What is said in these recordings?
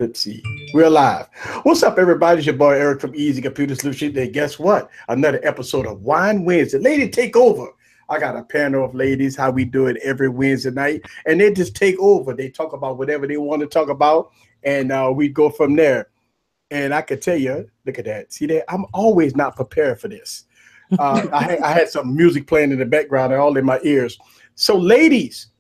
Let's see. We're live. What's up, everybody? It's your boy Eric from Easy Computer Solutions. And guess what? Another episode of Wine Wednesday. Lady Takeover. I got a panel of ladies, how we do it every Wednesday night. And they just take over. They talk about whatever they want to talk about. And we go from there. And I can tell you, look at that. See that? I'm always not prepared for this. I had some music playing in the background and all in my ears. So, ladies,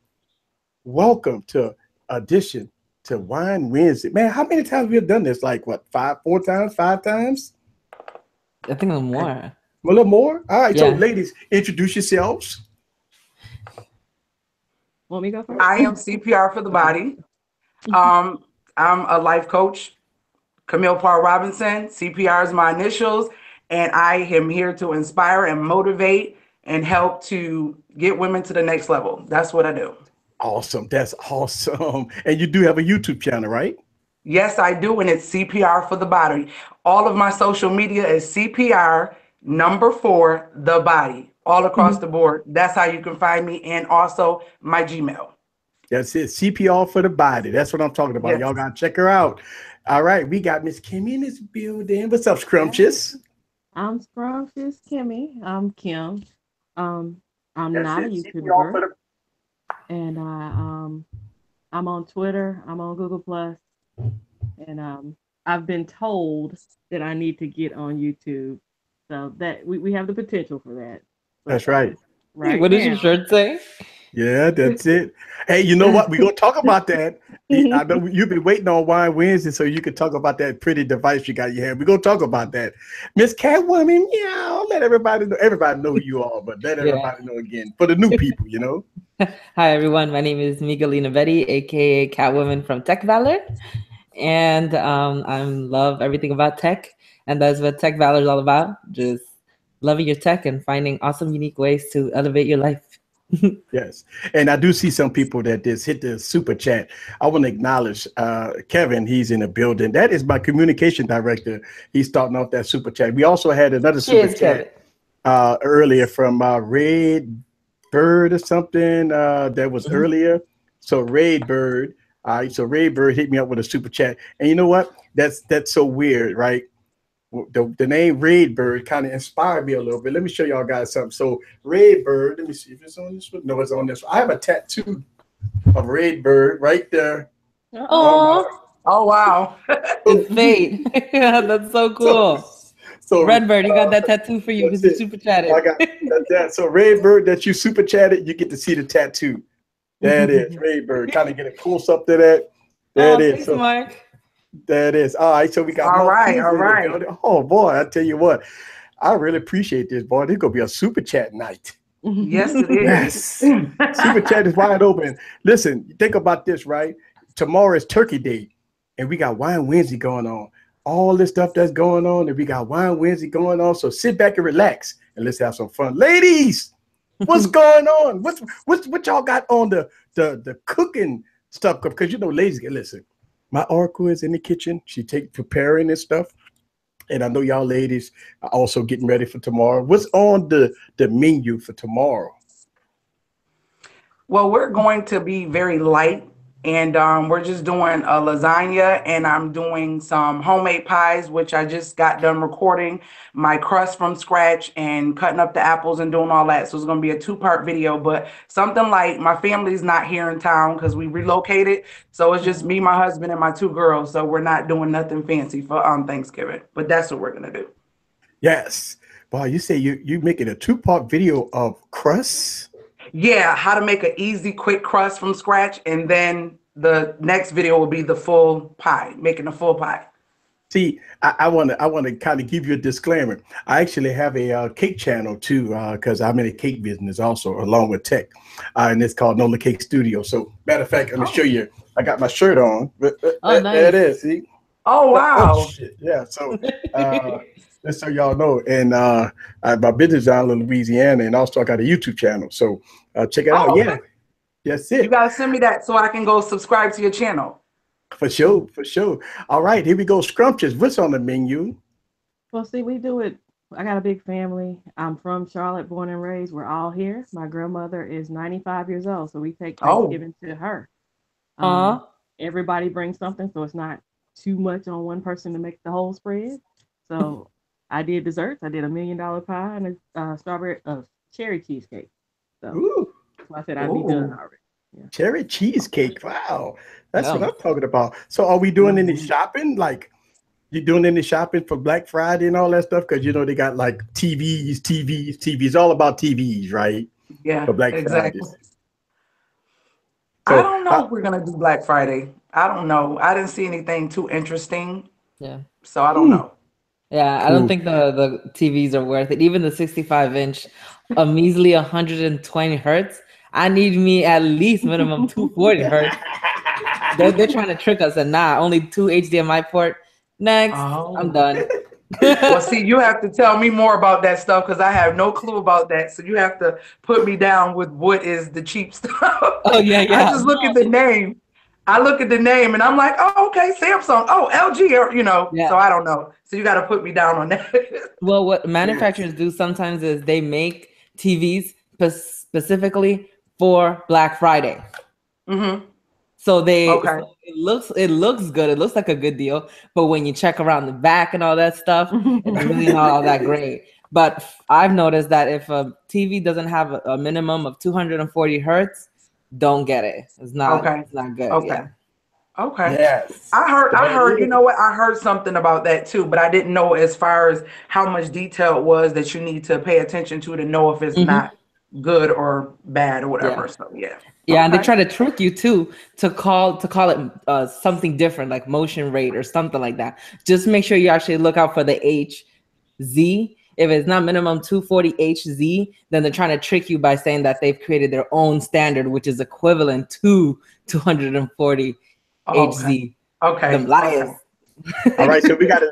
welcome to Audition to Wine Wednesday. Man, how many times we have done this? Like what, four times, five times? I think a little more. A little more? All right, Yeah. so ladies, introduce yourselves. Want me to go first? I am CPR for the body. I'm a life coach, Camille Paul Robinson. CPR is my initials, and I am here to inspire and motivate and help to get women to the next level. That's what I do. Awesome. That's awesome. And you do have a YouTube channel, right? Yes, I do, and it's CPR for the body. All of my social media is CPR number 4 the body, all across the board. That's how you can find me, and also my Gmail. That's it. CPR for the body. That's what I'm talking about. Yes. Y'all got to check her out. All right. We got Miss Kimmy in this building. What's up, Scrumptious? I'm Scrumptious Kimmy. I'm Kim. I'm That's not a it. CPR YouTuber, for the and I'm on Twitter. I'm on Google Plus, and I've been told that I need to get on YouTube, so that we have the potential for that. That's right. Right. What does your now. shirt say? Yeah, that's it. Hey, you know what? We're going to talk about that. I know you've been waiting on Wine Wednesday so you can talk about that pretty device you got in your hand. We're going to talk about that. Miss Catwoman, yeah, let everybody know. Everybody know who you are, but let everybody know again for the new people, you know? Hi, everyone. My name is Miguelina Betty, a.k.a. Catwoman from Tech Valor. And I love everything about tech. And that's what Tech Valor is all about. Just loving your tech and finding awesome, unique ways to elevate your life. Yes. And I do see some people that just hit the super chat. I want to acknowledge Kevin. He's in the building. That is my communication director. He's starting off that super chat. We also had another super Cheers, chat earlier from Red Bird or something that was earlier. So Red Bird. All right. So Red Bird hit me up with a super chat. And you know what? That's so weird, right? The name Red Bird kind of inspired me a little bit. Let me show y'all guys something. So Red Bird, let me see if it's on this one. No, it's on this one. I have a tattoo of Red Bird right there. Oh, Oh, wow. it's fate. Yeah, that's so cool. So Redbird, you got that tattoo for you because you super chatted. I got that. So Red Bird that you super chatted, you get to see the tattoo. There it is, Red Bird. Kind of get a close up to that. There it is. Thanks, So, Mark. there it is. All right, so we got All more right, people all in the right. building. Oh boy, I tell you what, I really appreciate this, boy. This is gonna be a super chat night. Yes, it is. Yes, super chat is wide open. Listen, think about this, right? Tomorrow is Turkey Day, and we got Wine Wednesday going on. All this stuff that's going on, and we got Wine Wednesday going on. So sit back and relax, and let's have some fun, ladies. What's going on? What y'all got on the cooking stuff? Because you know, ladies, listen. My oracle is in the kitchen. She preparing this stuff. And I know y'all ladies are also getting ready for tomorrow. What's on the menu for tomorrow? Well, we're going to be very light, and we're just doing a lasagna, and I'm doing some homemade pies, which I just got done recording my crust from scratch and cutting up the apples and doing all that. So it's going to be a 2-part video, but something like my family's not here in town because we relocated. So it's just me, my husband, and my 2 girls. So we're not doing nothing fancy for Thanksgiving, but that's what we're going to do. Yes. Wow, you say you making a 2-part video of crust? Yeah, how to make an easy, quick crust from scratch, and then the next video will be the full pie, making a full pie. See, I want to kind of give you a disclaimer. I actually have a cake channel too, because I'm in a cake business also, along with tech, and it's called Nola Cake Studio. So, matter of fact, let me show you. I got my shirt on. Oh, nice. There it is. See? Oh, wow. Oh, shit. Yeah. So, just so y'all know, and my business down in Louisiana, and also I got a YouTube channel. So, check it out. Oh, Yeah, that's it. you got to send me that so I can go subscribe to your channel. For sure, for sure. All right, here we go. Scrumptious. What's on the menu? Well, see, we do it. I got a big family. I'm from Charlotte, born and raised. We're all here. My grandmother is 95 years old, so we take Oh. Thanksgiving to her. Aw. Everybody brings something, so it's not too much on one person to make the whole spread. So I did desserts. I did $1 million pie and a cherry cheesecake. So Ooh, that's why I said I'd be done Ooh. already. Yeah. cherry cheesecake. Wow. That's what Yum. I'm talking about. So are we doing any Mhm. shopping? Like you doing any shopping for Black Friday and all that stuff? Because they got like TVs, all about TVs, right? Yeah, For Black exactly. Fridays. I So don't know if we're gonna do Black Friday. I don't know. I didn't see anything too interesting, Yeah. so I don't know. Yeah, I don't cool. think the TVs are worth it. Even the 65-inch, a measly 120 hertz. I need me at least minimum 240 hertz. They're trying to trick us, and only 2 HDMI port. Next, I'm Oh. done. Well, see, you have to tell me more about that stuff because I have no clue about that. So you have to put me down with what is the cheap stuff. Oh yeah, I yeah. just look No, at the name. I look at the name and I'm like, oh, okay, Samsung. Oh, LG, or yeah. So I don't know. So you got to put me down on that. Well, what Yes. manufacturers do sometimes is they make TVs specifically for Black Friday. Hmm. So Okay. it looks good. It looks like a good deal, but when you check around the back and all that stuff, it's really not all that great. But I've noticed that if a TV doesn't have a minimum of 240 hertz, don't get it. It's not Okay. it's not good. Okay. Yeah. Okay. Yes. I That heard, you is. know what? I heard something about that too, but I didn't know as far as how much detail it was that you need to pay attention to know if it's Hmm. not good or bad or Yeah. whatever. So yeah. Yeah, and they Okay. try to trick you too to call it something different, like motion rate or something like that. Just make sure you actually look out for the HZ. If it's not minimum 240 HZ, then they're trying to trick you by saying that they've created their own standard, which is equivalent to 240 Oh, okay. HZ. Them Okay. liars. Okay. All right. So we got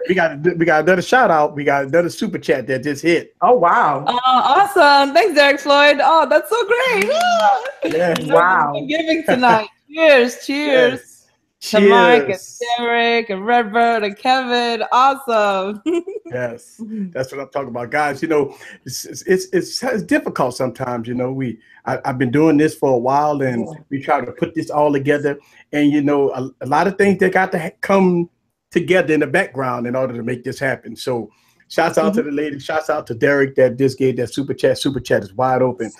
another shout out. We got another super chat that just hit. Oh, wow. Oh, awesome! Thanks, Derek Floyd. Oh, that's so great. Yes. Everyone's been Wow. giving tonight. Cheers, cheers. Yes. To Mike and Cheers. Derek and Redbird and Kevin. Awesome. Yes, that's what I'm talking about, guys. It's difficult sometimes. I've been doing this for a while, and Yeah. we try to put this all together. And a lot of things that got to come together in the background in order to make this happen. So, shouts out to the ladies. Shouts out to Derek that just gave that super chat. Super chat is wide open.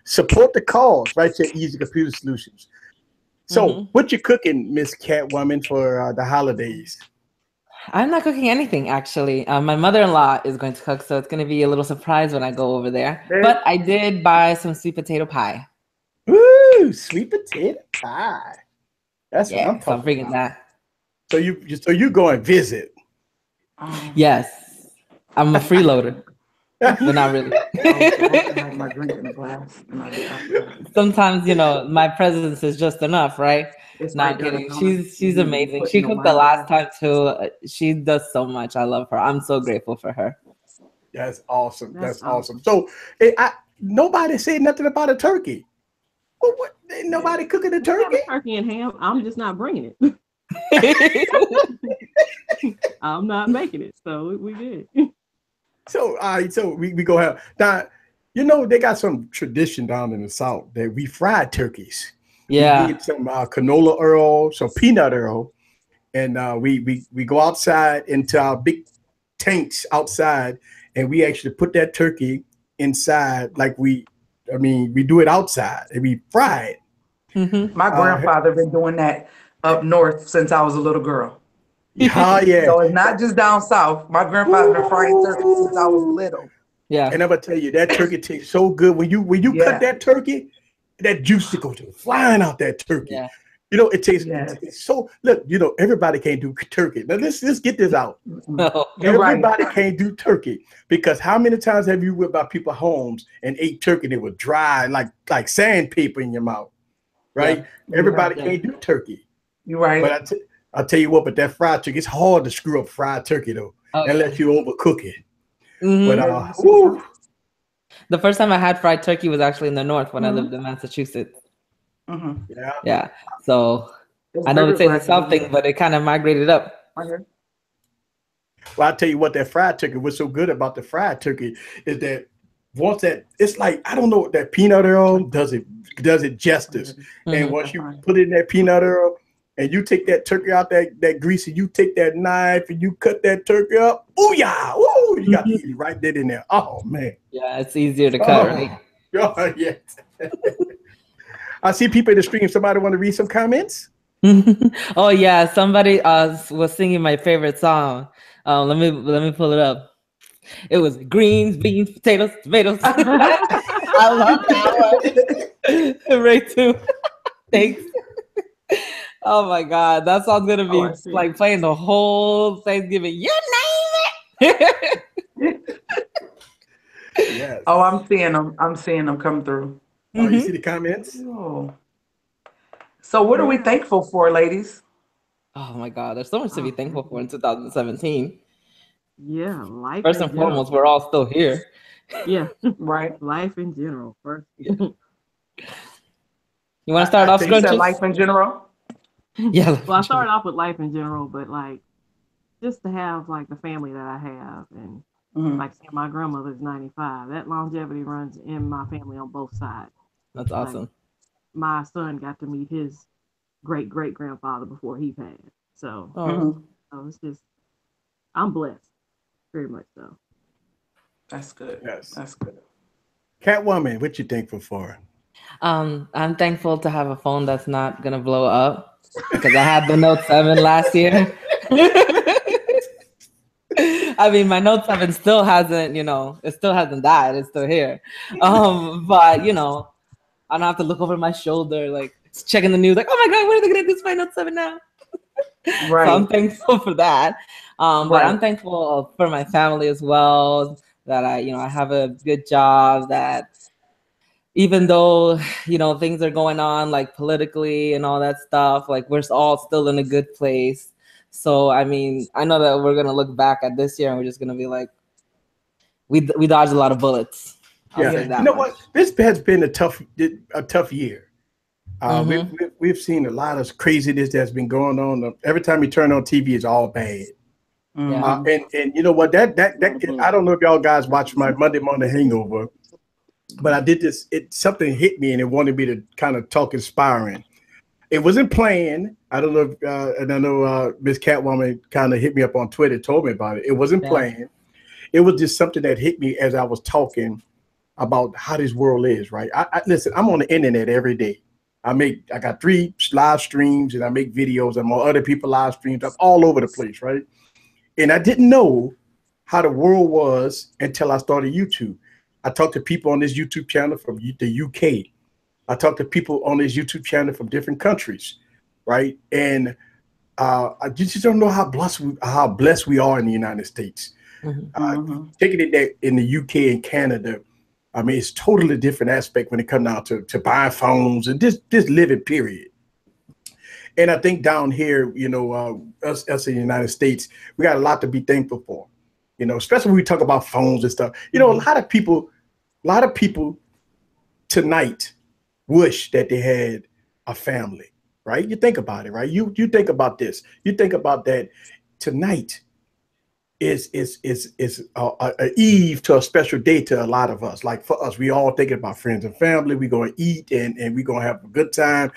Support the cause right there. Easy Computer Solutions. So, Mhm. what you cooking, Miss Catwoman, for the holidays? I'm not cooking anything actually. My mother-in-law is going to cook, so it's going to be a little surprise when I go over there. There- But I did buy some sweet potato pie. Ooh, sweet potato pie. That's what I'm Yeah, so I'm talking bringing about. that. So you go and visit. Um, Yes, I'm a freeloader, but not really. I can have my drink in a glass and I'll be after that. Sometimes, my presence is just enough, right? It's right Not there on the kidding. counter. She's You amazing. put She in the cooked the wine last glass. time too. She does so much. I love her. I'm so grateful for her. That's awesome. That's That's awesome. awesome. So nobody said nothing about a turkey. Well, what? Ain't nobody cooking a We have turkey? a turkey and ham. I'm just not bringing it. I'm not making it. So we good. So all right. So we go have now. They got some tradition down in the South that we fry turkeys. We Yeah. get some canola oil, some peanut oil, and we go outside into our big tanks outside, and we actually put that turkey inside like we do it outside and we fry it. Hmm. My Uh, grandfather been doing that up north since I was a little girl. yeah, yeah. So it's not just down south. My grandfather been frying turkey since I was Ooh. little. Yeah. And I'm gonna tell you that turkey tastes so good when you cut Yeah. that turkey, that juice to go to flying out that turkey. Yeah. It tastes Yes. it's so look. Everybody can't do turkey. Now let's get this out. Mm-mm. No. You're right. Everybody can't do turkey because how many times have you went by people's homes and ate turkey and it was dry like sandpaper in your mouth, Yeah. right? Yeah. Everybody Yeah. can't do turkey. You're right. But I'll tell you what, but that fried turkey, it's hard to screw up fried turkey though, Oh, yeah. unless you overcook it. But Hmm. Yeah. woo, The first time I had fried turkey was actually in the north when I lived Mhm. in Massachusetts. Mm-hmm. yeah. Yeah. So It's I know bigger it's a grass South thing, but it kind of migrated up. right here. Well, I'll tell you what, that fried turkey, what's so good about the fried turkey is that once that it's like I don't know, that peanut oil does it justice. And Mhm. once you put in that peanut oil, and you take that turkey out that grease, and you take that knife and you cut that turkey up. Ooh yeah, ooh, you got to eat it right there in there. Oh man. Yeah, it's easier to cut, right? Oh, yes. I see people in the stream. Somebody want to read some comments? Oh yeah, somebody was singing my favorite song. Let me pull it up. It was greens, beans, potatoes, tomatoes. I love that one. Ray too. Thanks. Oh my God, that song's gonna Oh, be I see. like playing the whole Thanksgiving. You name it. Yes. Oh, I'm seeing them. I'm seeing them come through. Oh, you see the comments? Oh. So what are we thankful for, ladies? Oh my God, there's so much to be thankful for in 2017. Yeah, life First in and foremost, general. we're all still here. Yeah, Right. life in general first. Yeah. You want to start off, think You said Scrunches? life in general? Yeah. Well, I started off with life in general, but like just to have like the family that I have, and Mhm. like saying my grandmother's 95. That longevity runs in my family on both sides. That's Like awesome. my son got to meet his great great grandfather before he passed. So, Oh. it's just I'm blessed, very much so. That's good. Yes. That's good. Catwoman, what you thankful for? I'm thankful to have a phone that's not gonna blow up because I had the Note 7 last year. I mean, my Note 7 still hasn't, it still hasn't died. It's still here. But I don't have to look over my shoulder, like checking the news, like, oh my God, what are they gonna do to my Note 7 now? So I'm Right. thankful for that. But I'm Right. thankful for my family as well, that I have a good job, that even though, things are going on like politically and all that stuff, like we're all still in a good place. So, I mean, I know that we're going to look back at this year and we're just going to be like, we dodged a lot of bullets. I'll Yeah. say Yeah. You that know much. what? This has been a tough year. Mm-hmm. We've seen a lot of craziness that's been going on. Every time you turn on TV, it's all bad. Yeah. And you know what? That I don't know if y'all guys watch my Monday morning hangover, but I did this. Something hit me and it wanted me to kind of talk inspiring. It wasn't planned. I don't know if, and I know Miss Catwoman kind of hit me up on Twitter, told me about it. It wasn't Yeah. planned. It was just something that hit me as I was talking about how this world is, right? Listen, I'm on the internet every day. I got 3 live streams and I make videos. I'm on other people's live streams. I'm all over the place, right? And I didn't know how the world was until I started YouTube. I talked to people on this YouTube channel from the UK. I talked to people on this YouTube channel from different countries, right? And I just don't know how blessed we are in the United States. Mm-hmm. Taking it that in the UK and Canada, I mean, it's totally different aspect when it comes down to buying phones and just living, period. And I think down here, us in the United States, we got a lot to be thankful for. Especially when we talk about phones and stuff. A lot of people tonight wish that they had a family, right? You think about it, right? You think about this. You think about that tonight is a eve to a special day to a lot of us. Like for us, we all thinking about friends and family. We're going to eat and we're going to have a good time.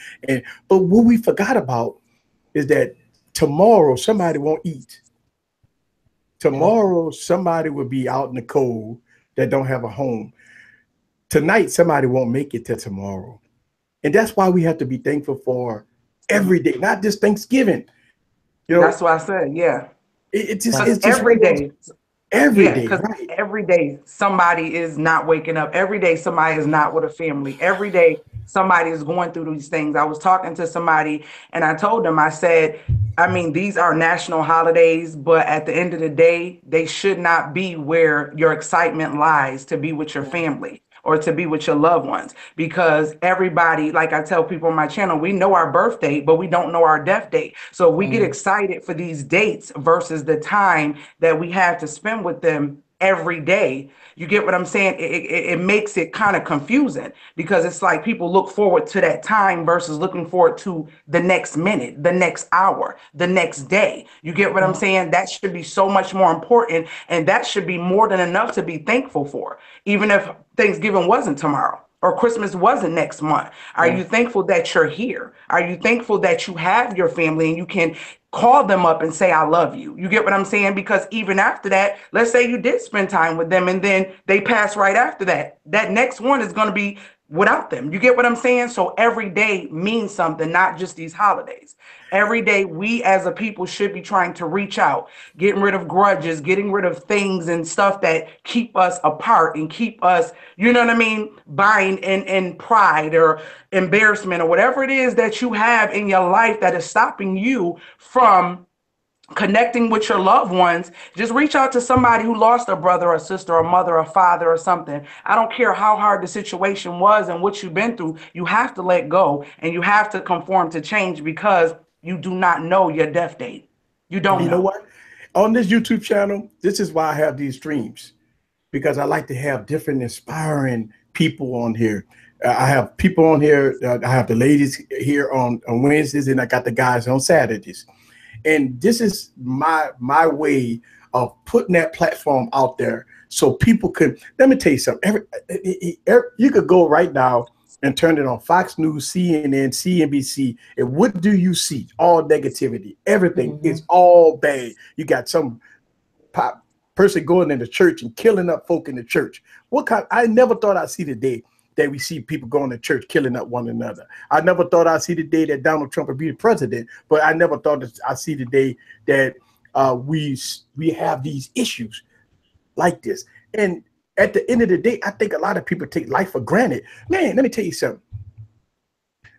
But what we forgot about is that tomorrow somebody won't eat. Tomorrow somebody will be out in the cold that don't have a home. Tonight somebody won't make it to tomorrow. And that's why we have to be thankful for every day, not just Thanksgiving. That's what I said. Yeah. It's just Because every day. every Yeah, day, because right? every day somebody is not waking up. Every day somebody is not with a family. Every day somebody is going through these things. I was talking to somebody and I told them, I said, I mean, these are national holidays, but at the end of the day, they should not be where your excitement lies to be with your family or to be with your loved ones. Because everybody, like I tell people on my channel, we know our birth date, but we don't know our death date. So we get excited for these dates versus the time that we have to spend with them every day. You get what I'm saying? It makes it kind of confusing because it's like people look forward to that time versus looking forward to the next minute, the next hour, the next day. You get what I'm saying? That should be so much more important, and that should be more than enough to be thankful for, even if Thanksgiving wasn't tomorrow. or Christmas wasn't next month? Are Yeah. you thankful that you're here? Are you thankful that you have your family and you can call them up and say, I love you? You get what I'm saying? Because even after that, let's say you did spend time with them and then they pass right after that. That next one is going to be without them. You get what I'm saying? So every day means something, not just these holidays. Every day, we as a people should be trying to reach out, getting rid of grudges, getting rid of things and stuff that keep us apart and keep us, you know what I mean, buying in pride or embarrassment or whatever it is that you have in your life that is stopping you from connecting with your loved ones. Just reach out to somebody who lost a brother or sister or mother or father or something. I don't care how hard the situation was and what you've been through. You have to let go and you have to conform to change because you do not know your death date. You don't You know know. what? On this YouTube channel, this is why I have these streams, because I like to have different inspiring people on here. I have people on here. I have the ladies here on Wednesdays, and I got the guys on Saturdays. And this is my way of putting that platform out there so people could. Let me tell you something. You could go right now and turn it on Fox News, CNN, CNBC, and what do you see? All negativity. Everything is all bad. You got some pop person going into church and killing up folk in the church. What kind? I never thought I'd see the day that we see people going to church killing up one another. I never thought I'd see the day that Donald Trump would be the president, but I never thought that I'd see the day that we have these issues like this. And at the end of the day, I think a lot of people take life for granted. Man, let me tell you something.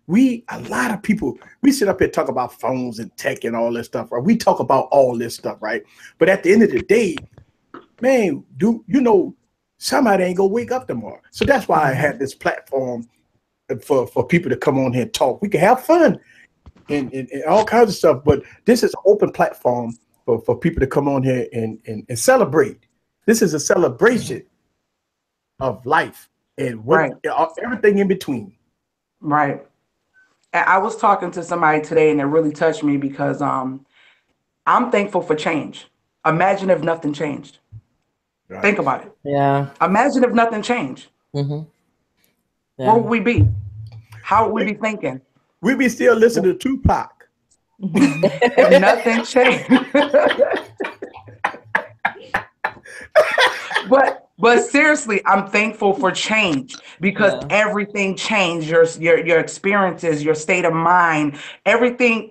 A lot of people, we sit up here and talk about phones and tech and all this stuff, right? We talk about all this stuff, right? But at the end of the day, man, somebody ain't gonna wake up tomorrow. So that's why I had this platform for people to come on here and talk. We can have fun and all kinds of stuff, but this is an open platform for people to come on here and celebrate. This is a celebration of life and everything in between. Right. I was talking to somebody today and it really touched me because I'm thankful for change. Imagine if nothing changed. Right. Think about it. Yeah. Imagine if nothing changed. Yeah. Where would we be? How would we be thinking? We'd be still listening to Tupac. If nothing changed. But seriously, I'm thankful for change because everything changed. Your experiences, your state of mind, everything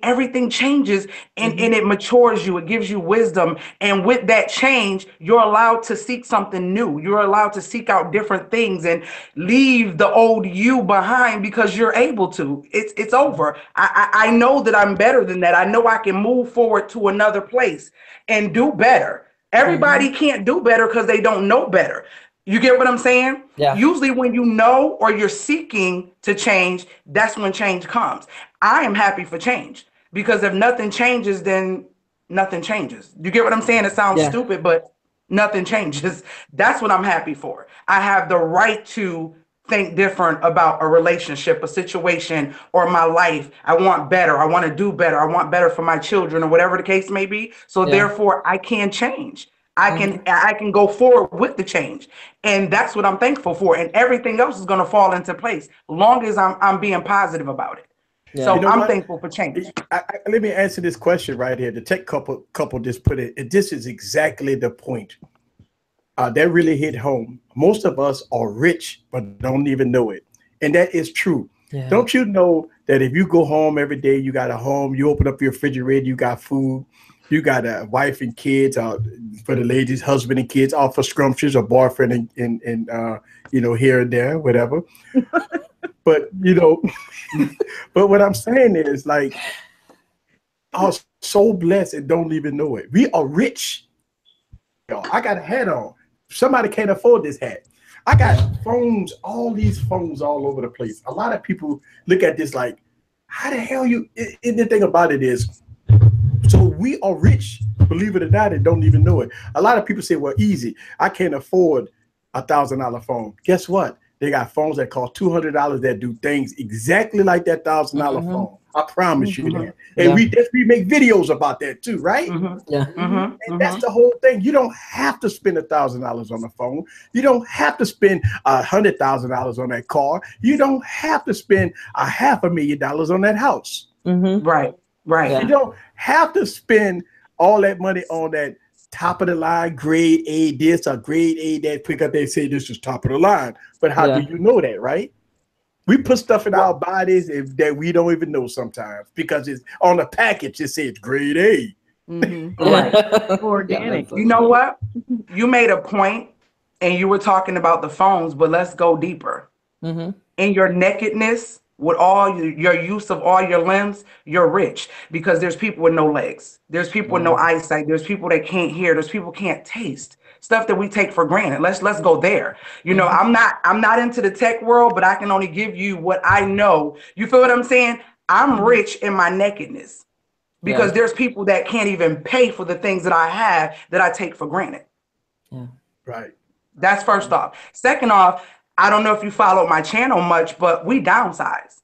changes and it matures you. It gives you wisdom. And with that change, you're allowed to seek something new. You're allowed to seek out different things and leave the old you behind because you're able to. It's over. I know that I'm better than that. I know I can move forward to another place and do better. Everybody can't do better because they don't know better. You get what I'm saying? Yeah. Usually when you know or you're seeking to change, that's when change comes. I am happy for change because if nothing changes, then nothing changes. You get what I'm saying? It sounds stupid, but nothing changes. That's what I'm happy for. I have the right to think different about a relationship, a situation, or my life. I want better. I want to do better. I want better for my children or whatever the case may be. So therefore I can change. I can go forward with the change. And that's what I'm thankful for. And everything else is going to fall into place long as I'm being positive about it. Yeah. So I'm thankful for change. Let me answer this question right here. The tech couple just put it. This is exactly the point. That really hit home. Most of us are rich, but don't even know it. And that is true. Yeah. Don't you know that if you go home every day, you got a home, you open up your refrigerator, you got food, you got a wife and kids, for the ladies, husband and kids, all for scrumptious or boyfriend and here and there, whatever. But, but what I'm saying is like, are so blessed and don't even know it. We are rich. I got a hat on. Somebody can't afford this hat. I got phones, all these phones all over the place. A lot of people look at this like, how the hell you, and the thing about it is, so we are rich, believe it or not, and don't even know it. A lot of people say, well, easy. I can't afford $1,000 phone. Guess what? They got phones that cost $200 that do things exactly like that $1,000 phone. I promise you that. And we make videos about that too, right? And that's the whole thing. You don't have to spend $1,000 on the phone. You don't have to spend $100,000 on that car. You don't have to spend $500,000 on that house. Right. You don't have to spend all that money on that top of the line grade A this or grade A that, because they say this is top of the line. But how do you know that, right? We put stuff in our bodies that we don't even know sometimes, because it's on the package. It says grade A. Right. Organic. You know what? You made a point, and you were talking about the phones, but let's go deeper. In your nakedness, with all your use of all your limbs, you're rich, because there's people with no legs. There's people with no eyesight. There's people that can't hear. There's people can't taste. Stuff that we take for granted. Let's go there. You know, I'm not into the tech world, but I can only give you what I know. You feel what I'm saying? I'm rich in my nakedness, because there's people that can't even pay for the things that I have that I take for granted. Right. That's first off. Second off, I don't know if you follow my channel much, but we downsize.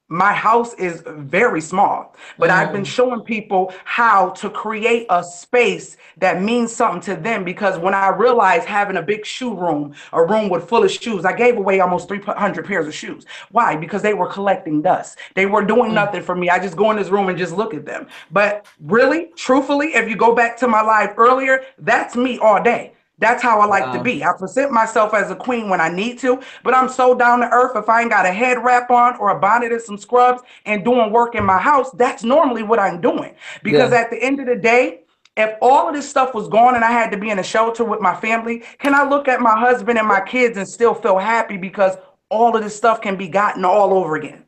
My house is very small, but I've been showing people how to create a space that means something to them, because when I realized having a big shoe room, a room with full of shoes, I gave away almost 300 pairs of shoes. Why? Because they were collecting dust. They were doing nothing for me. I just go in this room and just look at them. But really, truthfully, if you go back to my live earlier, that's me all day. That's how I like to be. I present myself as a queen when I need to, but I'm so down to earth. If I ain't got a head wrap on or a bonnet and some scrubs and doing work in my house, that's normally what I'm doing. Because at the end of the day, if all of this stuff was gone and I had to be in a shelter with my family, can I look at my husband and my kids and still feel happy, because all of this stuff can be gotten all over again?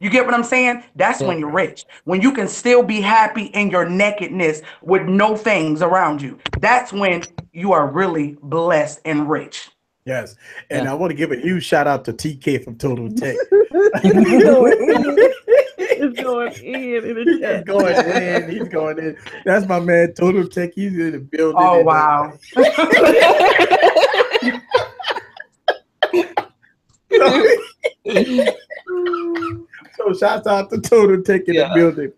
You get what I'm saying? That's when you're rich. When you can still be happy in your nakedness with no things around you. That's when you are really blessed and rich. Yes. And I want to give a huge shout out to TK from Total Tech. It's going in the chat. He's going in. That's my man, Total Tech. He's in the building. Oh, wow. So shouts out to Total Tech in the building.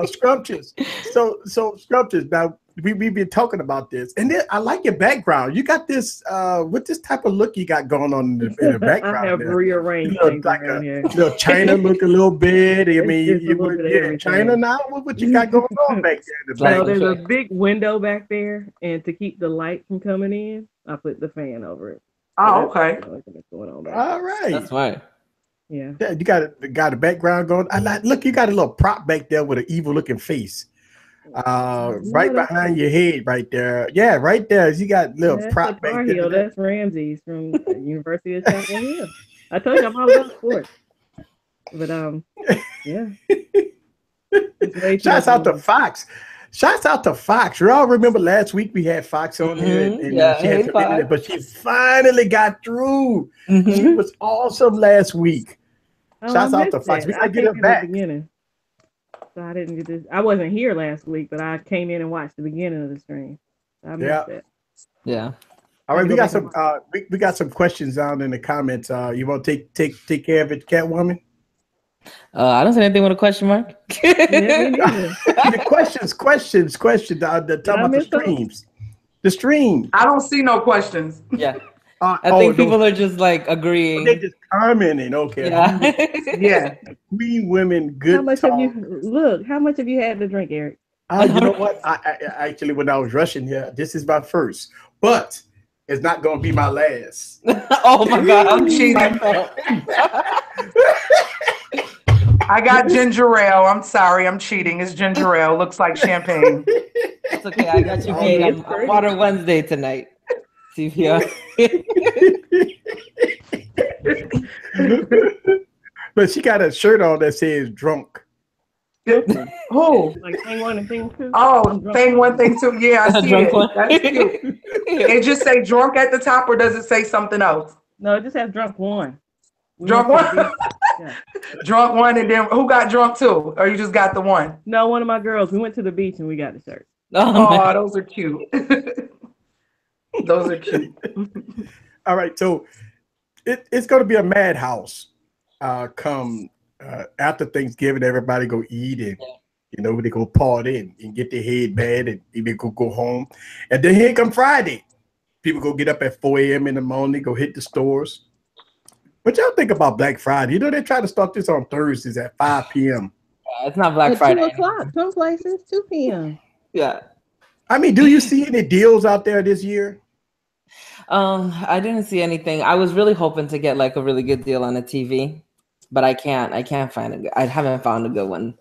Scrumptious. So Scrumptious. Now we've been talking about this, and then I like your background. You got this with this type of look you got going on in the background. I have rearranged things like around here. China look a little bit. I mean, you China now. What you got going on back there? So there's a big window back there, and to keep the light from coming in, I put the fan over it. Oh, okay. All right. That's right. Yeah. You got a background going. Look, you got a little prop back there with an evil looking face. Right behind your head, right there. Yeah, right there. You got a little prop back there. That's Ramses from the University of Chapel Hill. I told you I'm all about sports. But yeah. Shouts out to Fox. Shouts out to Fox. You all remember last week we had Fox on here, and she had it, but she finally got through. She was awesome last week. Shouts out to Fox. We gotta get her back. So I didn't get this. I wasn't here last week, but I came in and watched the beginning of the stream. So I missed that. Yeah. All right, we got some we got some questions down in the comments. You want to take care of it, Catwoman? I don't see anything with a question mark. The questions. The talking about the streams. The stream. I don't see no questions. Yeah. I think people are just like agreeing. They're just commenting. Okay. Yeah. Queen women, good. How much have you had to drink, Eric? You know what? I actually, when I was rushing here, this is my first, but it's not going to be my last. Oh my God, I'm cheating. I got ginger ale. I'm sorry, I'm cheating. It's ginger ale. Looks like champagne. It's okay. I got you beat. I'm Water Wednesday tonight. CPR. But she got a shirt on that says drunk. Oh, like thing one and thing two. Oh, thing one, thing two. Yeah, I see it. That's cute. It just say drunk at the top, or does it say something else? No, it just has drunk one. Drunk one? Yeah. Drunk one, and then who got drunk too? Or you just got the one? No, one of my girls. We went to the beach and we got the shirt. Oh, those are cute. Those are cute. All right, so it's going to be a madhouse. Come after Thanksgiving, everybody go eat and they go party and get their head bad and even go home. And then here come Friday. People go get up at 4 a.m. in the morning, go hit the stores. What y'all think about Black Friday? You know, they try to start this on Thursdays at 5 p.m. It's not Black Friday. 2 o'clock, some places, 2 p.m. Yeah. I mean, do you see any deals out there this year? I didn't see anything. I was really hoping to get like a really good deal on a TV, but I can't find I haven't found a good one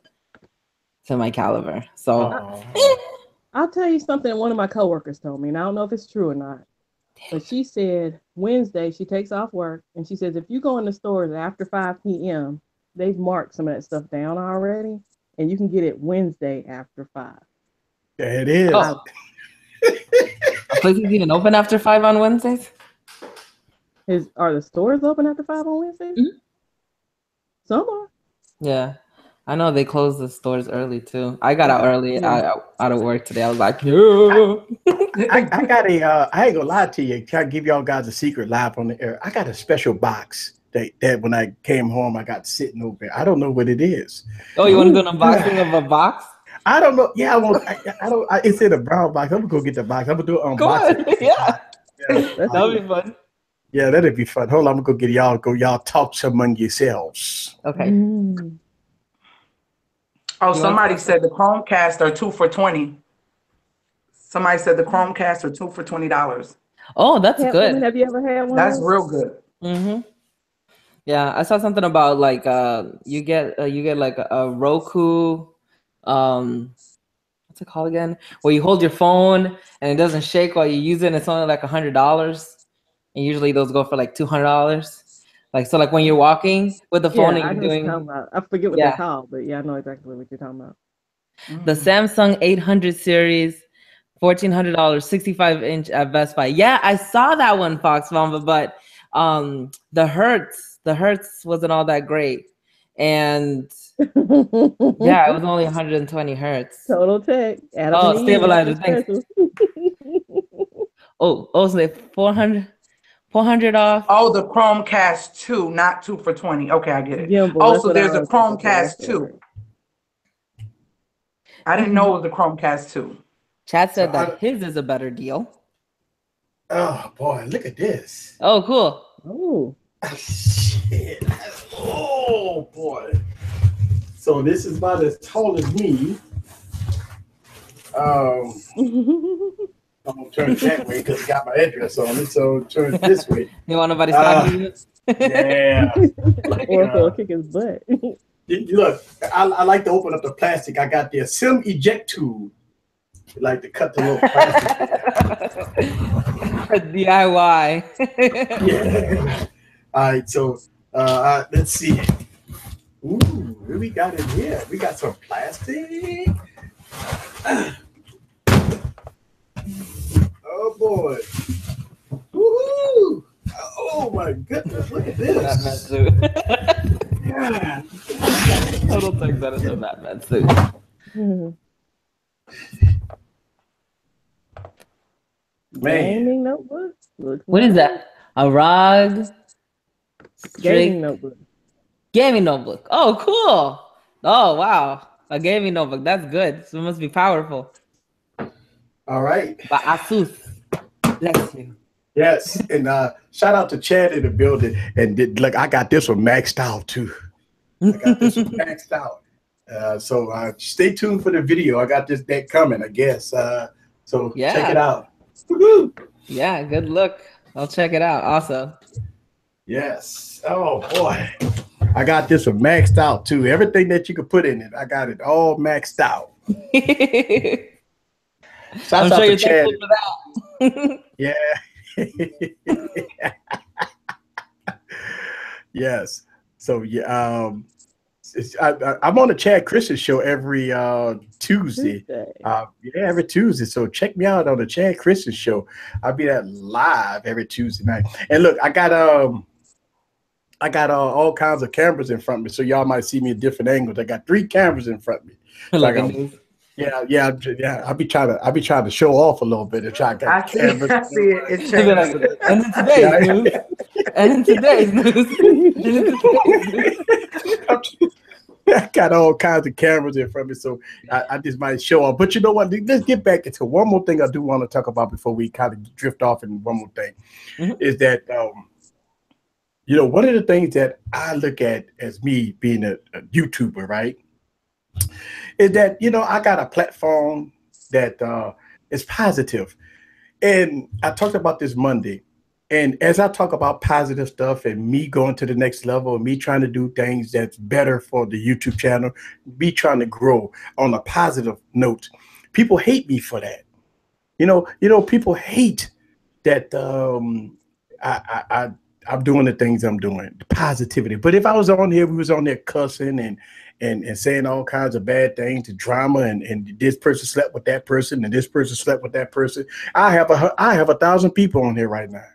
to my caliber. So I'll tell you something one of my coworkers told me, and I don't know if it's true or not. But she said Wednesday she takes off work, and she says if you go in the stores after 5 p.m., they've marked some of that stuff down already, and you can get it Wednesday after 5. Yeah, it is. Oh. Places even open after 5 on Wednesdays? Are the stores open after 5 on Wednesdays? Mm-hmm. Some are. Yeah. I know they close the stores early too. I got out early out of work today. I was like, no. I got I ain't gonna lie to you. Can I give y'all guys a secret live on the air? I got a special box that when I came home, I got sitting over there. I don't know what it is. Oh, you want to do an unboxing of a box? I don't know. Yeah, I don't. It's in a brown box. I'm gonna go get the box. I'm gonna do it on box. Yeah, that'll be fun. Yeah, that'd be fun. Hold on, I'm gonna go get y'all. Y'all talk among yourselves. Okay. Oh, somebody said the Chromecast are 2 for $20. Somebody said the Chromecast are 2 for $20. Oh, that's good. Have you ever had one? That's real good. Mm-hmm. Yeah, I saw something about like you get like a Roku, what's it called again? Where you hold your phone and it doesn't shake while you use it. And it's only like $100, and usually those go for like $200. Like so, like when you're walking with the phone and you're doing. I forget what they're called, but yeah, I know exactly what you're talking about. The Samsung 800 series, $1,400, 65-inch at Best Buy. Yeah, I saw that one, Fox Mamba, but the Hertz wasn't all that great, and yeah, it was only 120 hertz. Total Tech. Oh, stabilizer. Thanks. so they 400 off. Oh, the Chromecast 2, not 2 for $20. Okay, I get it. Gimbal, also, there's a Chromecast 2. I didn't know it was a Chromecast 2. Chad said that his is a better deal. Oh boy, look at this. Oh, cool. Oh. Shit. Oh boy. So this is about as tall as me. I'm gonna turn it that way because it got my address on it. So turn it this way. You want nobody stopping you? Yeah. Or he'll kick his butt. Look, I like to open up the plastic. I got the Sim eject tool. I like to cut the little plastic. DIY. Yeah. All right. So let's see. Ooh, what we got in here? We got some plastic. Oh boy. Woohoo! Oh my goodness, look at this. Yeah. Total Tech that is a Batman suit. Gaming notebook? What is that? A ROG? Gaming notebook. Gaming notebook. Oh, cool. Oh, wow. A gaming notebook. That's good. So it must be powerful. All right. By Asus. Bless you. Yes. And shout out to Chad in the building. And look, I got this one maxed out too. I got this one maxed out. So stay tuned for the video. I got this deck coming, I guess. So check it out. Woo-hoo. Yeah, good look. I'll check it out. Awesome. Yes. Oh boy. I got this one maxed out too. Everything that you could put in it, I got it all maxed out. I'm sure you're thankful for that. Yeah. Yes. So yeah, I'm on the Chad Christian show every Tuesday. Every Tuesday. So check me out on the Chad Christian show. I'll be there live every Tuesday night. And look, I got all kinds of cameras in front of me, so y'all might see me at different angles. I got 3 cameras in front of me. So yeah. I'll be trying to show off a little bit. I got cameras. I see it. It's changing. And then today, And in today's news, and in today's news. I got all kinds of cameras in front of me, so I just might show off. But you know what? Let's get back into one more thing I do want to talk about before we kind of drift off. And one more thing is that, one of the things that I look at as me being a YouTuber, right, is that, I got a platform that is positive. And I talked about this Monday. And as I talk about positive stuff and me going to the next level and me trying to do things that's better for the YouTube channel, me trying to grow on a positive note, people hate me for that. People hate that I'm doing the things I'm doing, the positivity. But if I was on here, we was on there cussing and saying all kinds of bad things, the drama, and this person slept with that person and this person slept with that person. I have 1,000 people on here right now.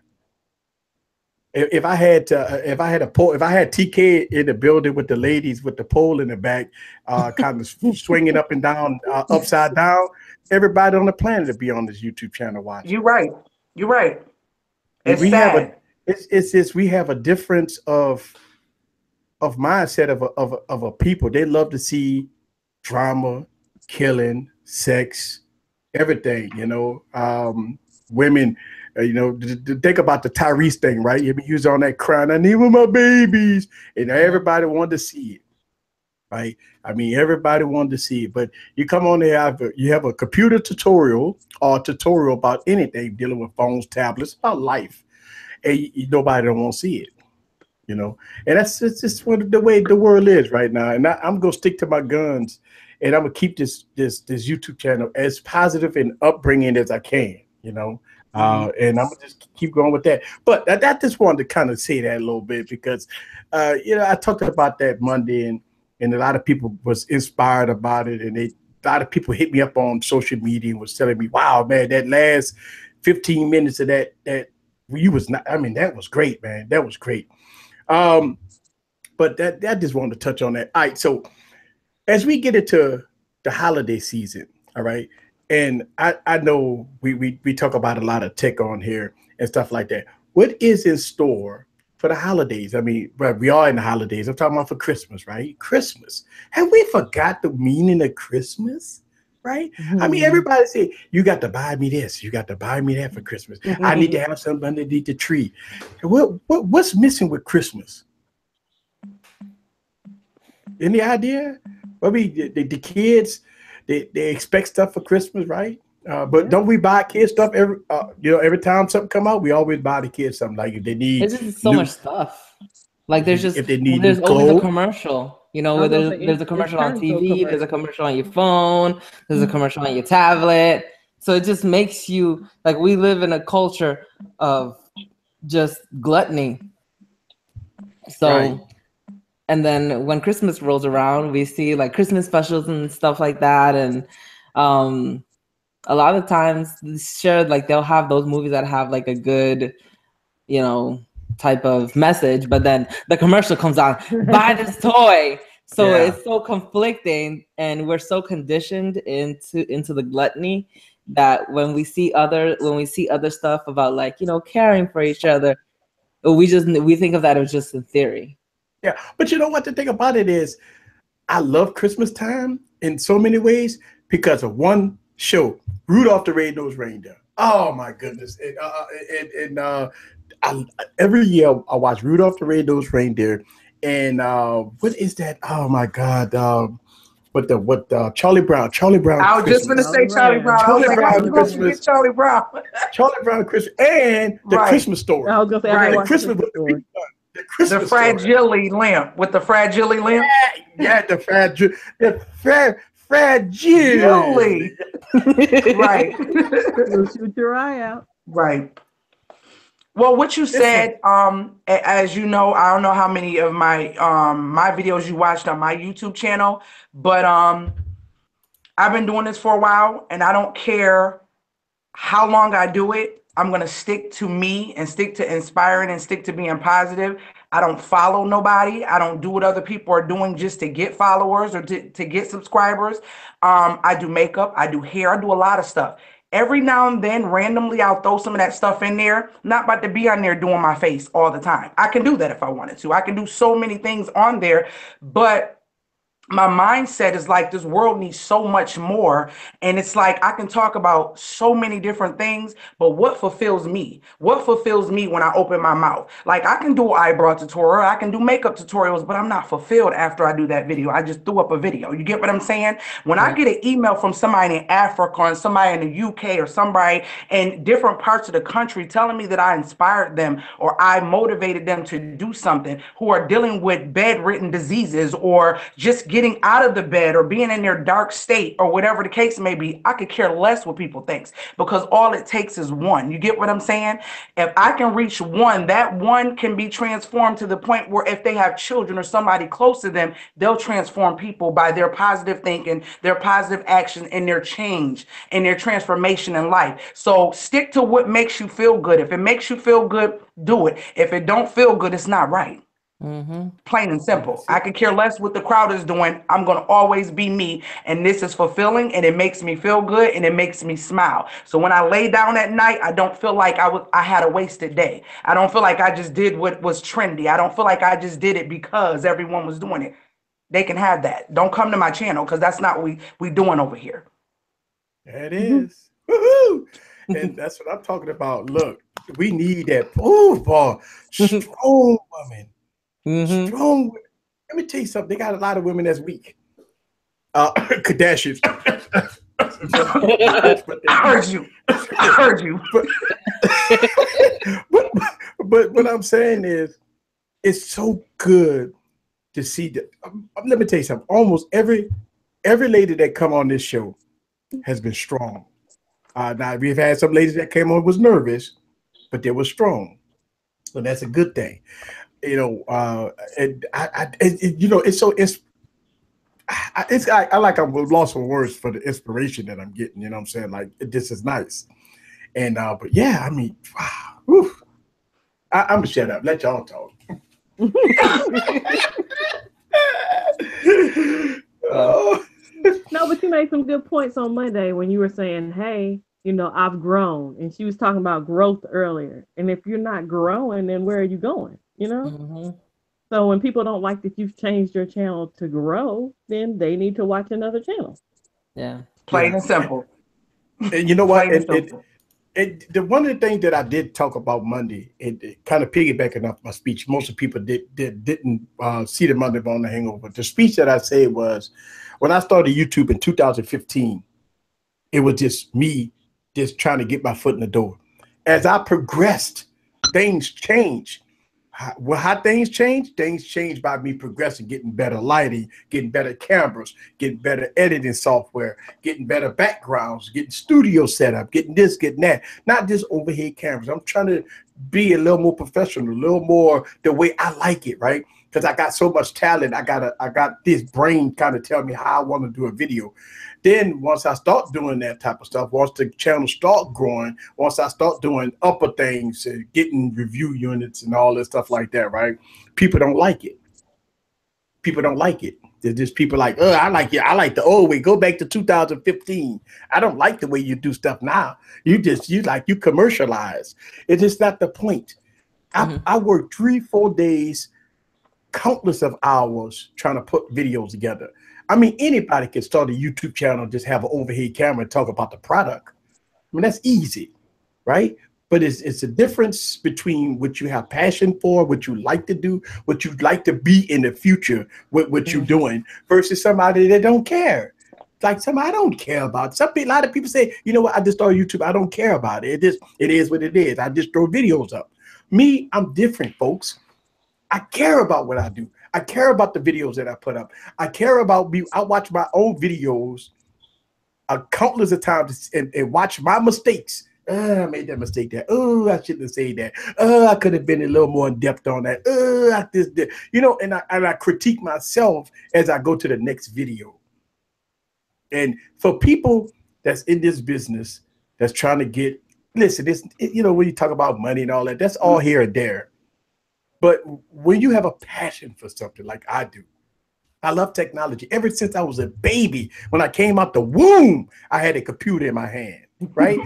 If I had TK in the building with the ladies with the pole in the back, kind of swinging up and down, upside down, everybody on the planet would be on this YouTube channel watching. You're right. It's we sad. We have a difference of mindset of a people. They love to see drama, killing, sex, everything. Women. Think about the Tyrese thing, right? He was on that crying, I need with my babies, and everybody wanted to see it, right? I mean, everybody wanted to see it. But you come on there, you have a computer tutorial or a tutorial about anything dealing with phones, tablets, about life, and nobody don't want to see it, And that's just the way the world is right now. And I'm gonna stick to my guns, and I'm gonna keep this YouTube channel as positive and upbringing as I can, and I'm gonna just keep going with that. But I just wanted to kind of say that a little bit because, I talked about that Monday, and a lot of people was inspired about it, and a lot of people hit me up on social media and was telling me, "Wow, man, that last 15 minutes of that you was not. I mean, that was great, man. That was great." But I just wanted to touch on that. All right, so as we get into the holiday season, all right. And I know we talk about a lot of tech on here and stuff like that. What is in store for the holidays? I mean, we are in the holidays. I'm talking about for Christmas, right? Christmas. Have we forgot the meaning of Christmas? Right? I mean, everybody say, you got to buy me this. You got to buy me that for Christmas. I need to have something underneath the tree. What's missing with Christmas? Any idea? I mean, the kids, they expect stuff for Christmas, right? But don't we buy kids stuff every time something come out? We always buy the kids something, like if they need. There's just so much stuff. Like there's just if they need there's always clothes. a commercial. Where there's a commercial on TV. There's a commercial on your phone. There's a commercial on your tablet. So it just makes you like we live in a culture of just gluttony. So. Right. And then when Christmas rolls around, we see like Christmas specials and stuff like that. And a lot of times, sure, like they'll have those movies that have like a good, type of message. But then the commercial comes on, buy this toy. So it's so conflicting, and we're so conditioned into the gluttony that when we see other stuff about like caring for each other, we think of that as just in theory. Yeah, but you know what? The thing about it is, I love Christmas time in so many ways because of one show, Rudolph the Red-Nosed Reindeer. Oh my goodness! Every year I watch Rudolph the Red-Nosed Reindeer, and what is that? Oh my God! Charlie Brown? Charlie Brown. I was just going to say Charlie Brown. Charlie Brown Christmas. Charlie Brown. Charlie Brown Christmas and the Christmas Story. I was going to say the Christmas story. The fragile lamp with the fragile lamp. Yeah, the fragile. Right. You'll shoot your eye out. Right. Well, what you said, as you know, I don't know how many of my my videos you watched on my YouTube channel, but I've been doing this for a while, and I don't care how long I do it. I'm going to stick to me and stick to inspiring and stick to being positive. I don't follow nobody. I don't do what other people are doing just to get followers or to get subscribers. I do makeup. I do hair. I do a lot of stuff. Every now and then, randomly, I'll throw some of that stuff in there. Not about to be on there doing my face all the time. I can do that if I wanted to. I can do so many things on there, but my mindset is like this world needs so much more, and it's like I can talk about so many different things, but what fulfills me, when I open my mouth? Like, I can do eyebrow tutorial, I can do makeup tutorials, but I'm not fulfilled after I do that video. I just threw up a video. You get what I'm saying? When I Yeah. get an email from somebody in Africa and somebody in the UK or somebody in different parts of the country telling me that I inspired them or I motivated them to do something, who are dealing with bedridden diseases or just getting out of the bed or being in their dark state or whatever the case may be, I could care less what people think, because all it takes is one. You get what I'm saying? If I can reach one, that one can be transformed to the point where if they have children or somebody close to them, they'll transform people by their positive thinking, their positive action, and their change and their transformation in life. So stick to what makes you feel good. If it makes you feel good, do it. If it don't feel good, it's not right. Mm-hmm. Plain and simple. That's I it. could care less what the crowd is doing. I'm going to always be me. And this is fulfilling, and it makes me feel good, and it makes me smile. So when I lay down at night, I don't feel like I had a wasted day. I don't feel like I just did what was trendy. I don't feel like I just did it because everyone was doing it. They can have that. Don't come to my channel, because that's not what we doing over here. There it Mhm. is. Woohoo! And that's what I'm talking about. Look, we need that for strong women. Mm-hmm. Strong women. Let me tell you something. They got a lot of women that's weak. Kardashians. But I heard you. I heard you. but, but but what I'm saying is, it's so good to see that. Let me tell you something. Almost every lady that come on this show has been strong. Now we've had some ladies that came on was nervous, but they were strong, so that's a good thing. You know, and you know, it's so I like I'm lost for words for the inspiration that I'm getting. You know what I'm saying? Like, this is nice, and but yeah, I mean, wow, whew. I'm gonna shut up. Let y'all talk. Oh. No, but you made some good points on Monday when you were saying, hey, I've grown. And she was talking about growth earlier. And if you're not growing, then where are you going? Mm-hmm. So when people don't like that you've changed your channel to grow, then they need to watch another channel. Yeah. Plain Yeah, and simple. and you know what? Plain and simple. The one of the things that I did talk about Monday, it kind of piggybacking off my speech. Most of the people didn't see the Monday on the Hangover. The speech that I said was, when I started YouTube in 2015, it was just me just trying to get my foot in the door. As I progressed, things changed. How things change? Things change by me progressing, getting better lighting, getting better cameras, getting better editing software, getting better backgrounds, getting studio setup, getting this, getting that. Not just overhead cameras. I'm trying to be a little more professional, a little more the way I like it, right? Because I got so much talent. I got this brain kind of tell me how I want to do a video. Then once I start doing that type of stuff, once the channel start growing, once I start doing upper things, getting review units and all this stuff like that, right? People don't like it. People don't like it. There's just people like, oh, I like it. I like the old way. Go back to 2015. I don't like the way you do stuff now. You commercialize. It's just not the point. I work 3-4 days, countless of hours trying to put videos together. I mean, anybody can start a YouTube channel, just have an overhead camera and talk about the product. I mean, that's easy, right? But it's a difference between what you have passion for, what you like to do, what you'd like to be in the future with what you're doing, versus somebody that don't care. Like somebody I don't care about. A lot of people say, you know what, I just started YouTube. I don't care about it. It is what it is. I just throw videos up. Me, I'm different, folks. I care about what I do. I care about the videos that I put up. I care about me. I watch my own videos countless of times and watch my mistakes. I made that mistake there. Oh, I shouldn't have said that. Oh, I could have been a little more in depth on that. Oh, I just did. You know, and I critique myself as I go to the next video. And for people that's in this business, that's trying to get, listen, when you talk about money and all that, that's all here and there. But when you have a passion for something like I do, I love technology. Ever since I was a baby, when I came out the womb, I had a computer in my hand. right?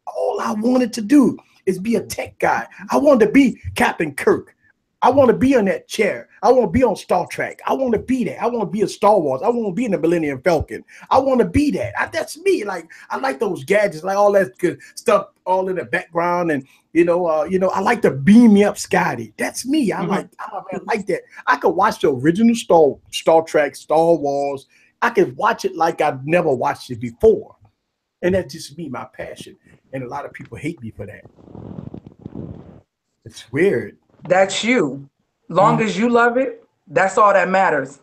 All I wanted to do is be a tech guy. I wanted to be Captain Kirk. I want to be on that chair. I want to be on Star Trek. I want to be there. I want to be in Star Wars. I want to be in the Millennium Falcon. I want to be that. That's me. Like, I like those gadgets, like all that good stuff, all in the background, and I like to beam me up, Scotty. That's me. I like that. I could watch the original Star Trek, Star Wars. I could watch it like I've never watched it before, and that's just me, my passion. And a lot of people hate me for that. It's weird. That's you. Long as you love it, that's all that matters.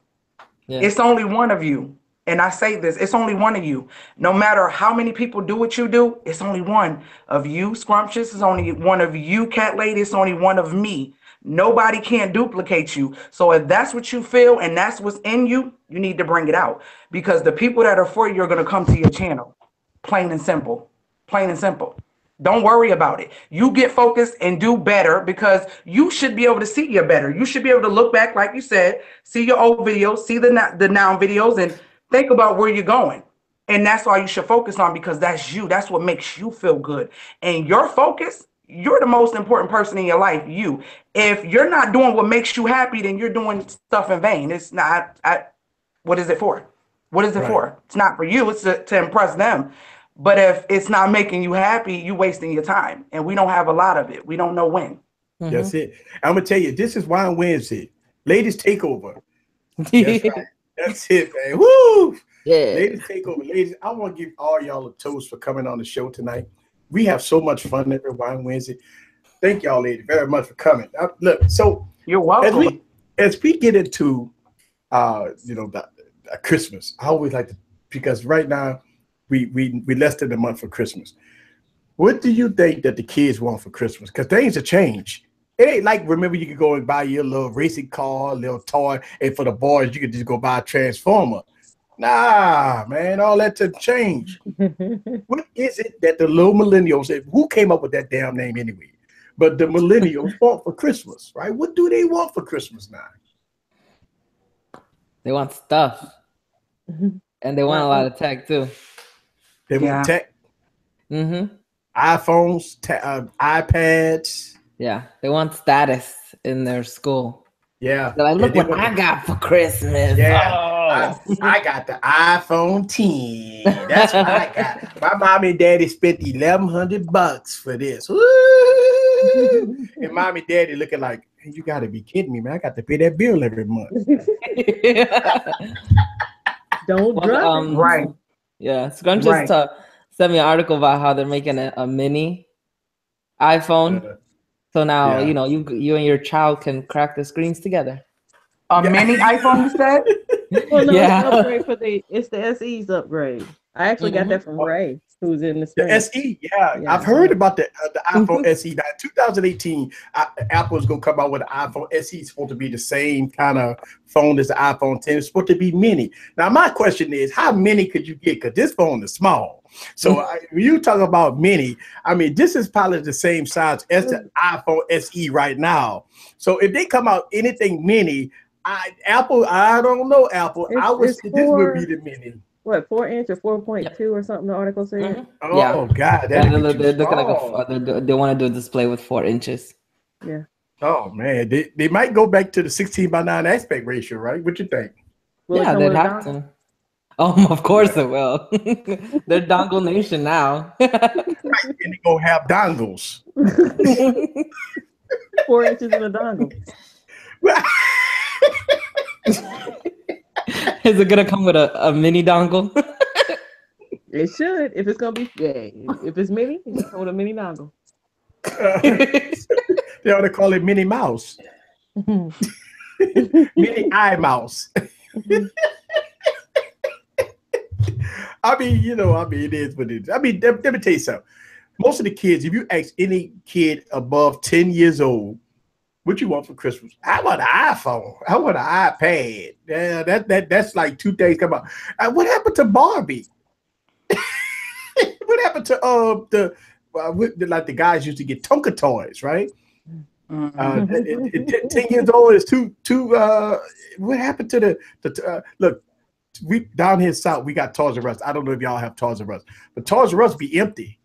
Yeah. It's only one of you. And I say this, it's only one of you. No matter how many people do what you do, it's only one of you, Scrumptious. It's only one of you, Cat Lady. It's only one of me. Nobody can duplicate you. So if that's what you feel and that's what's in you, you need to bring it out. Because the people that are for you are going to come to your channel. Plain and simple. Plain and simple. Don't worry about it. You get focused and do better because you should be able to see your better. You should be able to look back, like you said, see your old videos, see the now videos, and think about where you're going. And that's all you should focus on because that's you. That's what makes you feel good. And your focus, you're the most important person in your life, you. If you're not doing what makes you happy, then you're doing stuff in vain. It's not, what is it for? What is it for? It's not for you. It's to impress them. But if it's not making you happy, you're wasting your time. And we don't have a lot of it. We don't know when. That's it. I'm going to tell you, this is Wine Wednesday. Ladies Takeover. That's right. That's it, man. Woo! Yeah. Ladies Takeover. Ladies, I want to give all y'all a toast for coming on the show tonight. We have so much fun every Wine Wednesday. Thank y'all, ladies, very much for coming. Look, so you're welcome. As we get into, Christmas, I always like to, because right now, we less than a month for Christmas. What do you think that the kids want for Christmas? Because things have changed. It ain't like, remember, you could go and buy your little racing car, little toy, and for the boys, you could just go buy a Transformer. Nah, man, all that to change. What is it that the little millennials, who came up with that damn name anyway? But the millennials want for Christmas, right? What do they want for Christmas now? They want stuff. And they want a lot of tech, too. They want tech, iPhones, iPads. Yeah, they want status in their school. Yeah, they're like, look what I got for Christmas. Yeah, I got the iPhone 10. That's what I got. My mom and daddy spent $1,100 for this. Woo! And mom and daddy looking like, hey, you got to be kidding me, man! I got to pay that bill every month. Don't drop it. Right. Yeah, Scrunch just sent me an article about how they're making a mini iPhone. So now, you and your child can crack the screens together. A mini iPhone, you said? Well, no, it's the upgrade it's the SE's upgrade. I actually got that from Ray, who's in the screen. The SE, I've heard about the iPhone SE. Now, 2018, Apple's going to come out with the iPhone SE. It's supposed to be the same kind of phone as the iPhone 10. It's supposed to be mini. Now, my question is, how many could you get? Because this phone is small. So when you talk about mini, I mean, this is probably the same size as the iPhone SE right now. So if they come out anything mini, Apple, I don't know, Apple. I would say this would be the mini. What, 4-inch or 4.2 or something? The article said. Oh God, they want to do a display with 4 inches. Yeah. Oh man, they might go back to the 16:9 aspect ratio, right? What you think? Yeah, they'd have to. Oh, of course it will. They're dongle nation now. Right, and they gonna have dongles. 4 inches in a dongle. Is it gonna come with a mini dongle? It should. If it's gonna be, if it's mini, it's come with a mini dongle. They ought to call it Minnie Mouse. Minnie Eye Mouse. I mean, it is what it is. I mean, let me tell you something. Most of the kids, if you ask any kid above 10 years old, what you want for Christmas? I want an iPhone. I want an iPad. Yeah, that's like 2 days come out. What happened to Barbie? What happened to the guys used to get Tonka toys, right? 10 years old is too. What happened to the look? we down here south, we got Toys R Us. I don't know if y'all have Toys R Us, but Toys R Us be empty.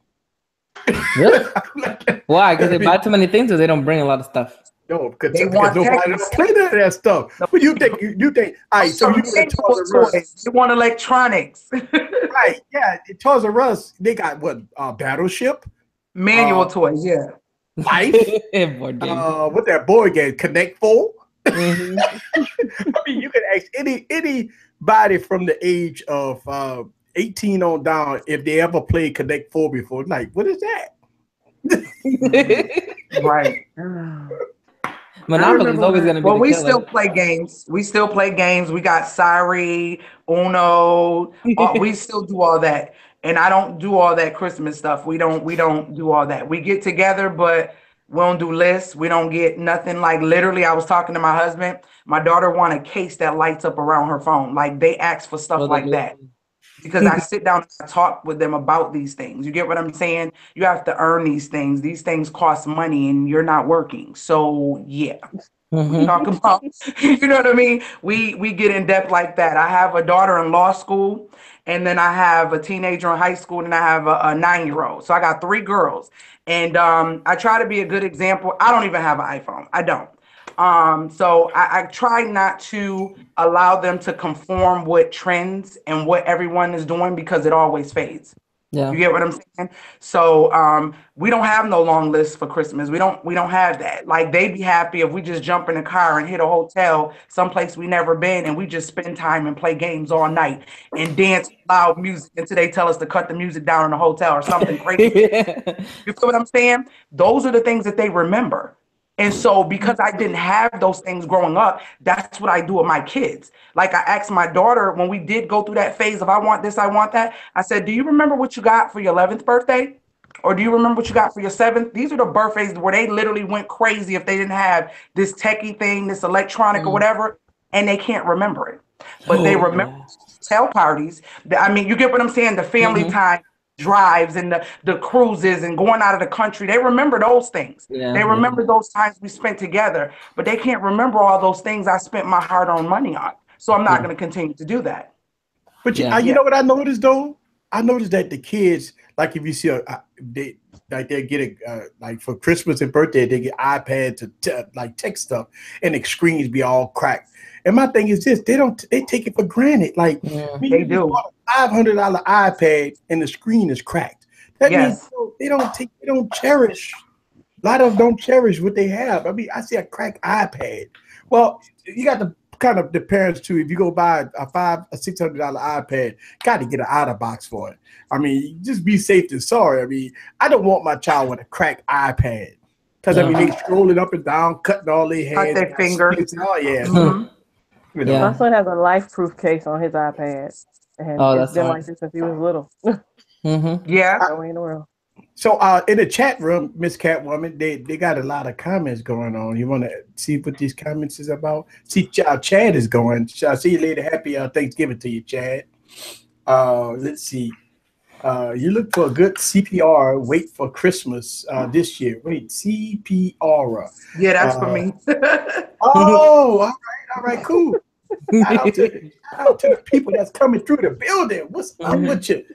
Really? Why? Because they buy too many things, or they don't bring a lot of stuff. No, because They nobody want don't play none of that stuff. No. But you think, all right, so you go to Toys R Us. Toys. They want electronics. Right, yeah. Toys R Us, they got what? Battleship? Manual toys, yeah. Life? Board game. What that board game? Connect Four? Mhm. I mean, you can ask anybody from the age of 18 on down if they ever played Connect Four before. Like, what is that? Right. Monopoly is always going to be Well, the we killer. still play games. We still play games. We got Siri, Uno. We still do all that. And I don't do all that Christmas stuff. We don't do all that. We get together, but we don't do lists. We don't get nothing. Like literally, I was talking to my husband. My daughter want a case that lights up around her phone. Like they ask for stuff like that. Because I sit down and I talk with them about these things. You get what I'm saying? You have to earn these things. These things cost money and you're not working. So yeah. We talk about, you know what I mean? We get in depth like that. I have a daughter in law school, and then I have a teenager in high school, and I have a 9-year-old. So I got 3 girls. And I try to be a good example. I don't even have an iPhone. I don't. So I try not to allow them to conform with trends and what everyone is doing because it always fades. Yeah. You get what I'm saying? So we don't have no long list for Christmas. We don't have that. Like they'd be happy if we just jump in the car and hit a hotel someplace we never been and we just spend time and play games all night and dance loud music until they tell us to cut the music down in the hotel or something crazy. You feel what I'm saying? Those are the things that they remember. And so because I didn't have those things growing up, that's what I do with my kids. Like I asked my daughter when we did go through that phase of I want this, I want that. I said, do you remember what you got for your 11th birthday? Or do you remember what you got for your 7th? These are the birthdays where they literally went crazy if they didn't have this techie thing, this electronic or whatever, and they can't remember it. But they remember hotel parties. I mean, you get what I'm saying? The family time drives and the cruises and going out of the country. They remember those things. They remember those times we spent together, but they can't remember all those things I spent my hard-earned money on. So I'm not going to continue to do that. But you know what I noticed though? I noticed that the kids, like if you see they get like for Christmas and birthday, they get iPad to like text stuff, and the screens be all cracked. And my thing is this: they take it for granted. Like they do. $500 iPad and the screen is cracked. That means they don't cherish. A lot of them don't cherish what they have. I mean, I see a cracked iPad. Well, you got to kind of the parents too. If you go buy a $600 iPad, got to get an out of box for it. I mean, just be safe than sorry. I mean, I don't want my child with a cracked iPad because I mean they scrolling up and down, cutting all their hands, cut their fingers. Oh yeah. You know. My son has a life-proof case on his iPad, and it's been like this since he was little. Yeah. Way in the world. So in the chat room, Miss Catwoman, they got a lot of comments going on. You want to see what these comments is about? See, Chad is going. I see you later. Happy Thanksgiving to you, Chad. Let's see. You look for a good CPR. Wait for Christmas this year. Wait, CPR. Yeah, that's for me. Oh, all right, cool. Shout out to the people that's coming through the building. What's up with you?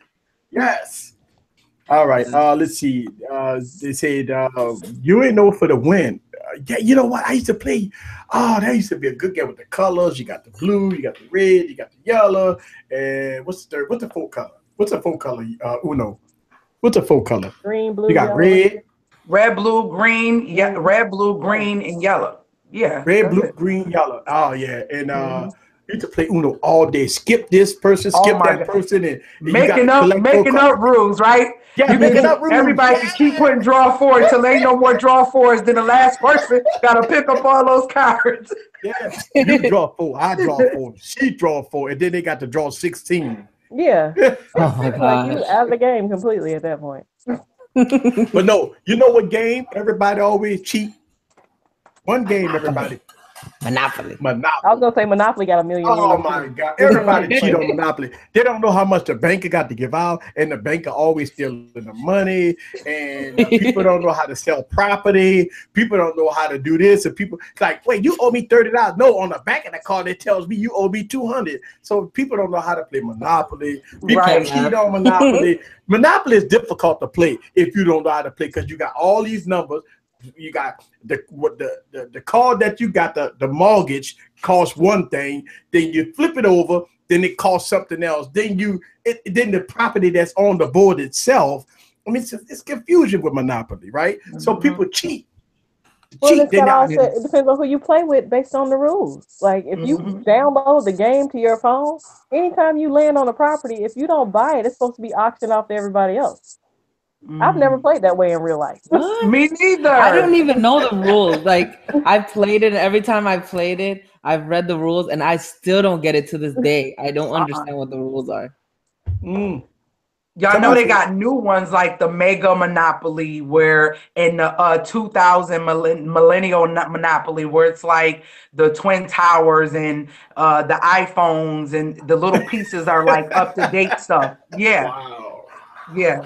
Yes. All right. Let's see. They said you ain't know for the win. Yeah, you know what? I used to play. Oh, that used to be a good game with the colors. You got the blue, you got the red, you got the yellow, and what's the third? What's the full color? What's the full color? Uno. What's the full color? Green, blue. You got yellow, red, blue, green. Yeah, red, blue, green, and yellow. Yeah. Red, blue, green, yellow. Oh yeah, and you used to play Uno all day. Skip this person, skip that person, and making up rules, right? Yeah, making up rules. Everybody keep putting draw 4 until there ain't no more draw 4s. Then the last person got to pick up all those cards. Yeah, you draw 4, I draw 4, she draw 4, and then they got to draw 16. Yeah. Oh my God. Like you out of the game completely at that point. But no, you know what game everybody always cheat? One game everybody Monopoly. I was gonna say Monopoly got a million Oh rules. my God! Everybody cheat on Monopoly. They don't know how much the banker got to give out, and the banker always stealing the money. And people don't know how to sell property. People don't know how to do this. And people like, wait, you owe me $30. No, on the back of the card it tells me you owe me $200. So people don't know how to play Monopoly. People Right. cheat on Monopoly. Monopoly is difficult to play if you don't know how to play because you got all these numbers. You got the card that you got, the mortgage costs one thing, then you flip it over, then it costs something else, then then the property that's on the board itself. I mean, it's confusion with Monopoly, right? So people cheat. Well, it depends on who you play with based on the rules. Like if you download the game to your phone, anytime you land on a property, if you don't buy it, it's supposed to be auctioned off to everybody else. I've never played that way in real life. Me neither. I don't even know the rules. Like I've played it, and every time I've played it, I've read the rules, and I still don't get it to this day. I don't understand what the rules are. Y'all know they got new ones like the Mega Monopoly, where in the 2000 Millennial Monopoly, where it's like the Twin Towers and the iPhones and the little pieces are like up to date stuff. Yeah. Wow. Yeah.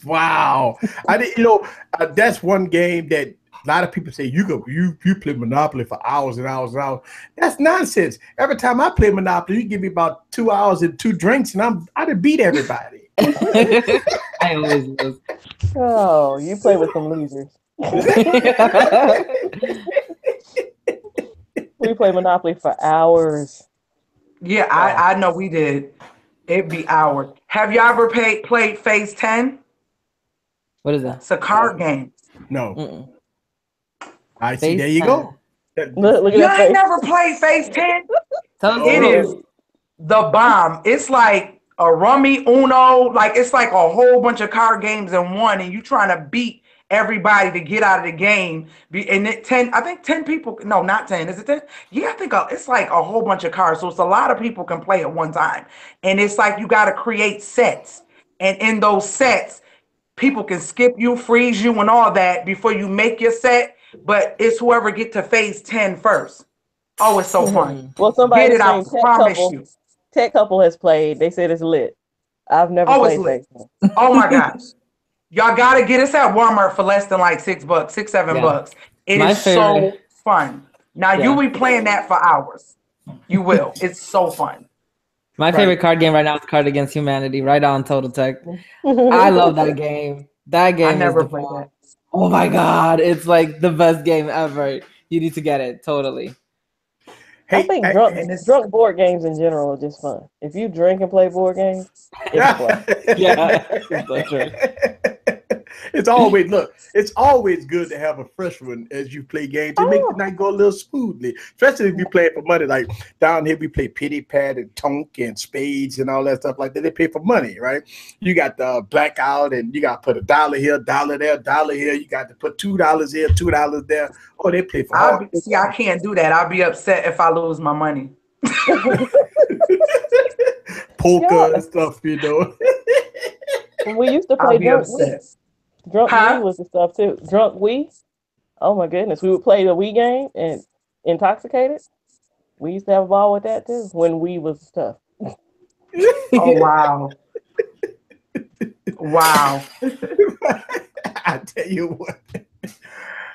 Wow. I didn't, that's one game that a lot of people say you play Monopoly for hours and hours and hours. That's nonsense. Every time I play Monopoly, you give me about 2 hours and 2 drinks, and I done beat everybody. I always lose. Oh, you play with some losers. We play Monopoly for hours. Yeah, I know we did. It'd be hours. Have you ever played Phase 10? What is that? It's a card game. No. I see. There you go. Look at You that ain't face. never played Phase 10? It No. is the bomb. It's like a rummy Uno. Like it's like a whole bunch of card games in one, and you trying to beat everybody to get out of the game. And it 10, I think 10 people. No, not 10. Is it 10? Yeah, I think it's like a whole bunch of cards. So it's a lot of people can play at one time. And it's like you got to create sets. And in those sets, people can skip you, freeze you, and all that before you make your set. But it's whoever get to phase 10 first. Oh, it's so fun. Well, somebody Get it, I named promise you. Tech Couple has played. They said it's lit. I've never Oh, it's played lit. Phase 10. Oh my gosh. Y'all gotta get us at Walmart for less than like $6, $7. It is so fun. Now you be playing that for hours. You will. It's so fun. My favorite card game right now is Card Against Humanity, right on Total Tech. I love that game. That game I never is played that. Oh my God. It's like the best game ever. You need to get it. Totally. I think drunk board games in general are just fun. If you drink and play board games, it's fun. Yeah. That's true. It's always good to have a fresh one as you play games. It make the night go a little smoothly, especially if you play it for money. Like down here, we play Pity Pat and Tonk and Spades and all that stuff like that. They pay for money, right? You got the blackout, and you got to put $1 here, $1 there, $1 here. You got to put $2 here, $2 there. Oh, they play for hard. See, I can't do that. I'll be upset if I lose my money. Poker and stuff, When we used to play Drunk Wii. Drunk Wii was the stuff too. Drunk Wii. Oh my goodness. We would play the Wii game and Intoxicated. We used to have a ball with that too when Wii was stuff. Oh wow. Wow. I tell you what.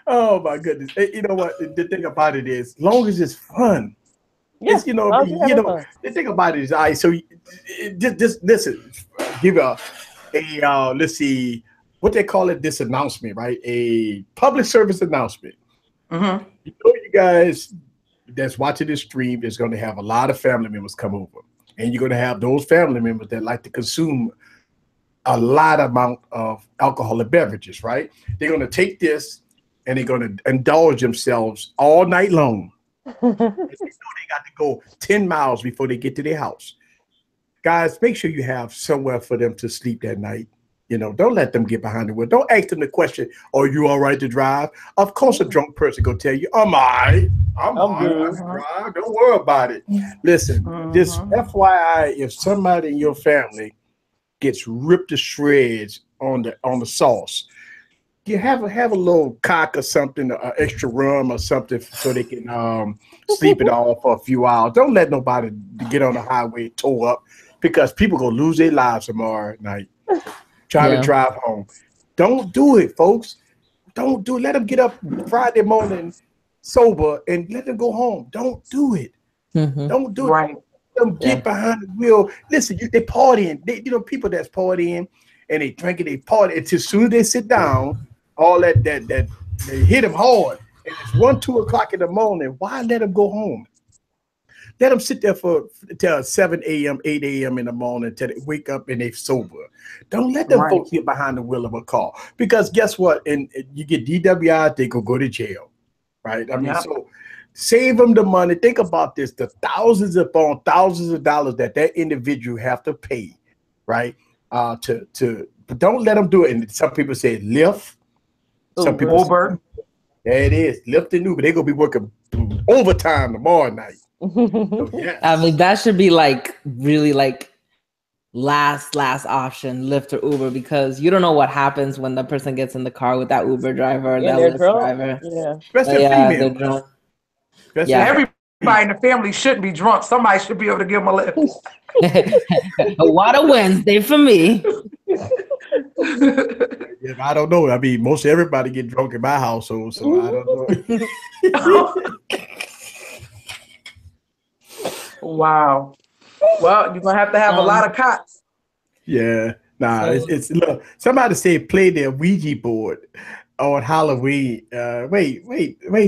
Oh my goodness. You know what? The thing about it is, as long as it's fun. Yes, the thing about it is, so just listen, give a let's see what they call it, this announcement, right? A public service announcement. Mm-hmm. You guys that's watching this stream is going to have a lot of family members come over, and you're going to have those family members that like to consume a lot amount of alcoholic beverages, right? They're going to take this and they're going to indulge themselves all night long. They got to go 10 miles before they get to their house. Guys, make sure you have somewhere for them to sleep that night. Don't let them get behind the wheel. Don't ask them the question, are you all right to drive? Of course, a drunk person going to tell you, I'm all right. I'm all right to drive. Don't worry about it. Listen, just FYI, if somebody in your family gets ripped to shreds on the sauce, you have a little cock or something, extra rum or something, so they can sleep it off for a few hours. Don't let nobody get on the highway tow up, because people gonna lose their lives tomorrow night trying to drive home. Don't do it, folks. Don't do it. Let them get up Friday morning sober and let them go home. Don't do it. Don't do it. Right. Let them get behind the wheel. Listen, they partying. People that's partying and they drinking, they party. Until as soon as they sit down, all that they hit them hard. And it's 1, 2 o'clock in the morning. Why let them go home? Let them sit there till 7 a.m., 8 a.m. in the morning till they wake up and they sober. Don't let them folks get behind the wheel of a car, because guess what? And you get DWI, they go to jail, right? I mean, so save them the money. Think about this: the thousands upon thousands of dollars that individual have to pay, right? But don't let them do it. And some people say Lyft. Some people Uber. There it is, Lyft and Uber. They're gonna be working overtime tomorrow night. So, yes. I mean, that should be like really like last option, Lyft or Uber, because you don't know what happens when the person gets in the car with that Uber driver or that Lyft driver. Especially they're drunk. Everybody in the family shouldn't be drunk. Somebody should be able to give them a lift. What a Wednesday for me. Yeah, I don't know. I mean, most everybody get drunk in my household, so I don't know. Wow. Well, you're gonna have to have a lot of cots. Yeah. Nah, it's look, somebody said play their Ouija board on Halloween. Wait.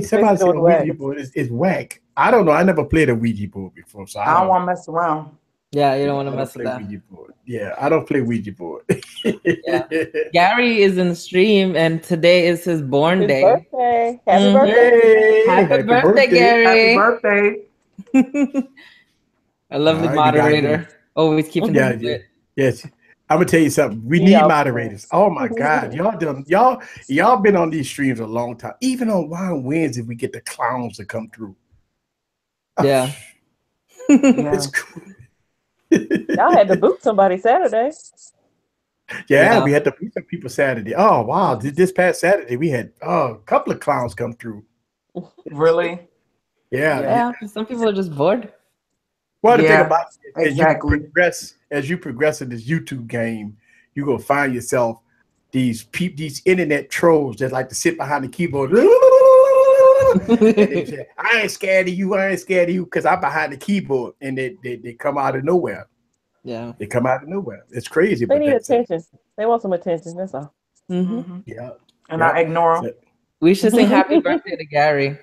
Somebody said Ouija board is whack. I don't know. I never played a Ouija board before, so I don't want to mess around. Yeah, you don't want to mess with that. Ouija board. Yeah, I don't play Ouija board. Gary is in the stream, and today is his born day. Birthday. Happy birthday. Happy birthday, Gary. Happy birthday. A lovely moderator. Always keeping it. Yes. I'm gonna tell you something. We need moderators. Oh my God, y'all been on these streams a long time. Even on Wine Wednesday, we get the clowns to come through. Yeah. It's cool. Y'all had to boot somebody Saturday. Yeah, we had to beat some people Saturday. Oh wow, this past Saturday we had a couple of clowns come through. Really? Yeah. Some people are just bored. Well, the thing about it, as you progress in this YouTube game, you're gonna find yourself these internet trolls that like to sit behind the keyboard. And they say, I ain't scared of you, because I'm behind the keyboard, and they come out of nowhere. Yeah, they come out of nowhere. It's crazy. They need attention. They want some attention. That's all. Yeah, and I ignore them. We should sing happy birthday to Gary.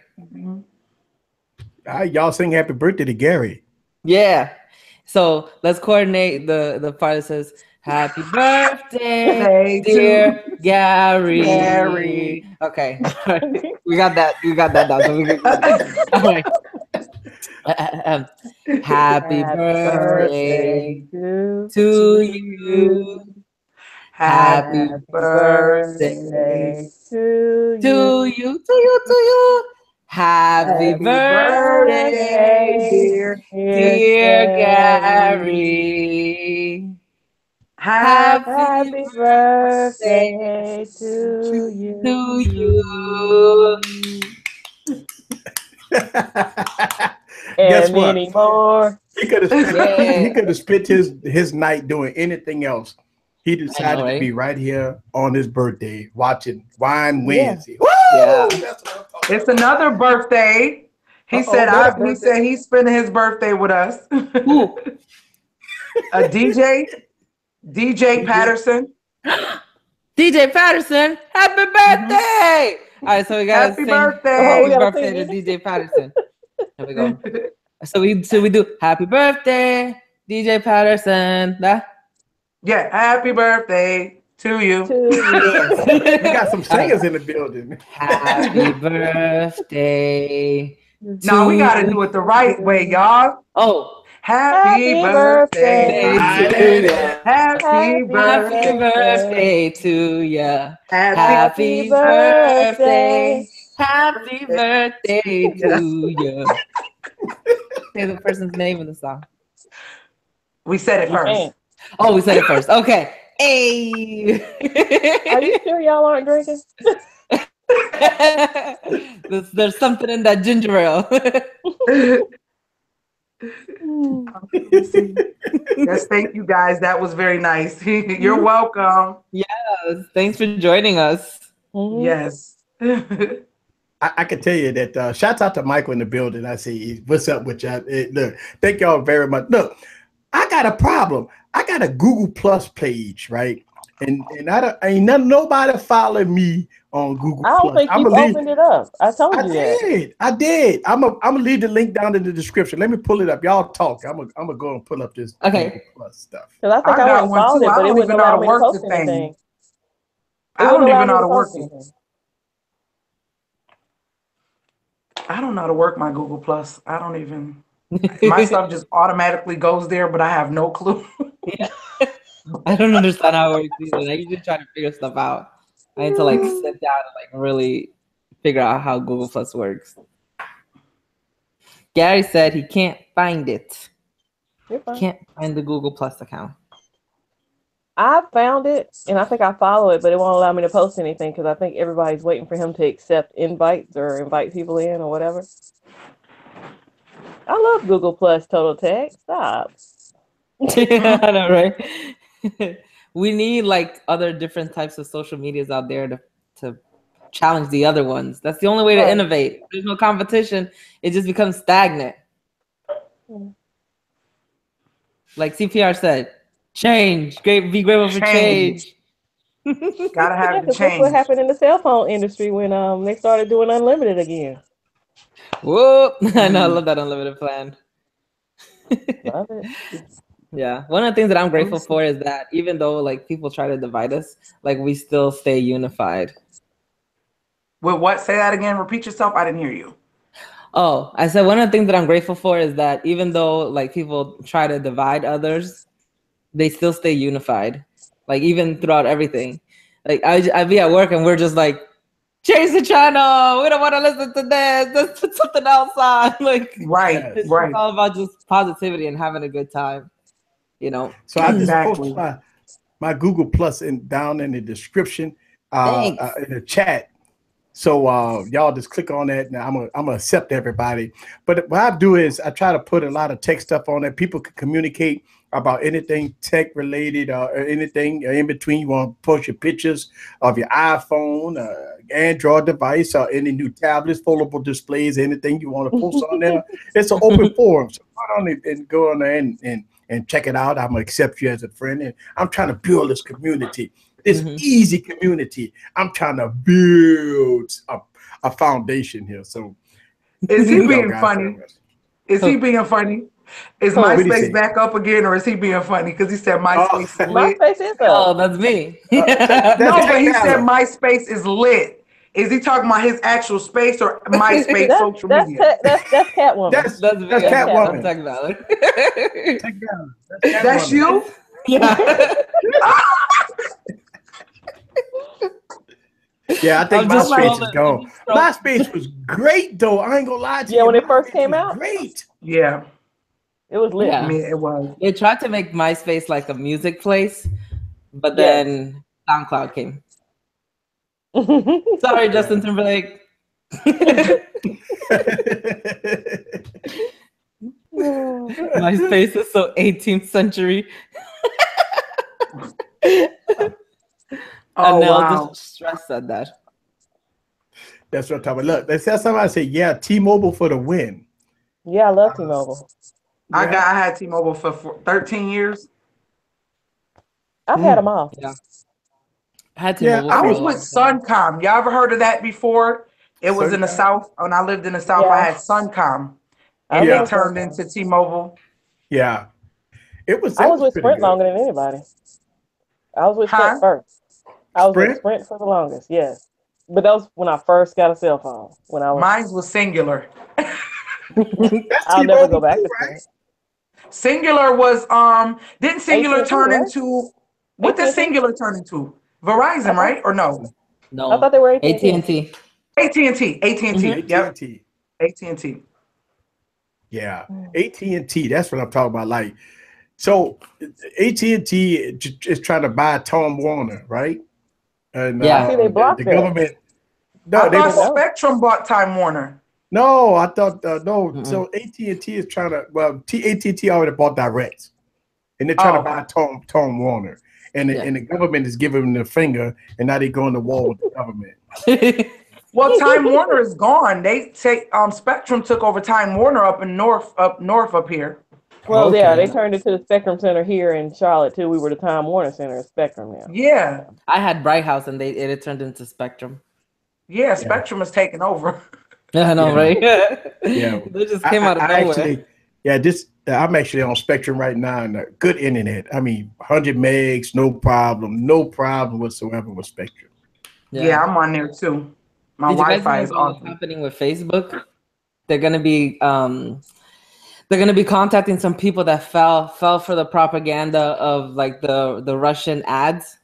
Y'all sing happy birthday to Gary. Yeah. So let's coordinate the part that says happy birthday, dear Gary. Okay. We got that. We got that down. So we can, all right. Happy birthday to you. Happy birthday to you. Happy birthday, dear Gary. Happy birthday to you. Guess what? Many more. He could have spent his night doing anything else. He decided to be right here on his birthday watching Wine Wednesday. Yeah. It's another birthday. He said he's spending his birthday with us. A DJ Patterson. DJ Patterson, happy birthday! All right, so we got happy birthday. Happy birthday to DJ Patterson. There we go. So we do happy birthday, DJ Patterson. Yeah, happy birthday to you. We got some singers in the building. Happy birthday. No, we got to do it the right way, y'all. Oh. Happy birthday. Happy birthday to ya. Happy birthday. Happy birthday to ya. Say the person's name in the song. We said it first. Oh, we said it first. Okay. Hey. Are you sure y'all aren't drinking? There's something in that ginger ale. Yes, thank you guys. That was very nice. You're welcome. Yes, thanks for joining us. Yes. I can tell you that shouts out to Michael in the building. I say, what's up with y'all? Look, thank y'all very much. Look, I got a problem. I got a Google Plus page, right? And ain't nobody following me on Google I don't Plus. think you've opened it up. I told you that. I did. I'm gonna leave the link down in the description. Let me pull it up. Y'all talk. I'm gonna go and pull up this Google Plus stuff. Because I think I went got and one followed too. it, I but it don't wouldn't even know how allow to me to work post the thing. anything. I don't even know how to work it. anything. I don't know how to work my Google Plus. I don't even. My stuff just automatically goes there, but I have no clue. Yeah. I don't understand how it works either. I usually try to figure stuff out. I need to like sit down and like really figure out how Google Plus works. Gary said he can't find it. Can't find the Google Plus account. I found it, and I think I follow it, but it won't allow me to post anything because I think everybody's waiting for him to accept invites or invite people in or whatever. I love Google Plus, Total Tech. Stop. I know, right? We need like other different types of social medias out there to challenge the other ones. That's the only way to innovate. If there's no competition, it just becomes stagnant. Like CPR said, change. Be grateful for change. Gotta have the change. That's what happened in the cell phone industry when they started doing unlimited again. Whoa! I know, I love that unlimited plan. Love it. Yeah, one of the things that I'm grateful for is that even though like people try to divide us, like we still stay unified. With what? Say that again. Repeat yourself. I didn't hear you. Oh, I said one of the things that I'm grateful for is that even though like people try to divide others, they still stay unified. Like even throughout everything. Like I'd be at work and we're just like, change the channel. We don't want to listen to this. Let's put something else on. Like it's all about just positivity and having a good time. You know. So I just posted my Google Plus down in the description, in the chat. So y'all just click on that, and I'm gonna accept everybody. But what I do is I try to put a lot of tech stuff on there. People can communicate about anything tech related or anything in between. You want to post your pictures of your iPhone, Android device, or any new tablets, foldable displays, anything you want to post on there. It's an open forum. So go on and go on there and check it out. I'm gonna accept you as a friend, and I'm trying to build this community. This easy community. I'm trying to build a foundation here. So is he being funny? Is he being funny? Is MySpace back up again, or is he being funny? Because he said MySpace is lit. MySpace is up. Oh, that's me. No, but he said MySpace is lit. Is he talking about his actual space or MySpace social media? That's Catwoman. That's Catwoman. I'm Tech Valor. That's you? Yeah. Yeah, I think MySpace is gone. MySpace was great, though. I ain't gonna lie to you. Yeah, when it first came out, great. Yeah, it was lit. Yeah. I mean, it was. They tried to make MySpace like a music place, but then SoundCloud came. Sorry, Justin Timberlake. MySpace is so 18th century. Oh, wow. Just stress said that. That's what I'm talking about. Look, they said somebody say, yeah, T-Mobile for the win. Yeah, I love T-Mobile. I had T-Mobile for 13 years. I've had them all. Yeah. I had T-Mobile. I was with Suncom. Y'all ever heard of that before? It was in the South. When I lived in the South, I had Suncom. And it turned into T-Mobile. Yeah. I was with Sprint longer than anybody. I was with Sprint first. I was with Sprint for the longest, yes. But that was when I first got a cell phone. Mine was Singular. I'll never go back to Sprint. Singular was didn't Singular turn into what did Singular turn into? Verizon, right? Or no? No. I thought they were AT&T. AT&T. Yep. AT&T. Yeah. AT&T. That's what I'm talking about. Like So AT&T is trying to buy Tom Warner, right? And Yeah. I see they the blocked it. government. I No, they thought No. Spectrum bought Time Warner. no. I thought no. Mm-mm. So AT&T is trying to. Well, AT&T already bought Direct, and they're trying to Oh, buy Tom Warner, and Yeah. and the government is giving them the finger, and now they're going to war with the government. well, Time Warner is gone. They take Spectrum took over Time Warner up north up here. Well, yeah, they Okay. turned it to the Spectrum Center here in Charlotte too. We were the Time Warner Center at Spectrum now. Yeah, I had Bright House and it turned into Spectrum. yeah. Yeah. Spectrum is taking over. Yeah, I know, Yeah. right? Yeah. They just came out of I nowhere. actually, yeah, I'm actually on Spectrum right now, and good internet. I mean, 100 megs, no problem whatsoever with Spectrum. Yeah, I'm on there too. My Did you guys Wi-Fi know is about what's awesome. happening with Facebook? They're gonna be contacting some people that fell for the propaganda of like the Russian ads,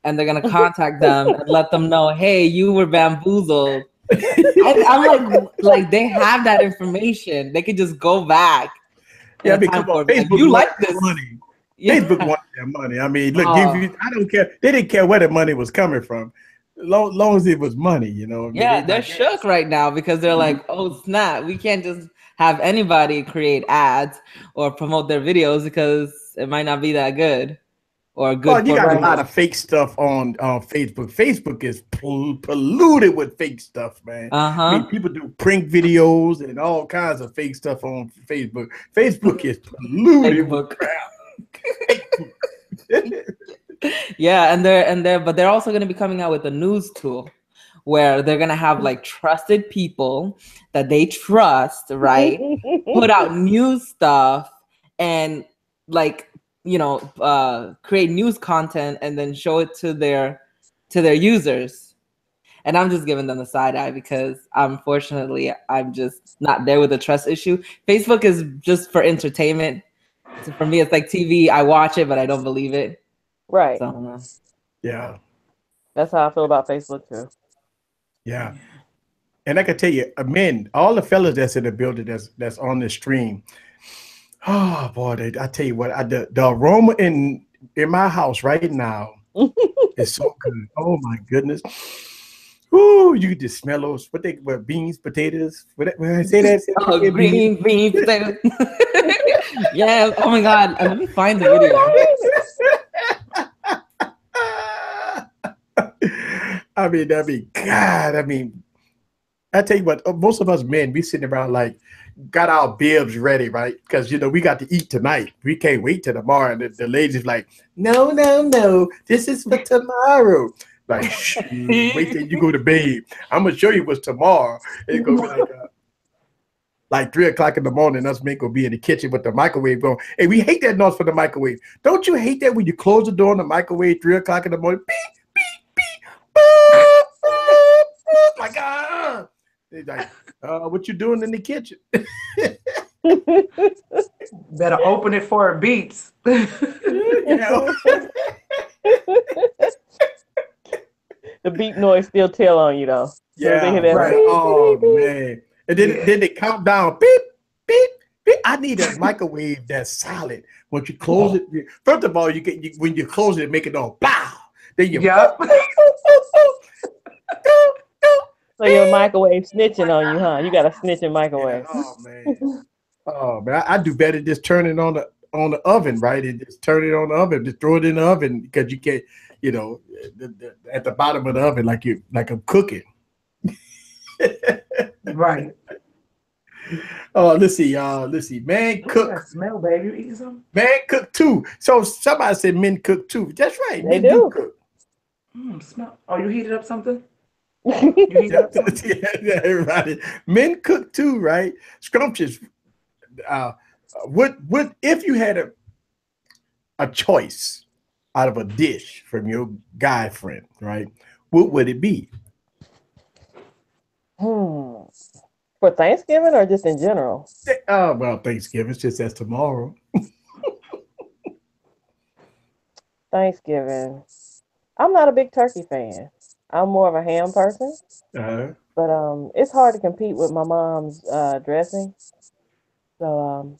and they're gonna contact them and let them know, hey, you were bamboozled. I'm like they have that information. They could just go back in Yeah, I a mean, time come on, for like Facebook you wanted like their this. money. Yeah. Facebook wanted their money. I mean, look, Oh. I don't care. They didn't care where the money was coming from, long as it was money. You know, I mean, Yeah, they're like, shook right now because they're like, oh snap, we can't just have anybody create ads or promote their videos because it might not be that good or well, good you for got a Right. lot of fake stuff on Facebook. Facebook is polluted with fake stuff, man. I mean, Uh-huh. people do prank videos and all kinds of fake stuff on Facebook. Facebook is polluted with Facebook. Facebook. Yeah, and but they're also gonna be coming out with a news tool where they're gonna have like trusted people that they trust, right? Put out news stuff and like create news content and then show it to their users. And I'm just giving them the side eye because unfortunately I'm just not there with the trust issue. Facebook is just for entertainment. So for me, it's like TV. I watch it, but I don't believe it. Right. So Yeah, That's how I feel about Facebook too. yeah. And I can tell you, men, all the fellas that's in the building that's on the stream. Oh boy, I tell you what, the aroma in my house right now is so good. Oh my goodness. Ooh, you can just smell those. What beans, potatoes? When I say that, oh, green beans, potatoes. Yeah. Oh my God. Let me find the video. I mean, God. I mean, I tell you what, most of us men, we sitting around like got our bibs ready, right? Because we got to eat tonight. We can't wait till tomorrow. And the ladies like, no, this is for tomorrow. Like, shh, wait till you go to bed. I'm gonna show you what's tomorrow. It's gonna be like 3 o'clock in the morning. Us men gonna be in the kitchen with the microwave going. Hey, we hate that noise for the microwave. Don't you hate that when you close the door in the microwave 3 o'clock in the morning? Beep, beep, beep, boop, boop, boop. Like, they're like, what you doing in the kitchen? Better open it for it beats. The beep noise still tell on you though. Yeah, they hear that right. beep, Oh beep, beep. man. And then they count down. Beep, beep, beep. I need a microwave that's solid. Once you close it, first of all, when you close it, make it all pow. Then you Yep. So your microwave snitching on you, huh? You got a snitching microwave. Oh man, I do better just turn it on the oven, right? And just turn it on the oven, just throw it in the oven because you can't, at the bottom of the oven like I'm cooking. Right. Oh, let's see, y'all. Let's see. Man cook. Smell, baby. You eating something? Man cook too. So somebody said men cook too. That's right. They Men do. cook. Smell. Oh, you heated up something? Yeah, everybody. Men cook too, right? Scrumptious. What if you had a choice out of a dish from your guy friend, right? What would it be? For Thanksgiving or just in general? Oh well, Thanksgiving. It's just as tomorrow. Thanksgiving. I'm not a big turkey fan. I'm more of a ham person. But it's hard to compete with my mom's dressing. So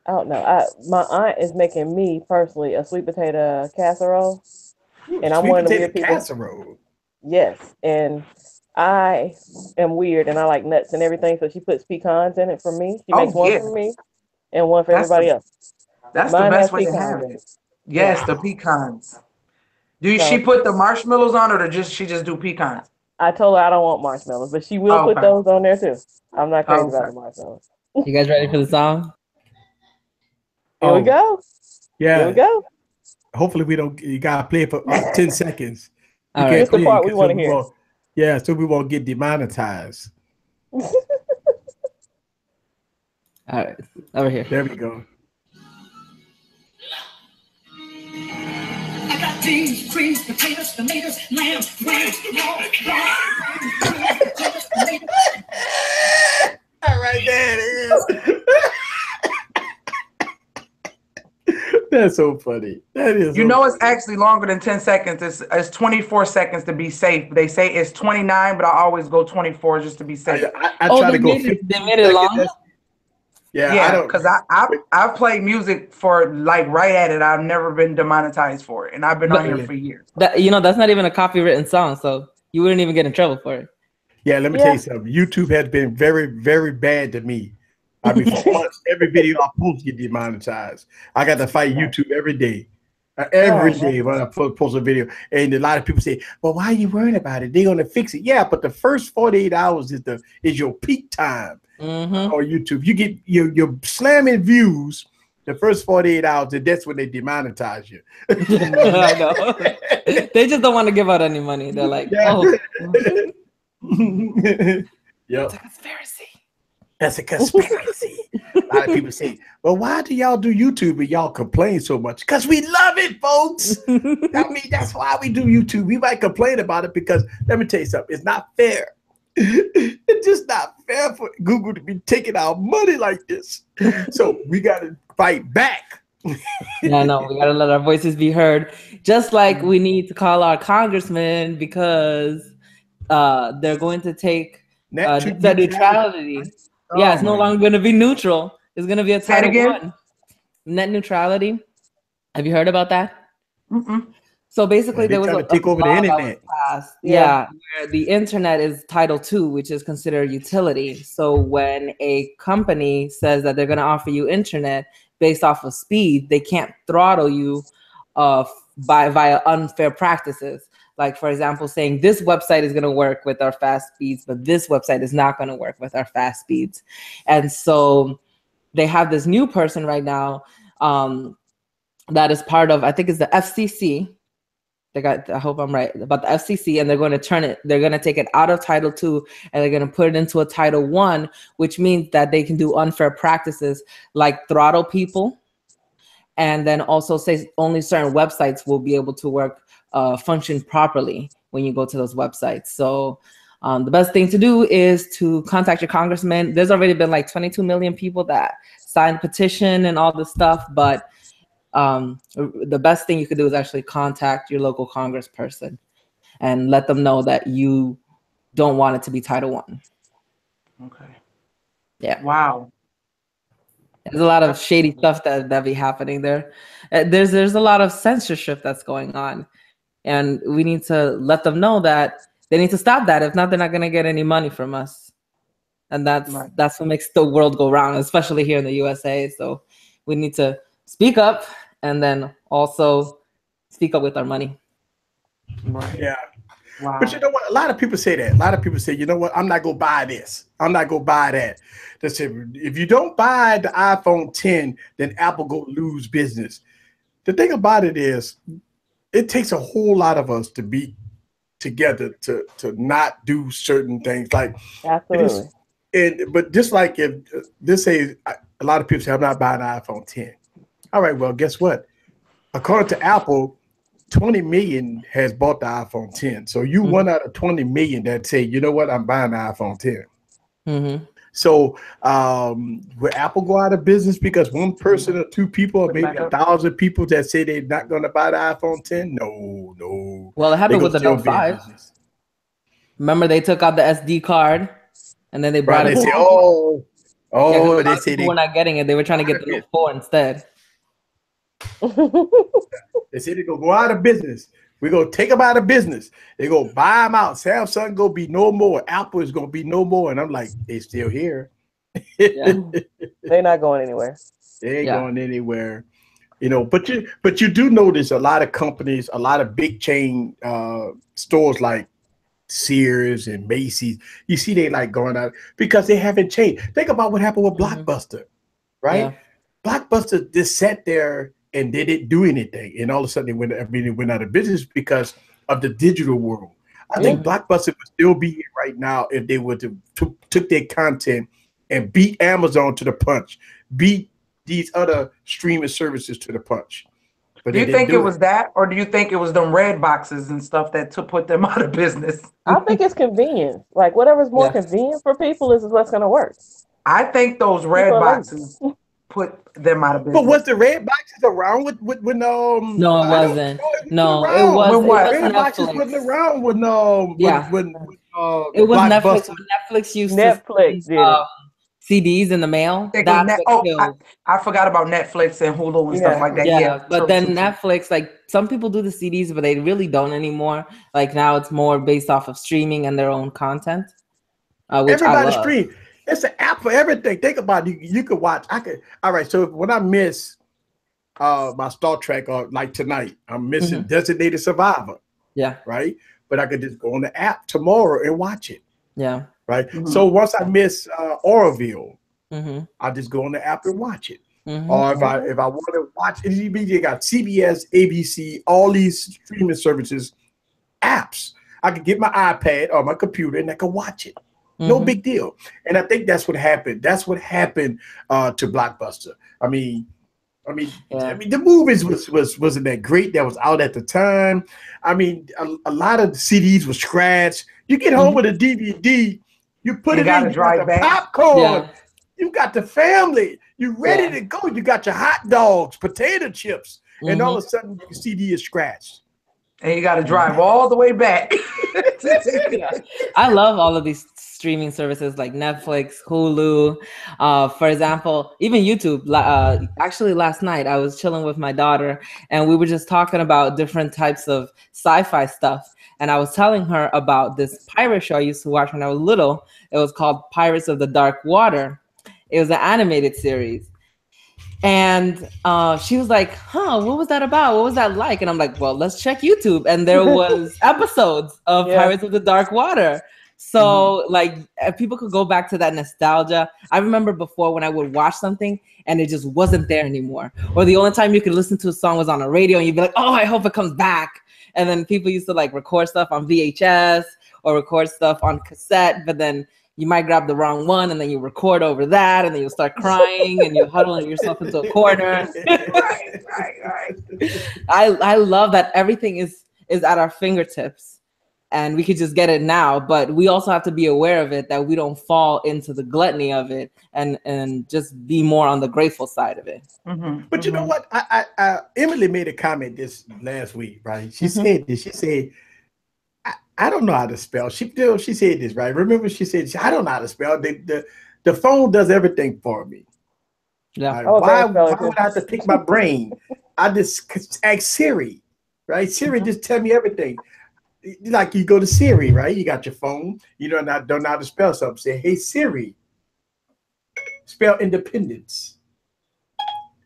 I don't know. My aunt is making me personally a sweet potato casserole, Ooh, and I'm sweet one of the potato weird people. casserole. Yes, and I am weird, and I like nuts and everything. So she puts pecans in it for me. She makes Oh one yeah, for me and one for that's everybody the else. that's the Mine has best way to pecans have in it. it. Yeah. Yes, the pecans. Do she So put the marshmallows on, or just she just do pecans? I told her I don't want marshmallows, but she will put Okay. those on there too. I'm not crazy about the Okay. marshmallows. You guys ready for the song? Here we Oh, go. Here we yeah. go. Hopefully we don't. You gotta play it for 10 seconds. You All can't right. Just the play it part we because so want to we hear. won't. Yeah, so we won't get demonetized. All right. Over here. There we go. I got beans, greens, potatoes, tomatoes, lamb, lamb, All right, there it is. That's so funny. That is You so know, it's funny. actually longer than 10 seconds. It's 24 seconds to be safe. They say it's 29, but I always go 24 just to be safe. I Oh, try to go they 15 made it seconds. long. Yeah, I Yeah, don't. because I play music for like right at it. I've never been demonetized for it, and I've been on But here Yeah, for years. that that's not even a copywritten song, so you wouldn't even get in trouble for it. yeah. Let me tell Yeah. you something. YouTube has been very, very bad to me. I mean, for months, every video I post get demonetized. I got to fight Right. YouTube every day. Oh Every man. day when I post a video, and a lot of people say, "Well, why are you worrying about it? They're gonna fix it." Yeah, but the first 48 hours is your peak time Mm-hmm. on YouTube. You get your slamming views the first 48 hours, and that's when they demonetize you. Mhm. I know. They just don't want to give out any money. They're like, Yeah. oh, Yep. it's a conspiracy. That's a conspiracy. A lot of people say, "Well, why do y'all do YouTube and y'all complain so much?" Because we love it, folks. I mean, that's why we do YouTube. We might complain about it because let me tell you something. It's not fair. It's just not fair for Google to be taking our money like this. So we got to fight back. Yeah, no, we gotta let our voices be heard. Just like we need to call our congressmen because they're going to take Net net neutrality. neutrality. Yeah, Oh it's no my longer going to be neutral. It's going to be a Say it Title again. One. Net neutrality. Have you heard about that? Mm-mm. So Yeah, basically, they there was trying a to take over the law that was internet. passed. Yeah. Yeah, where the internet is Title II, which is considered utility. So when a company says that they're going to offer you internet based off of speed, they can't throttle you via unfair practices. Like, for example, saying this website is going to work with our fast speeds, but this website is not going to work with our fast speeds. And so they have this new person right now that is part of, I think it's the FCC. I hope I'm right about the FCC, and they're going to take it out of Title II and they're going to put it into a Title I, which means that they can do unfair practices like throttle people, and then also say only certain websites will be able to function properly when you go to those websites. So the best thing to do is to contact your congressman. There's already been like 22 million people that signed petition and all this stuff, but the best thing you could do is actually contact your local congressperson and let them know that you don't want it to be Title I. Okay. Yeah. Wow. There's a lot of That's shady stuff that be happening there. There's a lot of censorship that's going on, and we need to let them know that they need to stop that. If not, they're not going to get any money from us, and right. that's what makes the world go round, especially here in the USA. So we need to speak up and then also speak up with our money. Right. Yeah. Wow. But you know what? A lot of people say that. A lot of people say, you know what? I'm not going to buy this. I'm not going to buy that. They say, if you don't buy the iPhone 10, then Apple go lose business. The thing about it is, it takes a whole lot of us to be together to not do certain things. Like it Absolutely. is, but just like if this say a lot of people say, I'm not buying an iPhone 10. All right, well, guess what? According to Apple, 20 million has bought the iPhone 10. So you one out of 20 million that say, you know what, I'm buying the iPhone 10. Mm-hmm. So will Apple go out of business because one person or two people or maybe 1,000 people that say they're not going to buy the iPhone 10? No. Well, it They're happened going with to the still Note be in 5. business. Remember, they took out the SD card and then they Right? brought They it say, back. oh, Yeah, because Oh, a lot they of say people were they not getting it. They were trying to out get of the business. Note 4 instead. They say they go out of business. We gonna take them out of business. They go buy them out. Samsung gonna be no more. Apple is gonna be no more. And I'm like, they still here. Yeah, They're not going anywhere. They ain't yeah. going anywhere. But you do notice a lot of companies, a lot of big chain stores like Sears and Macy's. You see, they like going out because they haven't changed. Think about what happened with Hmm. Blockbuster, right? Yeah. Blockbuster just sat there and they didn't do anything, and all of a sudden they went. I mean, they went out of business because of the digital world. I Yeah. think Hmm. Blockbuster would still be here right now if they were to took their content and beat Amazon to the punch, beat these other streaming services to the punch. But Do they you didn't think it do it. was that, or do you think it was them red boxes and stuff that to put them out of business? I think it's convenience. Like whatever's more Yeah. convenient for people is what's going to work. I think those People red are lazy. boxes put them out of But was business. the red boxes around with when No, it I don't wasn't. know it wasn't No, it around. was When it what? was Red boxes wasn't Netflix. around Yeah, when it was Netflix. Blockbuster. When Netflix used to Netflix send did it. CDs in the I mail, think it was that's net. what Oh, killed. I forgot about Netflix and Hulu and stuff Yeah. like that. Yeah, Yeah, but true, then true, true. Netflix, like some people do the CDs, but they really don't anymore. Like now it's more based off of streaming and their own content, which I Everybody love. stream. It's an app for everything. Think about it. You could watch. I could. All right. So when I miss my Star Trek or like tonight, I'm missing Hmm. Designated Survivor, Yeah, right? But I could just go on the app tomorrow and watch it, yeah. right? So Mhm. once I miss Oroville, Hmm. I just go on the app and watch it. Hmm. Or Mhm. if I want to watch NBC, you got CBS, ABC, all these streaming services, apps. I could get my iPad or my computer and I could watch it. No Hmm. big deal. And I think that's what happened. That's what happened to Blockbuster. I mean, I mean, I Yeah. mean, the movies wasn't that great. That was out at the time. I mean, a lot of the CDs were scratched. You get home Hmm. with a DVD, you put And it got in. to You got drive the back, popcorn. Yeah. You got the family. You ready Yeah. to go. You got your hot dogs, potato chips, and all Hmm. of a sudden your CD is scratched. and you got to Yeah. drive all the way back to take Yeah. it. I love all of these streaming services like Netflix, Hulu. For example, even YouTube. Actually, last night I was chilling with my daughter and we were just talking about different types of sci-fi stuff. And I was telling her about this pirate show I used to watch when I was little. It was called Pirates of the Dark Water. It was an animated series. And she was like, "Huh, what was that about? What was that like?" And I'm like, "Well, let's check YouTube." And there was episodes of Yeah. Pirates of the Dark Water. So like people could go back to that nostalgia. I remember before when I would watch something and it just wasn't there anymore. Or the only time you could listen to a song was on a radio and you'd be like, "Oh, I hope it comes back." And then people used to like record stuff on VHS or record stuff on cassette, but then you might grab the wrong one and then you record over that and then you'll start crying and you huddle yourself into a corner. Right, right, right. I love that everything is at our fingertips and we could just get it now, but we also have to be aware of it that we don't fall into the gluttony of it and just be more on the grateful side of it. But you know what? Emily made a comment this last week, right? She Mhm. said this. She said, I don't know how to spell. She said this, right? Remember, she said, I don't know how to spell. The phone does everything for me. Yeah. Right? I'm a bad speller Why too. would I have to pick my brain? I just ask Siri, right? Siri Mhm. just tell me everything. Like you go to Siri, right? You got your phone. You don't know how to spell something. Say, hey Siri, spell independence.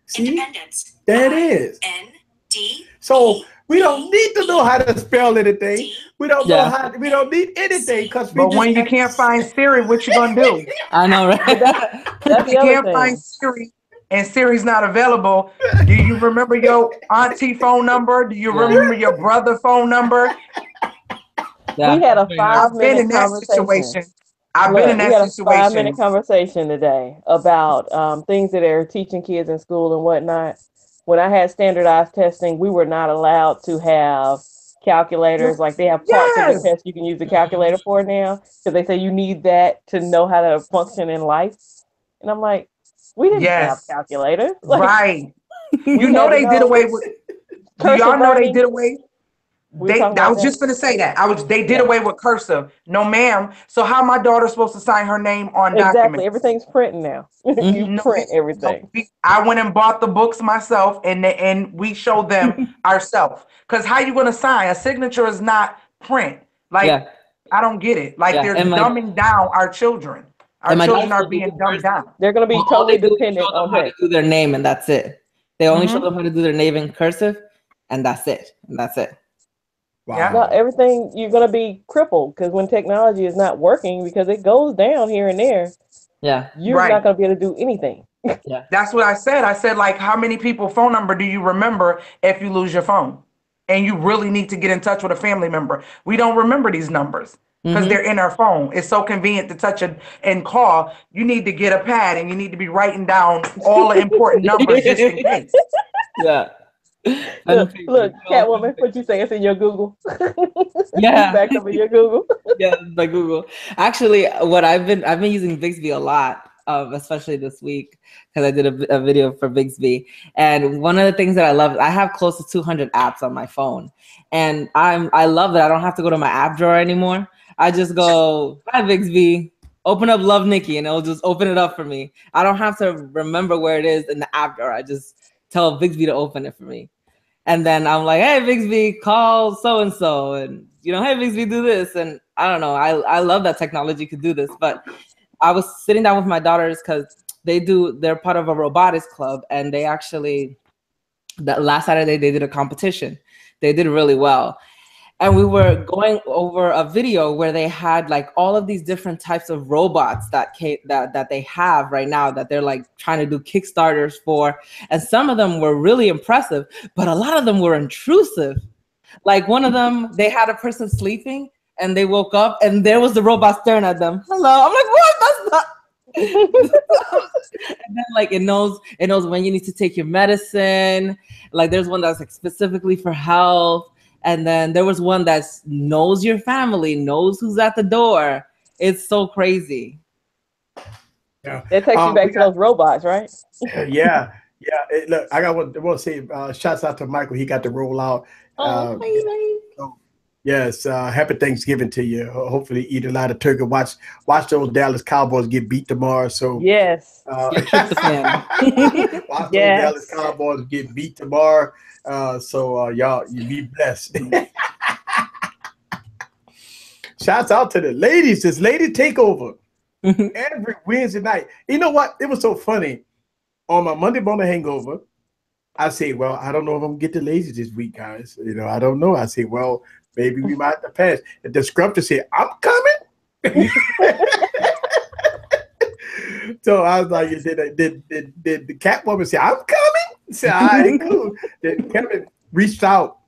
See, Independence. there it is. IND. So we don't need to know how to spell anything. We don't know Yeah. how. We don't need anything because we But just when you can't find Siri, what you gonna do? I know, right? But that's If the you other can't find thing. Siri and Siri's not available, do you remember your auntie phone number? Do you Yeah. remember your brother phone number? Yeah. We had a Pretty much. I've been 5-minute in that conversation. situation. I've been in Look, we that had a 5-minute situation. conversation today about things that they're teaching kids in school and whatnot. When I had standardized testing, we were not allowed to have calculators. Like they have parts of the Yes. test you can use the calculator for now because they say you need that to know how to function in life. And I'm like, we didn't have Yes. calculators. Like Right. You we know had to they did know away with. Do cursor y'all know they burning. did away? We were talking about I was that. just gonna say that. They did Yeah. away with cursive. No, ma'am. So how my daughter supposed to sign her name on Exactly. documents? Everything's printing now. You No, print everything. I went and bought the books myself, and we showed them ourselves. Because how you gonna sign? A signature is not print. Like, Yeah, I don't get it. Like, yeah. they're dumbing down our children. Our And my children daughter's are supposed to being do dumbed cursive. down. They're going to be But all totally they do is dependent show them on how to text. do their name, and that's it. They only show Mhm. them how to do their name in cursive, and that's it. And that's it. Yeah. No, everything, you're going to be crippled because when technology is not working, because it goes down here and there, Yeah, you're Right. not going to be able to do anything. yeah. That's what I said. I said, like, how many people phone number do you remember if you lose your phone? And you really need to get in touch with a family member. We don't remember these numbers because they're in our phone. It's so convenient to touch it and call. You need to get a pad and you need to be writing down all the important numbers just in case. Yeah. Look, Catwoman, what you say? It's in your Google. Yeah. It's backed up in your Google. Yeah, by Google. Actually, what I've been using Bixby a lot, especially this week because I did a video for Bixby. And one of the things that I love, I have close to 200 apps on my phone, and I love that I don't have to go to my app drawer anymore. I just go, hi Bixby, open up Love Nikki, and it'll just open it up for me. I don't have to remember where it is in the app drawer. I just tell Bixby to open it for me. And then I'm like, hey, Bixby, call so-and-so. And, hey, Bixby, do this. And I don't know. I love that technology could do this. But I was sitting down with my daughters because they're part of a robotics club. And they actually, that last Saturday, they did a competition. They did really well. And we were going over a video where they had like all of these different types of robots that they have right now that they're like trying to do Kickstarters for. And some of them were really impressive, but a lot of them were intrusive. Like one of them, they had a person sleeping and they woke up and there was the robot staring at them. Hello. I'm like, what? That's not. And then like it knows when you need to take your medicine. Like there's one that's like specifically for health. And then there was one that knows your family, knows who's at the door. It's so crazy. Yeah. It takes you back to those robots, right? Yeah. Look, I got one to say. Shouts out to Michael. He got to roll out. So, yes. Happy Thanksgiving to you. Hopefully, eat a lot of turkey. Watch those Dallas Cowboys get beat tomorrow. So yes. watch those Dallas Cowboys get beat tomorrow. So y'all, you be blessed. Shouts out to the ladies. This lady takeover every Wednesday night. You know what? It was so funny. On my Monday morning hangover, I say, well, I don't know if I'm gonna get the ladies this week, guys. I don't know. I say, well, maybe we might have to pass. And the scrumptious said, I'm coming. So I was like, did the Catwoman say, I'm coming? I said, all right, cool. Then Kevin reached out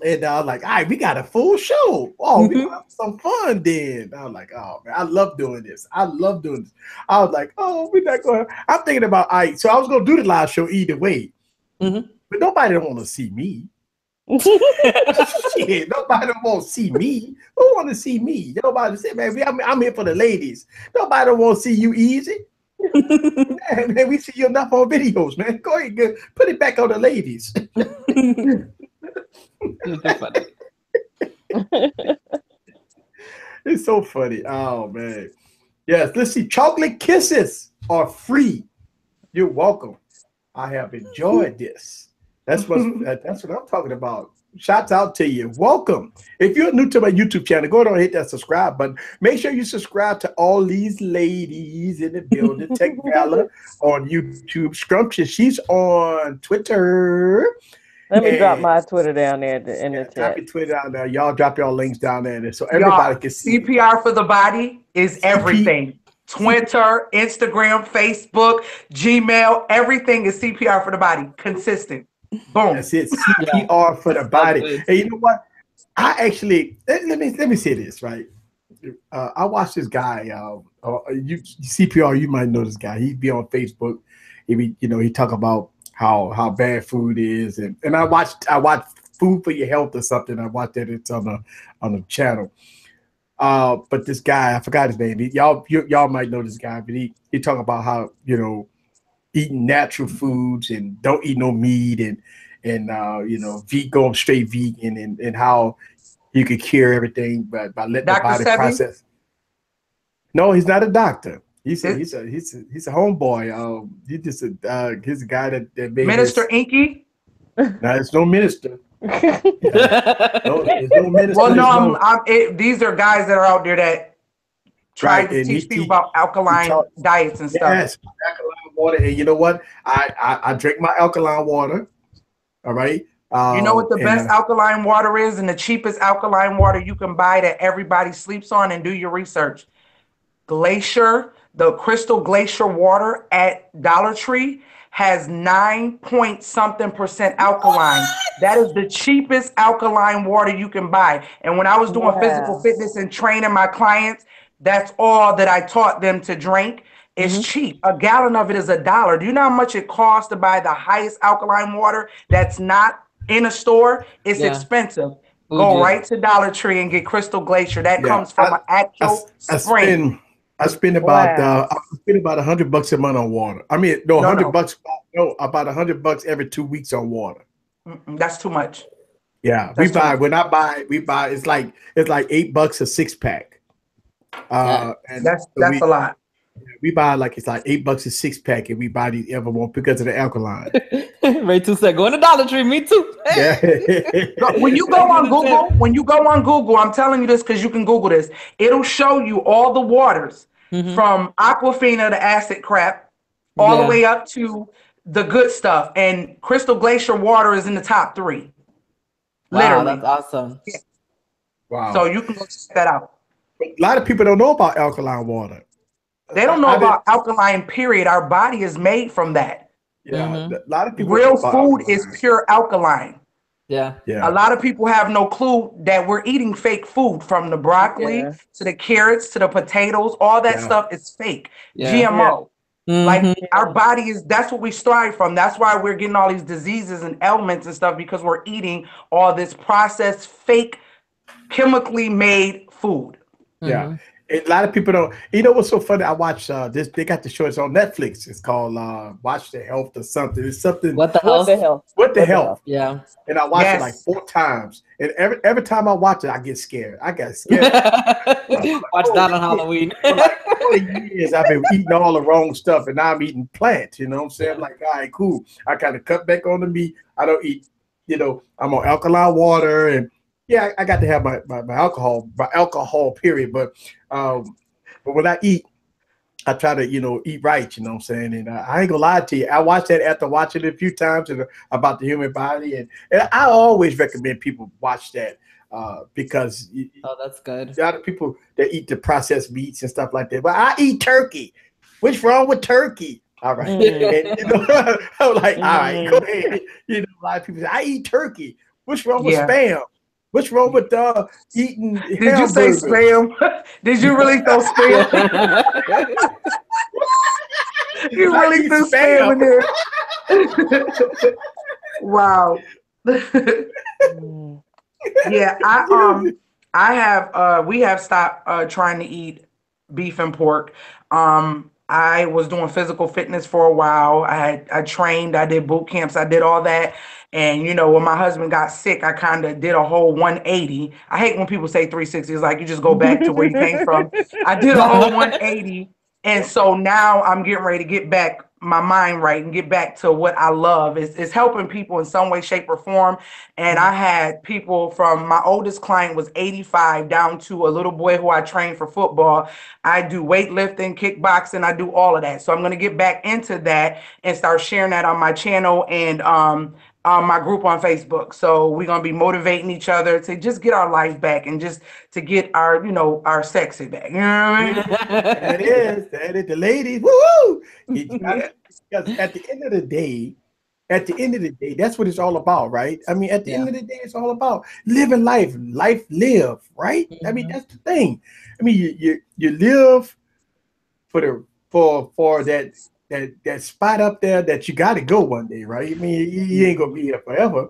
and I was like, all right, we got a full show. Oh, we gonna have some fun then. I was like, oh man, I love doing this. I was like, oh, we're not going. I'm thinking about, all right, so I was gonna do the live show either way. But nobody don't want to see me. Shit, nobody don't want to see me. Who want to see me? Nobody say, man, I'm here for the ladies. Nobody don't want to see you easy. Man, we see you enough on videos, man. Go ahead, put it back on the ladies. It's so funny. Oh man. Yes, let's see. Chocolate kisses are free. You're welcome. I have enjoyed this. That's what I'm talking about. Shouts out to you. Welcome. If you're new to my YouTube channel, go ahead and hit that subscribe button. Make sure you subscribe to all these ladies in the building. Tech Valor on YouTube. Scrumptious, she's on Twitter. Let me drop my Twitter down there in the chat. Drop your Twitter down there. Y'all drop your links down there so everybody can see. CPR for the body is everything. Twitter, Instagram, Facebook, Gmail, everything is CPR for the body. Consistent. Boom. That's it. CPR for the body. And you know what? I actually let me say this, right? I watched this guy. CPR. You might know this guy. He'd be on Facebook. He talk about how bad food is, and I watched Food for Your Health or something. I watched that. It's on the channel. But this guy, I forgot his name. Y'all might know this guy, but he talk about how eating natural foods and don't eat no meat and going straight vegan, and how you could cure everything by letting the Dr. body Sebi? process. No, he's not a doctor. He's a Is- homeboy. He's a guy that made Minister his. Inky? Now it's no minister. No, there's no minister. Well, no, There's no these are guys that are out there that try right, to and teach people about he alkaline taught. diets and stuff. Yes, alkaline water, and you know what? I drink my alkaline water. All right. You know what the And best alkaline water is, and the cheapest alkaline water you can buy that everybody sleeps on, and do your research. Glacier, the Crystal Glacier water at Dollar Tree has 9 point something percent alkaline. That is the cheapest alkaline water you can buy. And when I was doing physical fitness and training my clients, that's all that I taught them to drink. It's cheap. A gallon of it is $1. Do you know how much it costs to buy the highest alkaline water that's not in a store? It's expensive. Go right to Dollar Tree and get Crystal Glacier. That comes from an actual spring. I spend about $100 a month on water. I mean, no, $100. No, about $100 every 2 weeks on water. That's too much. Yeah, That's we buy. It's like $8 a 6-pack. And that's a lot. We buy it's like $8 a 6-pack, and we buy these evermore because of the alkaline. Ray 2 said, "Going to Dollar Tree." Me too. Yeah. When you go on Google, I'm telling you this because you can Google this. It'll show you all the waters from Aquafina, the acid crap, all the way up to the good stuff. And Crystal Glacier water is in the top 3. Wow, Literally. that's awesome. Yeah. Wow. So you can go check that out. A lot of people don't know about alkaline water. They don't know about alkaline, period. Our body is made from that. Yeah. A lot of people. Real food is pure alkaline. Yeah. Yeah. A lot of people have no clue that we're eating fake food, from the broccoli to the carrots to the potatoes. All that stuff is fake. GMO. Like our body that's what we strive from. That's why we're getting all these diseases and ailments and stuff, because we're eating all this processed, fake, chemically made food. Yeah. A lot of people don't. You know what's so funny? I watch this. They got the show. It's on Netflix. It's called Watch the Health or something. It's something. What the Health? What the Health? Yeah. And I watched it like 4 times. And every time I watch it, I get scared. I got scared. Watch that on Halloween. For like 40 years, I've been eating all the wrong stuff, and now I'm eating plants. You know what I'm saying? Like, all right, cool. I kind of cut back on the meat. I don't eat. I'm on alkaline water, and yeah, I got to have my alcohol, period. But when I eat, I try to, eat right, you know what I'm saying? And I ain't gonna lie to you. I watched that after watching it a few times about the human body. And I always recommend people watch that because that's good. A lot of people that eat the processed meats and stuff like that. But I eat turkey. What's wrong with turkey? All right. And, I'm like, all right, go ahead. A lot of people say, I eat turkey. What's wrong with spam? What's wrong with eating? Did you say spam? Did you really throw spam? You really threw spam in there. Wow. Yeah, we have stopped trying to eat beef and pork. I was doing physical fitness for a while. I trained, I did boot camps, I did all that. And when my husband got sick, I kind of did a whole 180. I hate when people say 360. It's like you just go back to where you came from. I did a whole 180. And so now I'm getting ready to get back my mind right and get back to what I love. Is helping people in some way, shape, or form. And I had people from my oldest client was 85 down to a little boy who I trained for football. I do weightlifting, kickboxing, I do all of that. So I'm going to get back into that and start sharing that on my channel and my group on Facebook. So we're going to be motivating each other to just get our life back and just to get our, our sexy back. You know what I mean? That is the ladies. Woo! Because at the end of the day, that's what it's all about, right? I mean, at the end of the day, it's all about living life live, right? I mean, that's the thing. I mean, you live for that spot up there that you got to go one day, right? I mean, you ain't gonna be here forever,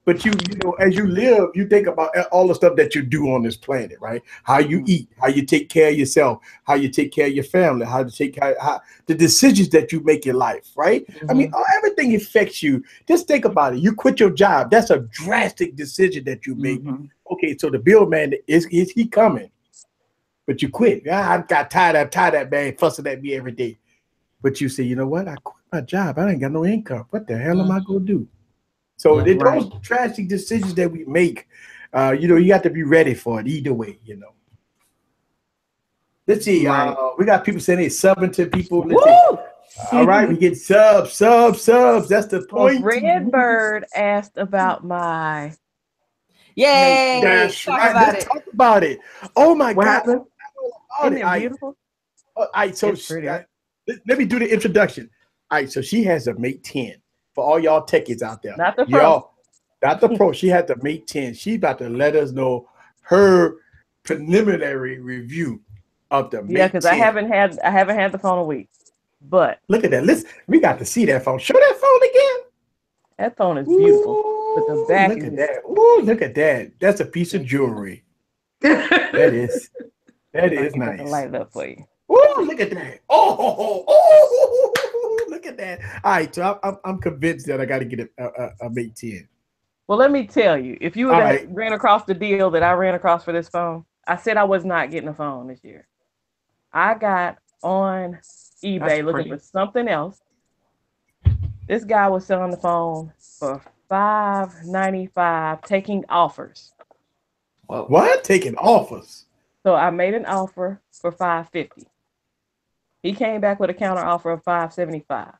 But you know, as you live, you think about all the stuff that you do on this planet, right? How you eat, how you take care of yourself, how you take care of your family, how to take how the decisions that you make in life, right? I mean, everything affects you. Just think about it. You quit your job. That's a drastic decision that you make. Okay, so the bill man is he coming? But you quit. Yeah, I got tired of that man fussing at me every day. But you say, you know what? I quit my job. I ain't got no income. What the hell am I gonna do? So those tragic decisions that we make, you know, you have to be ready for it either way, you know. Let's see. We got people saying it's subbing to people. Let's see. All right, we get subs. That's the point. Redbird asked about my. Yay! That's right. Let's talk about it. Oh my God. Isn't it beautiful? All right, so let me do the introduction. All right, so she has a Mate 10 for all y'all techies out there. Not the pro. Not the pro. She had the Mate 10. She about to let us know her preliminary review of the Mate 10. Yeah, because I haven't had the phone a week. But look at that. We got to see that phone. Show that phone again. That phone is beautiful. But the back look at that. Ooh, look at that. That's a piece of jewelry. that is nice. Light it up for you. Ooh, look at that. Oh, look at that. All right, so I'm convinced that I got to get a Mate 10. Well, let me tell you, if you would ran across the deal that I ran across for this phone, I said I was not getting a phone this year. I got on eBay looking for something else. This guy was selling the phone for $595, taking offers. Whoa. What? Taking offers? So I made an offer for $550. He came back with a counter offer of $575.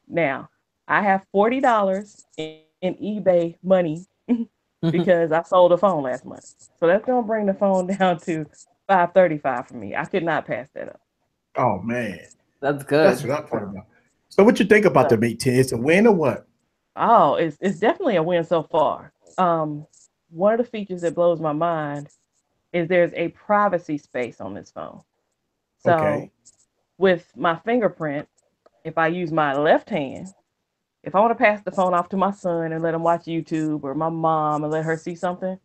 Now, I have $40 in eBay money because I sold a phone last month. So that's going to bring the phone down to $535 for me. I could not pass that up. Oh, man. That's good. That's what I'm talking about. So what you think about the Mate 10? It's a win or what? Oh, it's definitely a win so far. One of the features that blows my mind is there's a privacy space on this phone. So with my fingerprint, if I use my left hand, if I want to pass the phone off to my son and let him watch YouTube, or my mom and let her see something,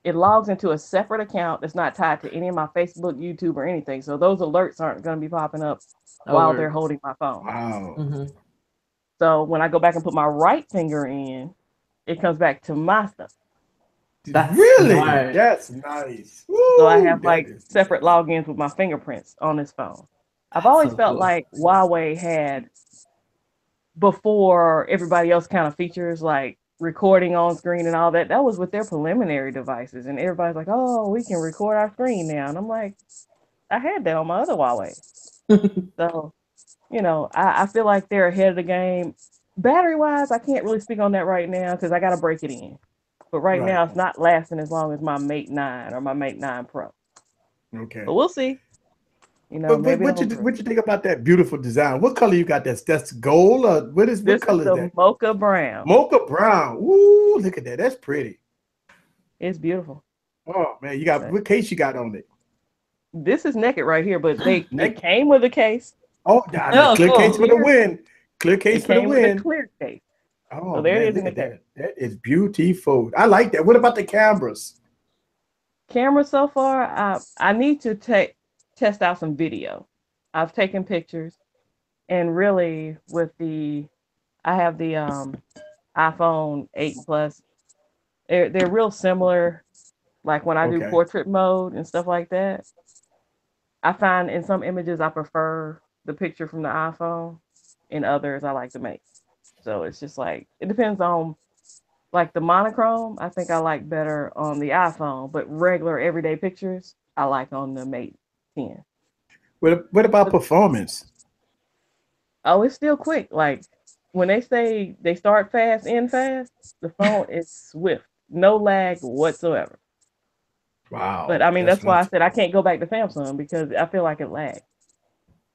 it logs into a separate account that's not tied to any of my Facebook, YouTube, or anything. So those alerts aren't going to be popping up while they're holding my phone. Wow. So when I go back and put my right finger in, it comes back to my stuff. That's really? smart. That's nice. So I have separate logins with my fingerprints on this phone. I've always felt like Huawei had, before everybody else kind of features like recording on screen and all that, that was with their preliminary devices. And everybody's like, oh, we can record our screen now. And I'm like, I had that on my other Huawei. So, you know, I feel like they're ahead of the game. Battery wise, I can't really speak on that right now because I got to break it in. But right now, it's not lasting as long as my Mate 9 or my Mate 9 Pro. Okay. But we'll see. You know, but what you think about that beautiful design? What color you got? That's gold, or what color is that? Mocha brown. Mocha brown. Ooh, look at that. That's pretty. It's beautiful. Oh man, you got what case you got on it? This is naked right here, but they came with a case. Oh, clear case for the win. Clear case for the win. With a clear case. Oh, so there man, it is in the case. That is beautiful. I like that. What about the cameras? Camera so far, I need to test out some video. I've taken pictures, and really I have the iPhone 8 Plus. They're real similar. Like when I do portrait mode and stuff like that, I find in some images I prefer the picture from the iPhone. In others, I like the Mate. So it's just like, it depends on, like the monochrome, I think I like better on the iPhone, but regular everyday pictures, I like on the Mate 10. What about performance? Oh, it's still quick. Like when they say they start fast, end fast, the phone is swift. No lag whatsoever. Wow. But I mean, that's why I said I can't go back to Samsung because I feel like it lags.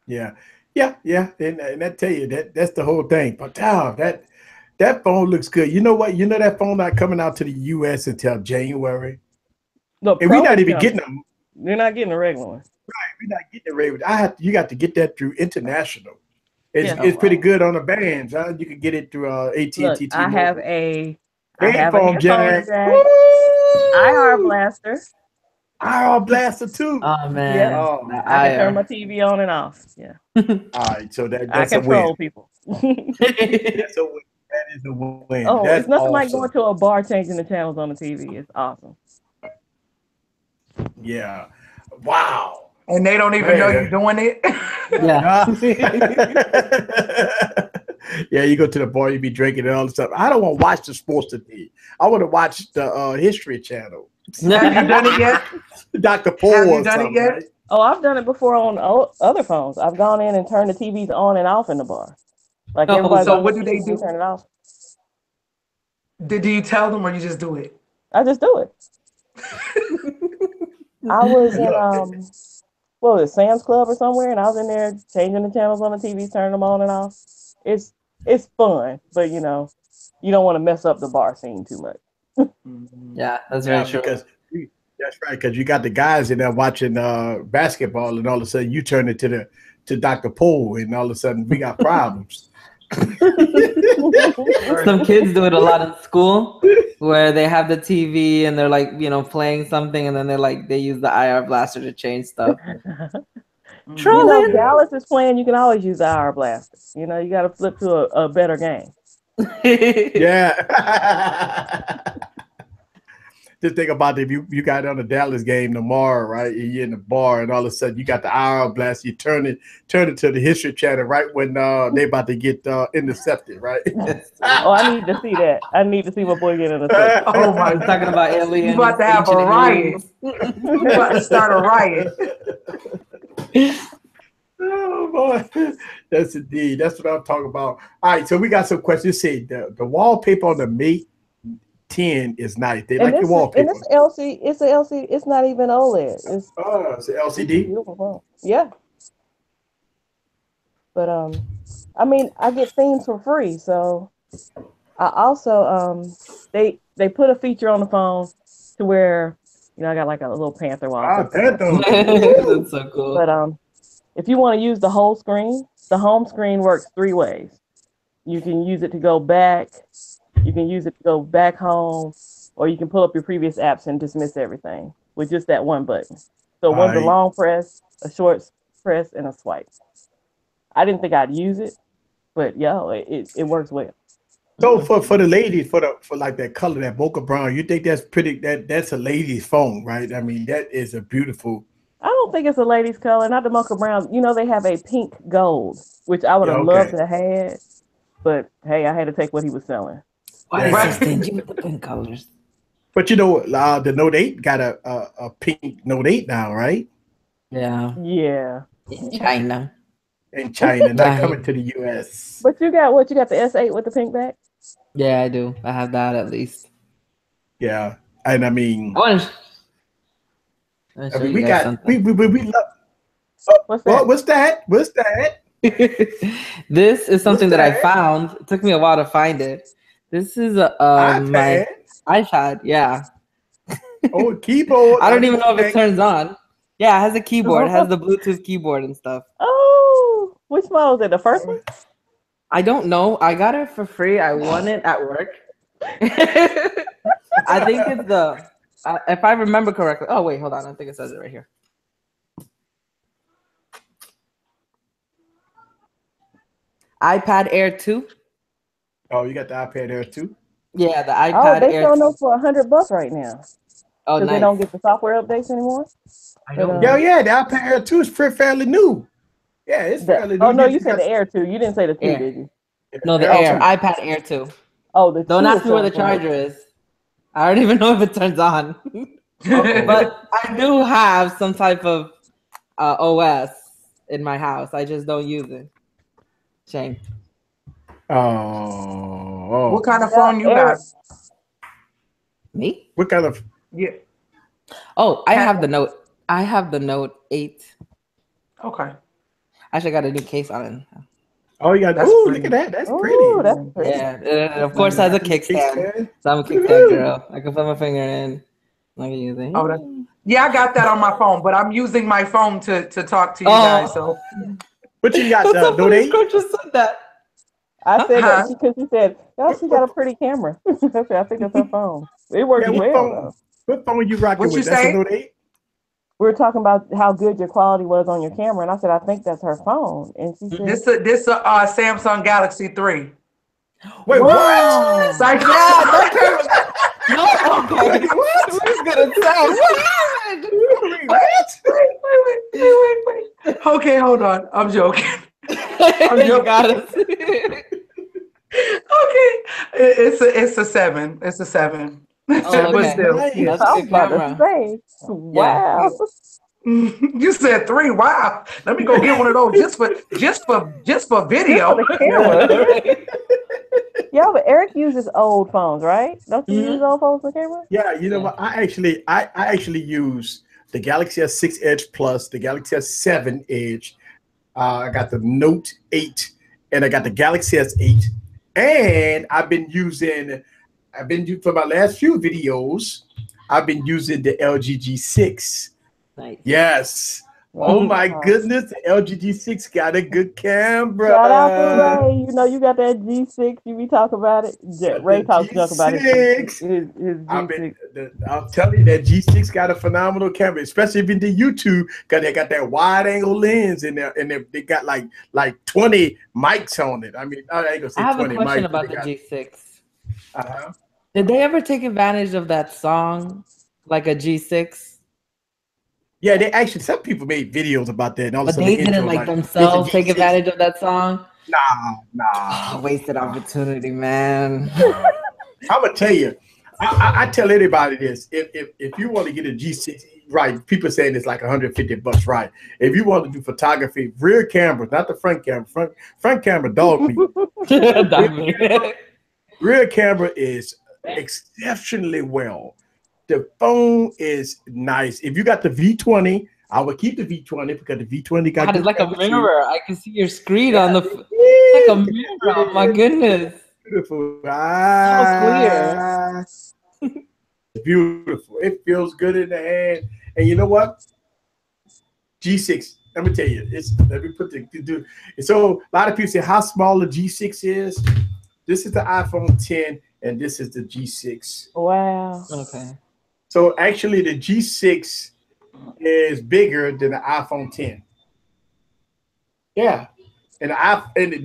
Yeah. And I tell you, that's the whole thing. But that phone looks good. You know what? You know that phone not coming out to the US until January. No, and we're not even getting them. You're not getting a regular one. Right, we're not getting the regular. You got to get that through international. It's pretty good on the bands. You can get it through AT&T. Look, I I have a Headphone jack. IR blaster. IR blaster too. Oh man, Yeah. Oh, the I can turn IR. my TV on and off. Yeah. all right. So I that's a win. control people. That's a win. That is a win. Oh, That's it's nothing like awesome. going to a bar changing the channels on the TV. It's awesome. Yeah. Wow. And they don't even know you're doing it. Yeah. Yeah, you go to the bar, you be drinking and all this stuff. I don't want to watch the sports today. I want to watch the History Channel. Have you done it yet? Dr. Paul. Have you done it yet? Right? Oh, I've done it before on other phones. I've gone in and turned the TVs on and off in the bar. Like Oh, everybody. so what do they do? Turn it off. Do you tell them or you just do it? I just do it. I was in what was it, Sam's Club or somewhere, and I was in there changing the channels on the TV, turning them on and off. It's fun, but you don't want to mess up the bar scene too much. Yeah, that's very true. Because that's right, because you got the guys in there watching basketball, and all of a sudden you turn it to Dr. Poole, and all of a sudden we got problems. Some kids do it a lot in school where they have the TV and they're like, playing something, and then they use the IR blaster to change stuff. Dallas is playing, you can always use the IR blaster. You got to flip to a better game. Yeah. Just think about it. If you got on the Dallas game tomorrow, right? And you're in the bar, and all of a sudden you got the IR blast. You turn it to the History Channel right when they about to get intercepted, right? Oh, I need to see that. I need to see my boy get intercepted. Oh my! I'm talking about aliens. You about to have a riot. You about to start a riot. Oh boy, that's indeed. That's what I'm talking about. All right, so we got some questions. Say the wallpaper on the Mate 10 is nice. They like your wallpaper. And it's LCD. It's a LCD. It's not even OLED. It's an LCD. Yeah. But I mean, I get themes for free, so I also they put a feature on the phone to where I got like a little panther wallpaper. That's so cool. But if you want to use the whole screen, the home screen works 3 ways. You can use it to go back. You can use it to go back home, or you can pull up your previous apps and dismiss everything with just that one button. So one's a long press, a short press, and a swipe. I didn't think I'd use it, but it works well. So for the ladies, for like that color, that mocha brown, you think that's pretty? That's a lady's phone, right? I mean, that is a beautiful. I don't think it's a lady's color, not the mocha brown. They have a pink gold, which I would have loved to have had, but hey, I had to take what he was selling. Why are you so stingy with the pink colors? But the Note 8 got a pink Note 8 now, right? Yeah. Yeah. In China. Not coming to the US. But you got what? You got the S8 with the pink back? Yeah, I do. I have that at least. Yeah, and I mean, we love. What's that? This is something that I found. It took me a while to find it. This is my iPad. Yeah. Oh, keyboard. I don't even know if it turns on. Yeah, it has a keyboard. It has the Bluetooth keyboard and stuff. Oh, which model is it? The first one? I don't know. I got it for free. I won it at work. I think it's if I remember correctly. Oh, wait, hold on. I think it says it right here. iPad Air 2. Oh, you got the iPad Air 2? Yeah, the iPad Air. Oh, they Air selling those for $100 right now. Oh, nice. They don't get the software updates anymore. I don't know. Yeah, the iPad Air 2 is fairly new. Yeah, it's fairly new. Oh no, you said the Air 2. You didn't say the 2, did you? No, the Air. iPad Air 2. Oh, the 2. Don't ask me where the charger is. I don't even know if it turns on. But I do have some type of OS in my house. I just don't use it. Shame. Oh. What kind of phone you got? Me? What kind of? Yeah. Oh, I have the Note. I have the Note 8. Okay. Actually, I got a new case on it. Oh, you got. Ooh, look at that. That's pretty. That's pretty. Yeah, it of course has a kickstand. So I'm a kickstand girl. I can put my finger in. I can use it. Oh, yeah, I got that on my phone, but I'm using my phone to talk to you guys. So, What you got? Note 8? Just said that. I said that Huh? because she said, "Oh, she got a pretty camera." I said, "I think that's her phone." It works Yeah, well though. what phone you rocking What you with? That's a say? Note 8? We were talking about how good your quality was on your camera, and I said, "I think that's her phone," and she said, This Samsung Galaxy 3. Wait, what? Wow. Like, Yeah, that camera. No, okay. Wait, what? We was gonna say what happened. Wait, what? wait. Okay, hold on. I'm joking. You got us. Okay, it's a 7. It's a 7. Oh, But okay. still, Nice. That's "I a was good about to camera. say, Yeah. wow." you said 3. Wow. Let me go get one of those just for Just for video. the camera. Yeah, but Eric uses old phones, right? Don't you use old phones for camera? Yeah, you know Yeah. what? I actually use the Galaxy S6 Edge Plus, the Galaxy S7 Edge. I got the Note 8, and I got the Galaxy S8. And for my last few videos, I've been using the LG G6. Nice. Yes. Oh my Wow. goodness, the LG G6 got a good camera. Shout out to Ray. You know you got that G6. You be talking about it. Got Ray the talks junk about his G6. his G6. I'm telling you, that G6 got a phenomenal camera, especially if you do YouTube, because they got that wide angle lens in there, and they got like 20 mics on it. I mean, I ain't gonna say I have a 20 question mics. about the G6. Uh-huh. Did they ever take advantage of that song, like a G6? Yeah, they actually, some people made videos about that, and all of a But sudden they the didn't intro like like, it's a themselves take G6. advantage of that song. Nah. Wasted opportunity, man. I'm gonna tell you, I tell anybody this: if you want to get a G6, right? People saying it's like $150, right? If you want to do photography, rear camera, not the front camera. Front camera, dog meat. Rear camera is exceptionally well. The phone is nice. If you got the V20, I would keep the V20 because the V20 got God, good it's like a camera too. mirror. I can see your screen Yeah, on the. it It's like a is. mirror. Oh my goodness. Beautiful. So clear. Beautiful. It feels good in the hand. And you know what? G6. Let me tell you. Let me put the do. So a lot of people say how small the G6 is. This is the iPhone 10, and this is the G6. Wow. Okay. So actually, the G6 is bigger than the iPhone 10. Yeah. And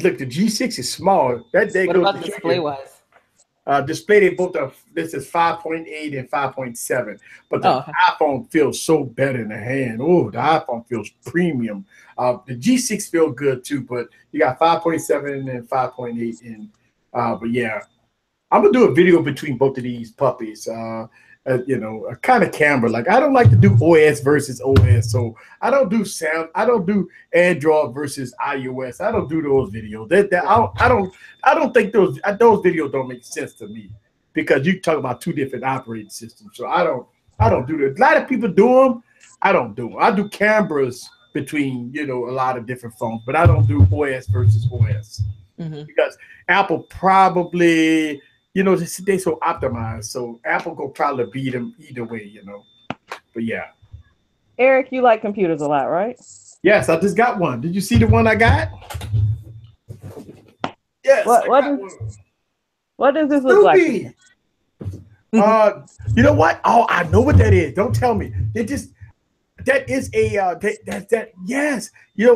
look, the G6 is small. That day What goes about to show display you. wise? Display, they both are. This is 5.8 and 5.7, but the Okay. iPhone feels so better in the hand. Oh, the iPhone feels premium. The G6 feels good too, but you got 5.7 and 5.8, and but yeah, I'm gonna do a video between both of these puppies. A kind of camera. Like I don't like to do OS versus OS, so I don't do sound. I don't do Android versus iOS. I don't do those videos. I don't think those videos don't make sense to me because you talk about two different operating systems. So I don't do that. A lot of people do them. I don't do them. I do cameras between a lot of different phones, but I don't do OS versus OS because Apple probably. They so optimized. So Apple will probably beat them either way, But yeah. Eric, you like computers a lot, right? Yes, I just got one. Did you see the one I got? Yes, I got one. What does this look like? Snoopy. You know what? Oh, I know what that is. Don't tell me. That is a yes.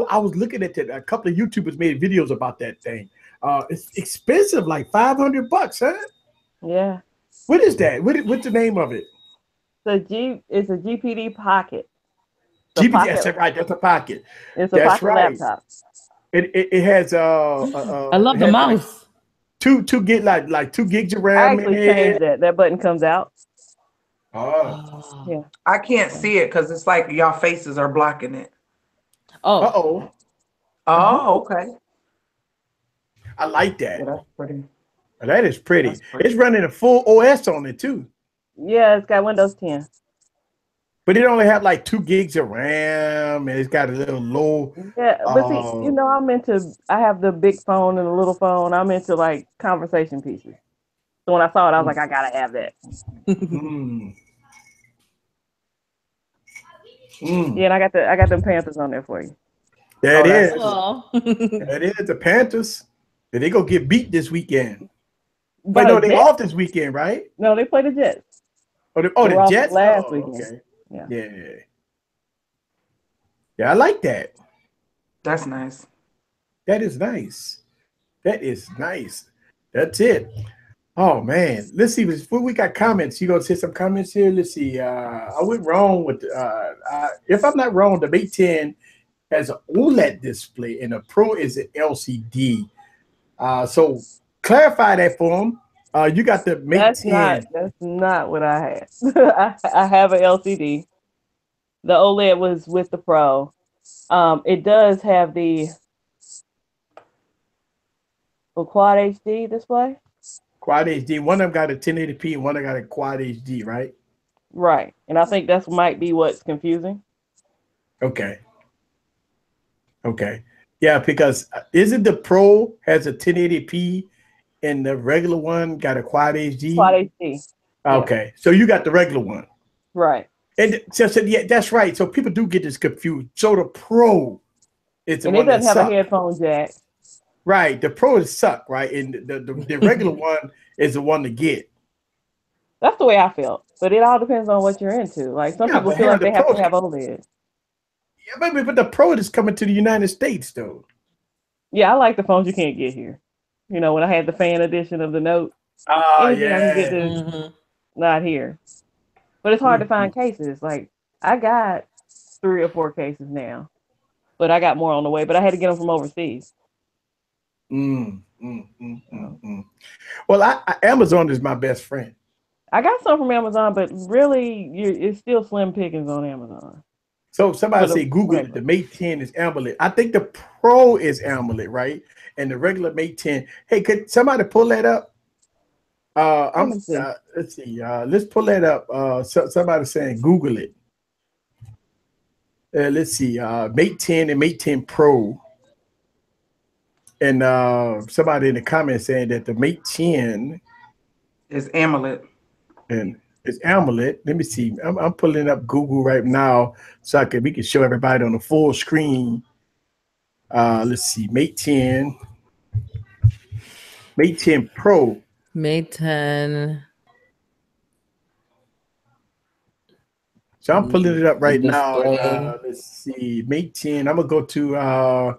I was looking at that. A couple of YouTubers made videos about that thing. It's expensive, like $500, huh? Yeah. What is that? What's the name of it? It's a GPD Pocket. GPD, that's right. That's a pocket. It's a pocket laptop. It has I love the mouse. Like two like 2 gigs of RAM. I actually changed that. That button comes out. Oh. Yeah. I can't see it because it's like y'all faces are blocking it. Oh. Oh, okay. I like that. Yeah, that's pretty. That is pretty. That's pretty. It's running a full OS on it too. Yeah, it's got Windows 10. But it only have like 2 gigs of RAM, and it's got a little low. Yeah, but see, I have the big phone and the little phone. I'm into like conversation pieces. So when I saw it, I was like, I gotta have that. Yeah, and I got them Panthers on there for you. There it is. Oh. That is the Panthers. They go get beat this weekend. By Wait, no, the they Jets? off this weekend, right? No, they play the Jets. Oh, They the were off Jets? last Oh, weekend. okay. Yeah. Yeah, I like that. That's nice. That is nice. That is nice. That's it. Oh man, let's see. We got comments. You gonna see some comments here? Let's see. I went wrong with. If I'm not wrong, the Mate 10 has an OLED display and the Pro is an LCD. So clarify that for them. You got the Mate 10. That's not what I had. I have an LCD. The OLED was with the Pro. It does have the Quad HD display. Quad HD. One of them got a 1080p and one of them got a Quad HD, right? Right. And I think that's might be what's confusing. Okay. Yeah, because isn't the Pro has a 1080p and the regular one got a Quad HD? Quad HD. Okay. So you got the regular one. Right. And so yeah, that's right. So people do get this confused. So the Pro is the And one it doesn't that have suck. a headphone jack. Right. The Pro is suck, right? And the regular one is the one to get. That's the way I felt. But it all depends on what you're into. Like some Yeah, people but feel like the they have to Pro- have OLED. Yeah, but the Pro is coming to the United States though. Yeah, I like the phones you can't get here. You know, when I had the fan edition of the Note, anything I can get is not here. But it's hard to find cases. Like I got 3 or 4 cases now, but I got more on the way. But I had to get them from overseas. Well, Amazon is my best friend. I got some from Amazon, but really, it's still slim pickings on Amazon. So somebody say Google it. The Mate 10 is AMOLED. I think the Pro is AMOLED, right? And the regular Mate 10. Hey, could somebody pull that up? Let's see. Let's pull that up. Somebody saying Google it. Let's see. Mate 10 and Mate 10 Pro. And somebody in the comments saying that the Mate 10 is AMOLED. And it's AMOLED. Let me see. I'm pulling up Google right now so we can show everybody on the full screen. Let's see. Mate 10 Pro. Mate 10. So I'm pulling it up right now. Display. Let's see. Mate 10. I'm gonna go to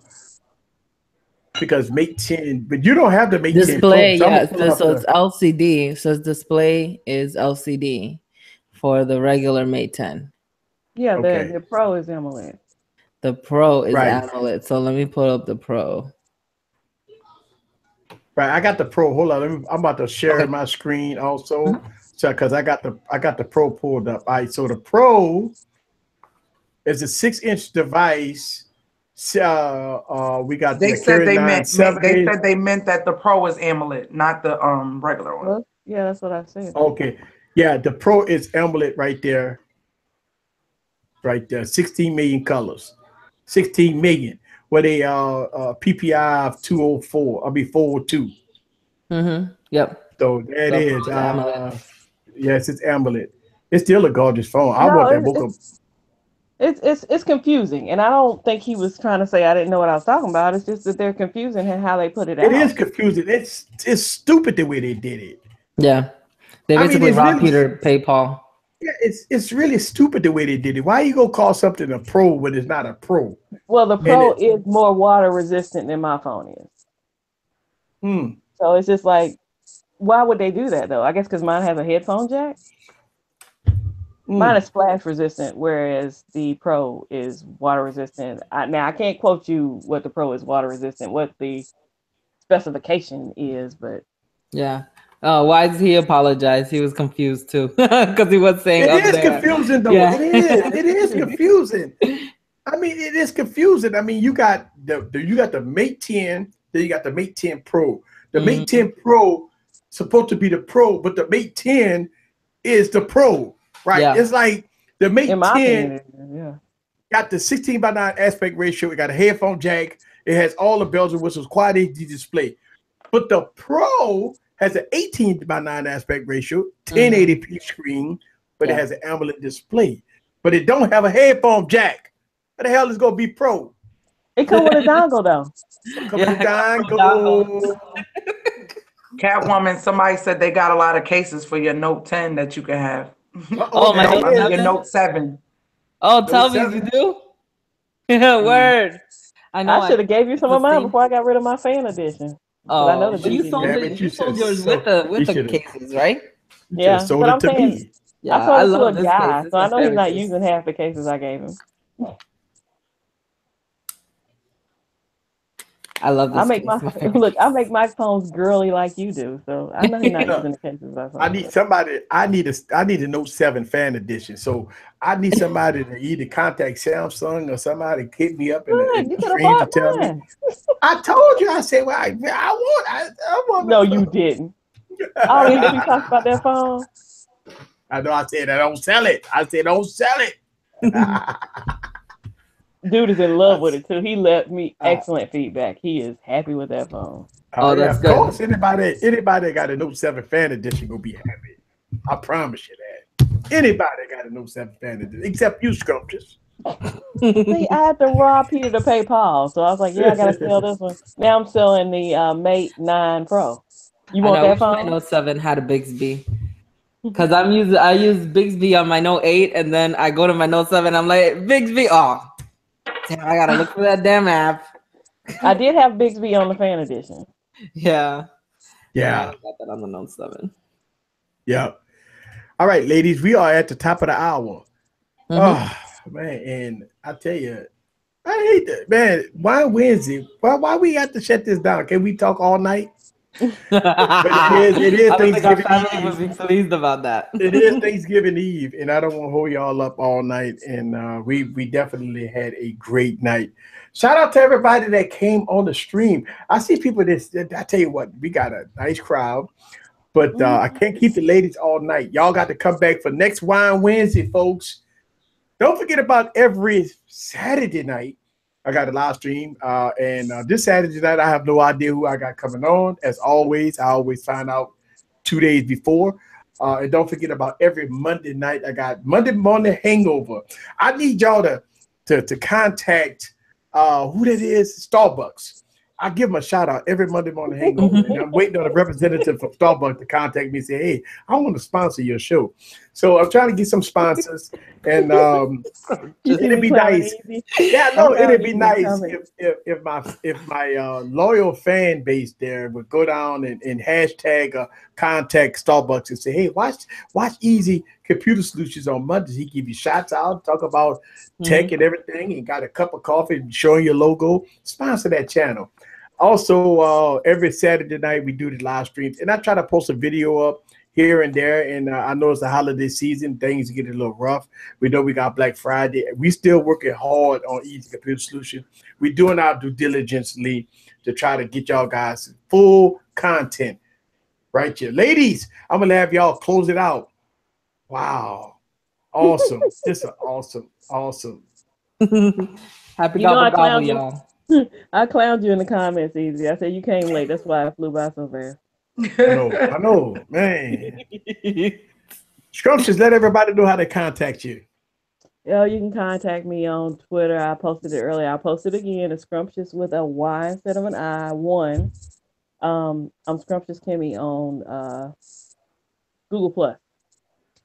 because Mate 10, but you don't have the Mate 10 Pro. Display, yeah. So it's LCD. So display is LCD for the regular Mate 10. Yeah, the Pro is AMOLED. The Pro is AMOLED. So let me pull up the Pro. Right, I got the Pro. Hold on, I'm about to share my screen also, so because I got the Pro pulled up. All right, so the Pro is a 6-inch device. We got. They said they meant that the Pro is AMOLED, not the regular one. Well, yeah, that's what I said. Okay, yeah, the Pro is AMOLED right there. Right there, 16 million colors, 16 million. Where they PPI of 204, 402. Yep. So that is yes, it's AMOLED. It's still a gorgeous phone. I want that book. It's confusing, and I don't think he was trying to say I didn't know what I was talking about. It's just that they're confusing and how they put it out. It is confusing. It's stupid the way they did it. Yeah, they basically robbed Peter, pay Paul. Yeah, it's really stupid the way they did it. Why you gonna call something a Pro when it's not a Pro? Well, the Pro is more water resistant than my phone is. So it's just like, why would they do that though? I guess because mine has a headphone jack. Mine is splash resistant, whereas the Pro is water resistant. Now I can't quote you what the Pro is water resistant, what the specification is, but yeah. Oh, why did he apologize? He was confused too, because he was saying it is confusing though. Yeah. It is confusing. I mean, it is confusing. I mean, you got the Mate 10, then you got the Mate 10 Pro. The Mate 10 Pro supposed to be the Pro, but the Mate 10 is the Pro. Right, it's like the Mate 10 got the 16:9 aspect ratio. It got a headphone jack. It has all the bells and whistles, Quad HD display. But the Pro has an 18:9 aspect ratio, 1080p screen, but it has an AMOLED display. But it don't have a headphone jack. What the hell is gonna be Pro? It come with a dongle though. Come with the dongle. dongle. Catwoman, somebody said they got a lot of cases for your Note 10 that you can have. Oh, my there Note it I mean, is. your 7? Note 7. Oh, Note tell me you 7. do. Mm. Word. I know. I should have gave you some the of mine same. before I got rid of my fan edition. Because I know Oh, the but you BG sold needs Damn it. it, you sold yours you with the should have cases, right? Yeah, sold but it I'm to saying me. I Yeah, sold I it to a love this case. guy, It's so I my know he's favorite not case. using half the cases I gave him. I love I this make case. my My favorite look. I case. make my phones girly like you do, so I know he's not Look, using the cases I I sold. need somebody. I need a Note 7 fan edition. So I need somebody to either contact Samsung or somebody hit me up Look, in you the could have stream to bought tell me. mine. I told you. I said, well, I No, want. you didn't. All the years we talked about that phone. I know. I said I don't sell it. I said don't sell it. Dude is in love with That's- it too. He left me uh, excellent feedback. He is happy with that phone. oh Oh, yeah, that's of good. course. Anybody that got a Note 7 fan edition gonna be happy. I promise you that. Anybody that got a Note 7 fan edition, except you, Scrumptious. See, I had to rob Peter to pay Paul, so I was like, "Yeah, I gotta sell this one." Now I'm selling the Mate 9 Pro. You I want know. I that wish my phone? Note 7 had a Bixby. Cause I use Bixby on my Note 8, and then I go to my Note 7. I'm like Bixby. Oh, damn! I gotta look for that damn app. I did have Bixby on the fan edition. Yeah, I Yeah, got that on the Note 7. yeah. All right, ladies, we are at the top of the hour. Mm-hmm. Oh man, and I tell you, I hate that, man. Why Wednesday? Why we have to shut this down? Can we talk all night? But it is I don't think our Thanksgiving family would be Eve. pleased about that. It is Thanksgiving Eve, and I don't want to hold y'all up all night. And we definitely had a great night. Shout out to everybody that came on the stream. I see people that I tell you what, we got a nice crowd, but I can't keep the ladies all night. Y'all got to come back for next Wine Wednesday, folks. Don't forget about every Saturday night. I got a live stream, and this Saturday night I have no idea who I got coming on. As always, I always find out 2 days before. And don't forget about every Monday night. I got Monday morning hangover. I need y'all to contact who that is, Starbucks. I give them a shout out every Monday morning hangover, and I'm waiting on a representative from Starbucks to contact me and say, "Hey, I want to sponsor your show." So I'm trying to get some sponsors, and You see it'd me be clowning nice. easy? Yeah, I'm no, it'd clowning be easy nice coming. if my loyal fan base there would go down and hashtag contact Starbucks and say, hey, watch Easy Computer Solutions on Mondays. He give you shots out, talk about tech and everything, and got a cup of coffee and showing your logo. Sponsor that channel. Also, every Saturday night we do the live streams, and I try to post a video up here and there. And I know it's the holiday season; things get a little rough. We know we got Black Friday. We still working hard on Easy Computer Solution. We're doing our due diligently to try to get y'all guys full content right here, ladies. I'm gonna have y'all close it out. Wow, awesome! This is awesome. Happy You know gobble I gobble, clowned you. y'all. I clowned you in the comments easy. I said you came late. That's why I flew by so fast. I know, man. Scrumptious, let everybody know how to contact you. Yeah, you can contact me on Twitter. I posted it earlier. I posted it again. It's Scrumptious with a Y instead of an I. One. I'm Scrumptious Kimmy on Google Plus.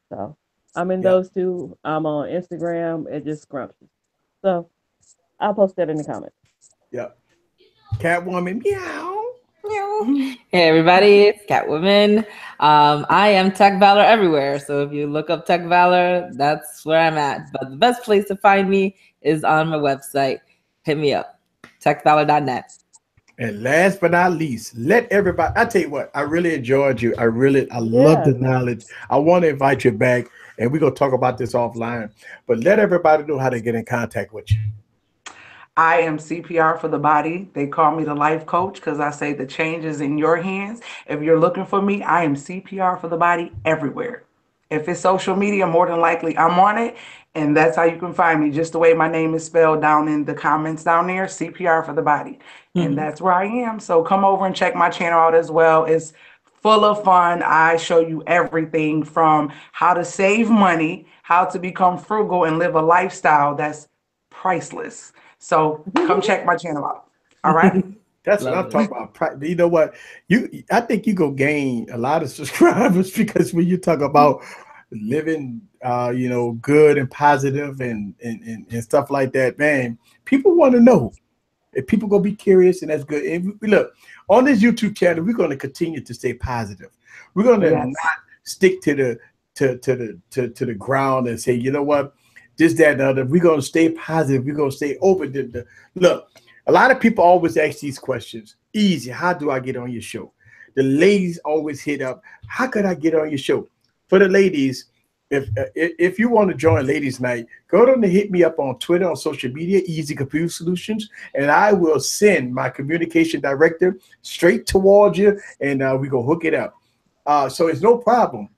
So I'm in Yeah, those two. I'm on Instagram at just Scrumptious. So I'll post that in the comments. yeah. Catwoman, meow. Hey everybody, it's Catwoman. I am Tech Valor everywhere. So if you look up Tech Valor, that's where I'm at. But the best place to find me is on my website. Hit me up, techvalor.net. And last but not least, let everybody. I tell you what, I really enjoyed you. I love Yeah. the knowledge. I want to invite you back, and we're gonna talk about this offline. But let everybody know how to get in contact with you. I am CPR for the body. They call me the life coach because I say the change is in your hands. If you're looking for me, I am CPR for the body everywhere. If it's social media, more than likely I'm on it. And that's how you can find me, just the way my name is spelled down in the comments down there, CPR for the body. And Mhm. that's where I am. So come over and check my channel out as well. It's full of fun. I show you everything from how to save money, how to become frugal and live a lifestyle that's priceless. So come check my channel out. All right. That's what I'm talking about. You know what? I think you go gain a lot of subscribers because when you talk about living, you know, good and positive and stuff like that, man, people want to know. If people gonna be curious, and that's good. And look, on this YouTube channel, we're gonna continue to stay positive. We're gonna not stick to the ground and say, you know what, this, that, and the other. We're gonna stay positive. We're gonna stay open to look. A lot of people always ask these questions. Easy, how do I get on your show? The ladies always hit up, how could I get on your show? For the ladies, if you want to join Ladies Night, go down and hit me up on Twitter, on social media, Easy Computer Solutions, and I will send my communication director straight towards you, and we go hook it up. So it's no problem.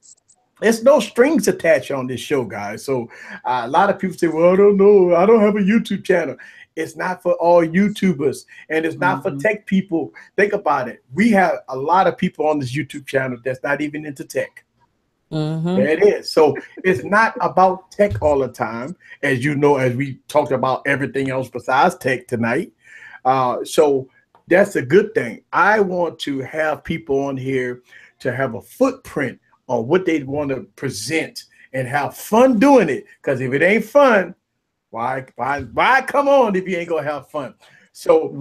There's no strings attached on this show, guys. So a lot of people say, well, I don't know. I don't have a YouTube channel. It's not for all YouTubers, and it's not for tech people. Think about it. We have a lot of people on this YouTube channel that's not even into tech. There it is. So it's not about tech all the time, as you know, as we talked about everything else besides tech tonight. So that's a good thing. I want to have people on here to have a footprint on what they want to present and have fun doing it. Because if it ain't fun, why come on if you ain't gonna have fun? So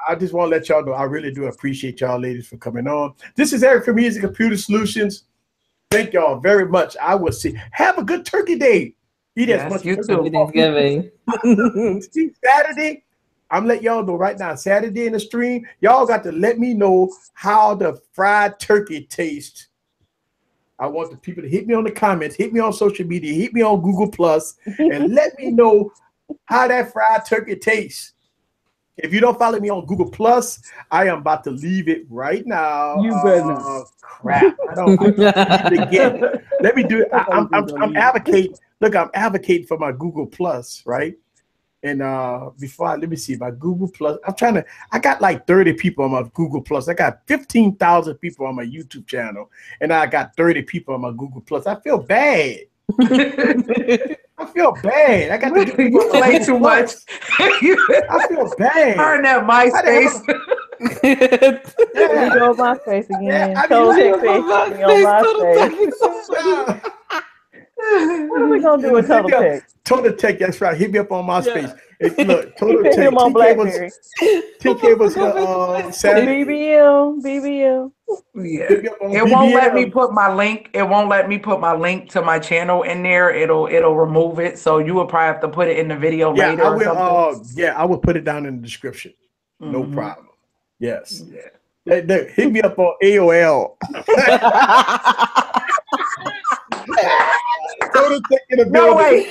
I just want to let y'all know I really do appreciate y'all ladies for coming on. This is Eric from Easy Computer Solutions. Thank y'all very much. I will see. Have a good Turkey Day. Eat as much Thanksgiving. Saturday, I'm letting y'all know right now. Saturday in the stream, y'all got to let me know how the fried turkey tastes. I want the people to hit me on the comments, hit me on social media, hit me on Google Plus, and let me know how that fried turkey tastes. If you don't follow me on Google Plus, I am about to leave it right now. You better. Crap! I don't again. Let me do it. I'm advocating. Look, I'm advocating for my Google Plus, right? And let me see my Google Plus. I got like 30 people on my Google Plus. I got 15,000 people on my YouTube channel, and I got 30 people on my Google Plus. I feel bad. I feel bad. I got to do you play too much. I feel bad. Turn that MySpace. We go on MySpace again. Yeah, Total Tech. What are we gonna do with Total Tech? Total Tech, that's right. Hit me up on MySpace. Yeah. Look, Total Tech. Him on BlackBerry. TK was Saturday. BBM. Yeah. It won't let me put my link. It won't let me put my link to my channel in there. It'll remove it. So you will probably have to put it in the video later. I will. I will put it down in the description. No problem. Yes. Yeah. Hit me up on AOL. No, wait.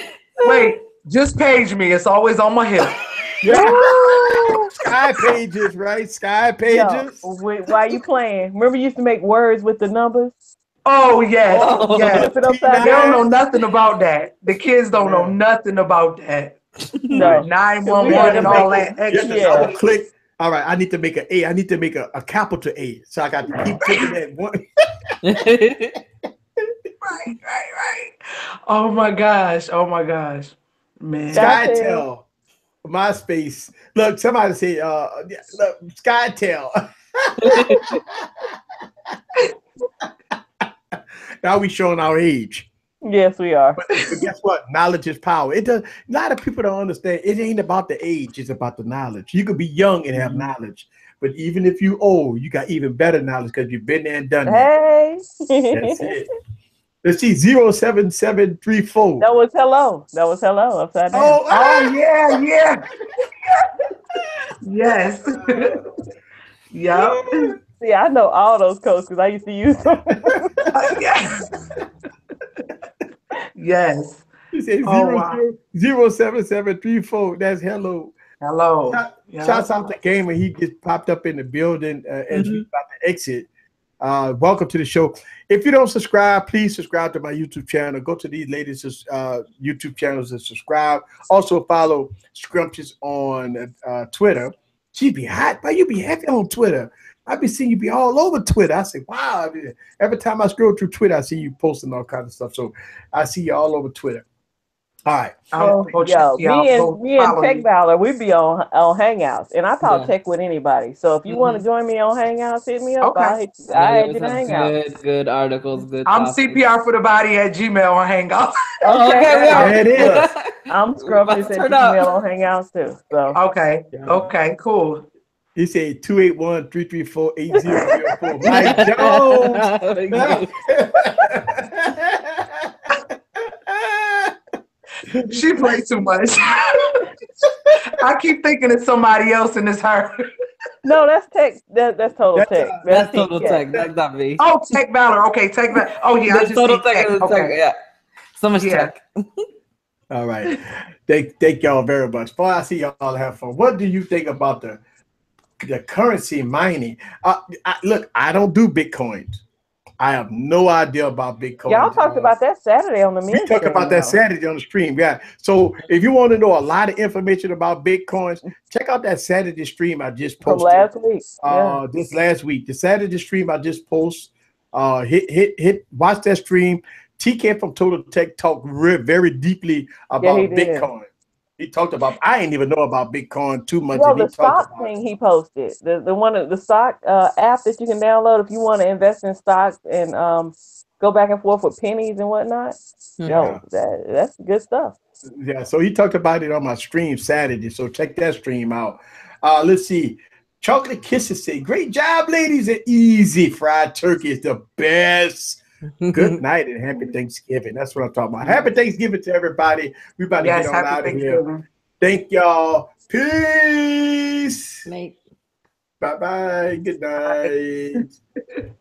Just page me. It's always on my hip. Yeah. Sky Pages, right? Sky Pages. Yo, why you playing? Remember you used to make words with the numbers? Oh, yes. Yes. Flip it upside They don't down. know nothing about that. The kids don't know nothing about that. No. 911 and all that extra. Double click. All right, I need to make an A. I need to make a capital A. So I got to keep clicking that one. Right. Oh my gosh. Man. SkyTel. MySpace. Look, somebody say, look, SkyTel. Now we showing our age. Yes, we are. But guess what? Knowledge is power. A lot of people don't understand. It ain't about the age. It's about the knowledge. You could be young and have knowledge. But even if you old, you got even better knowledge because you've been there and done that. Hey. That's it. Let's see, 07734. That was hello upside down. Oh yeah. Yes. Yeah. See, I know all those codes because I used to use them. Yes. You say 07734. That's hello. Hello. Shouts out to Gamer. He just popped up in the building as we about to exit. Welcome to the show. If you don't subscribe, please subscribe to my YouTube channel. Go to these ladies' YouTube channels and subscribe. Also follow Scrumptious on Twitter. She be hot, but you be happy on Twitter. I be seeing you be all over Twitter. I say, wow. Every time I scroll through Twitter, I see you posting all kinds of stuff. So I see you all over Twitter. All right. I'll go check. Yo, Yeah, I'll go me and follow Tech you. Valor, we be on Hangouts, and I talk Yeah. tech with anybody. So if you want to join me on Hangouts, hit me up. Okay. Yeah, I'll you add always you to have Hangouts. good articles, good I'm topics. CPR for the body at Gmail on Hangout. Oh, Okay, okay, we are. There it is. I'm We about scrumptious to at turn Gmail up. on Hangouts too. So Okay. Yeah. Okay. Cool. He said 281-334-8004. Mike Jones. She played too much. I keep thinking it's somebody else and it's her. no, that's tech. That's total tech. That's Team total Tech. tech. That's not me. Oh, Tech Valor. Okay, Tech Valor. Oh yeah, I That's just total see tech. Tech. Is tech. Okay. Yeah. So much Yeah. tech. All right. Thank y'all very much. Before I see y'all have fun, what do you think about the currency mining? Look, I don't do Bitcoins. I have no idea about Bitcoin. Y'all talked about that Saturday on the We men's talked stream, about that though. Saturday on the stream. Yeah. So if you want to know a lot of information about Bitcoins, check out that Saturday stream I just From posted. last week. Yeah. This last week. The Saturday stream I just post. Watch that stream. TK from Total Tech talked very deeply about he did. Bitcoin. He talked about, I ain't even know about Bitcoin too much. Well, And he the talked stock about thing he posted, the stock app that you can download if you want to invest in stocks and go back and forth with pennies and whatnot. Yo, that's good stuff. Yeah, so he talked about it on my stream Saturday. So check that stream out. Let's see. Chocolate Kisses say, great job, ladies. And easy fried turkey is the best. Good night and happy Thanksgiving. That's what I'm talking about. Happy Thanksgiving to everybody. We about to get on out of here. Thank y'all. Peace. Mate. Bye-bye. Good night.